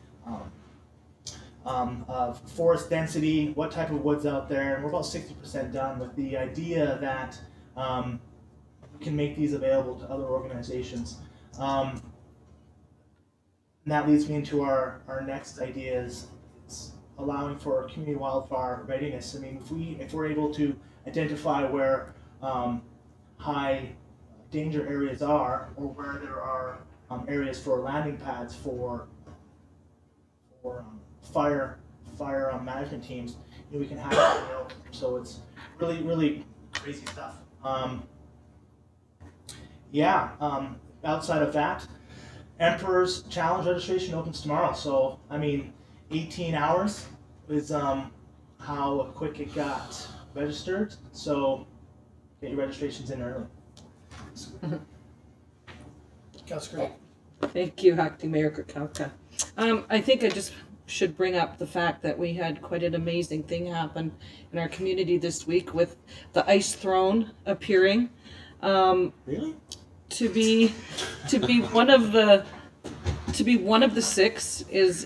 of forest density, what type of wood's out there, and we're about 60% done with the idea that we can make these available to other organizations. And that leads me into our next idea is allowing for community wildfire readiness. I mean, if we're able to identify where high danger areas are, or where there are areas for landing pads for fire management teams, we can have it available. So it's really crazy stuff. Outside of that, Emperor's Challenge registration opens tomorrow. So I mean, 18 hours is how quick it got registered. So get your registrations in early. Councilor. Thank you, Acting Mayor Krakowka. I think I just should bring up the fact that we had quite an amazing thing happen in our community this week with the ice throne appearing. Really? To be one of the six is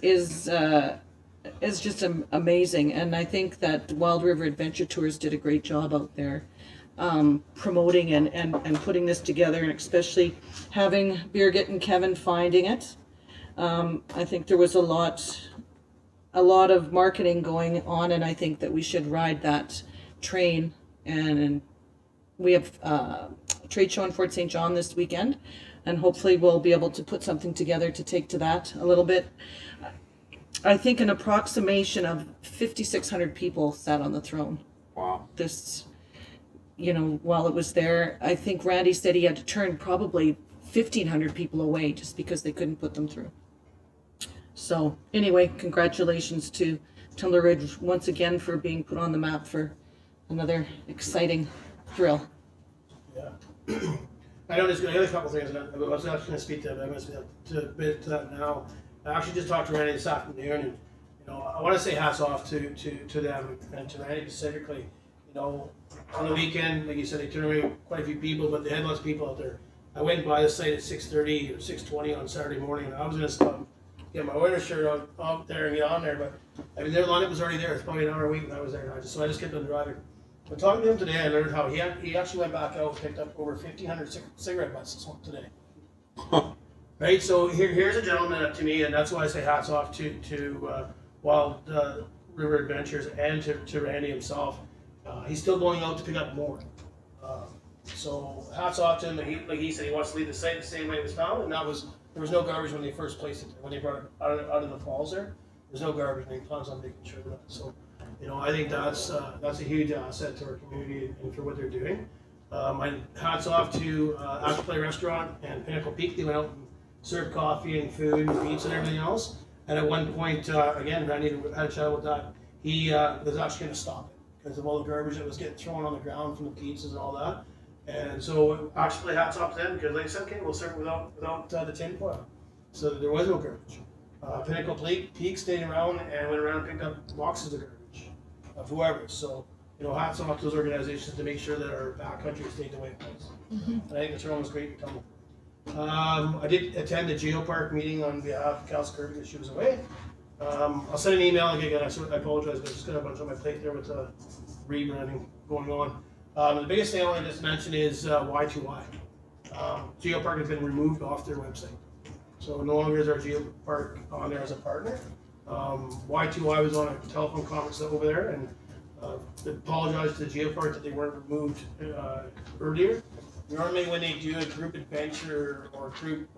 just amazing, and I think that Wild River Adventure Tours did a great job out there promoting and putting this together, and especially having Birgit and Kevin finding it. I think there was a lot of marketing going on, and I think that we should ride that train. And we have a trade show in Fort St. John this weekend, and hopefully we'll be able to put something together to take to that a little bit. I think an approximation of 5,600 people sat on the throne. Wow. This, while it was there, I think Randy said he had to turn probably 1,500 people away just because they couldn't put them through. So anyway, congratulations to Tumbler Ridge once again for being put on the map for another exciting thrill. Yeah. I know there's a couple things, and I was actually going to speak to that, but I'm going to speak to a bit to that now. I actually just talked to Randy this afternoon, and I want to say hats off to them and to Randy specifically. On the weekend, like you said, they turned away quite a few people, but they had lots of people out there. I went by the site at 6:30 or 6:20 on Saturday morning, and I was going to stop, get my winter shirt out there and get on there, but I mean, their lineup was already there. It's probably an hour a week when I was there, and I just kept on driving. But talking to him today, I learned how he actually went back out and picked up over 1,500 cigarette butts today. Right, so here's a gentleman to me, and that's why I say hats off to Wild River Adventures and to Randy himself. He's still going out to pick up more. So hats off to him. And like he said, he wants to leave the site the same way it was found, and there was no garbage when they first placed it. When they brought it out of the falls there, there's no garbage, and he plans on making sure of that. So, I think that's a huge asset to our community and for what they're doing. My hats off to After Play Restaurant and Pinnacle Peak. They went out and served coffee and food and pizza and everything else. And at one point, again, Randy had a chat about that. He was actually going to stop it because of all the garbage that was getting thrown on the ground from the pizzas and all that. And so actually hats off to them because they said, okay, we'll serve it without the tin foil. So there was no garbage. Pinnacle Peak stayed around and went around and picked up boxes of garbage of whoever. So, hats off to those organizations to make sure that our backcountry stayed the way it was. And I think the turn was great to come. I did attend the Geopark meeting on behalf of Councillor because she was away. I'll send an email again. I apologize, but I just got a bunch on my plate there with the rebranding going on. The biggest thing I want to just mention is Y2Y. Geopark has been removed off their website. So no longer is our Geopark on there as a partner. Y2Y was on a telephone conference over there and apologized to the Geopark that they weren't removed earlier. Normally when they do a group adventure or group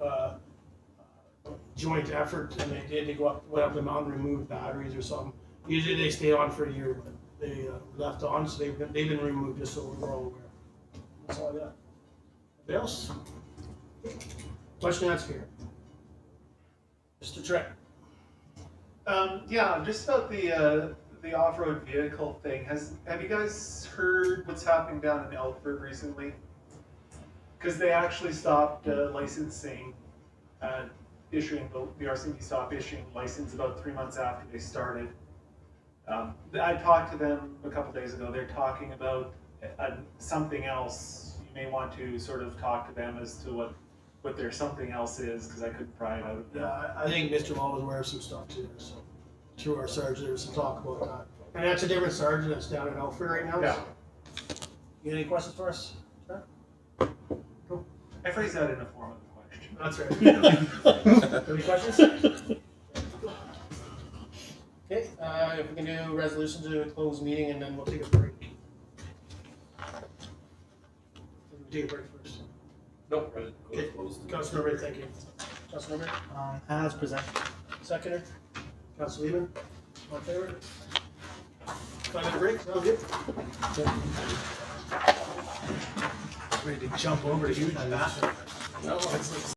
joint effort and they went up the mountain and remove batteries or something, usually they stay on for a year, but they left on, so they've been removed just so we're all aware. That's all I got. Anybody else? Question answer here. Mr. Trent. Yeah, just about the off-road vehicle thing. Have you guys heard what's happening down in Elkford recently? Because they actually stopped licensing, issuing the RCMP stopped issuing license about 3 months after they started. I talked to them a couple days ago. They're talking about something else. You may want to sort of talk to them as to what their something else is, because I couldn't pry it out. Yeah, I think Mr. Wall was aware of some stuff too. So through our sergeant, there was some talk about that. And that's a different sergeant that's down in Elkford right now. Yeah. So. You got any questions for us? Sure. Cool. I phrased that in the form of a question. That's right. Any questions? Okay, if we can do a resolution to close the meeting and then we'll take a break. We'll take a break first. Nope. Okay. Councillor Ridg, thank you. Councillor Ridg? As presented. Seconder? Councillor Lehman? All in favor? 5-minute break, sounds good. Ready to jump over to you. No, it's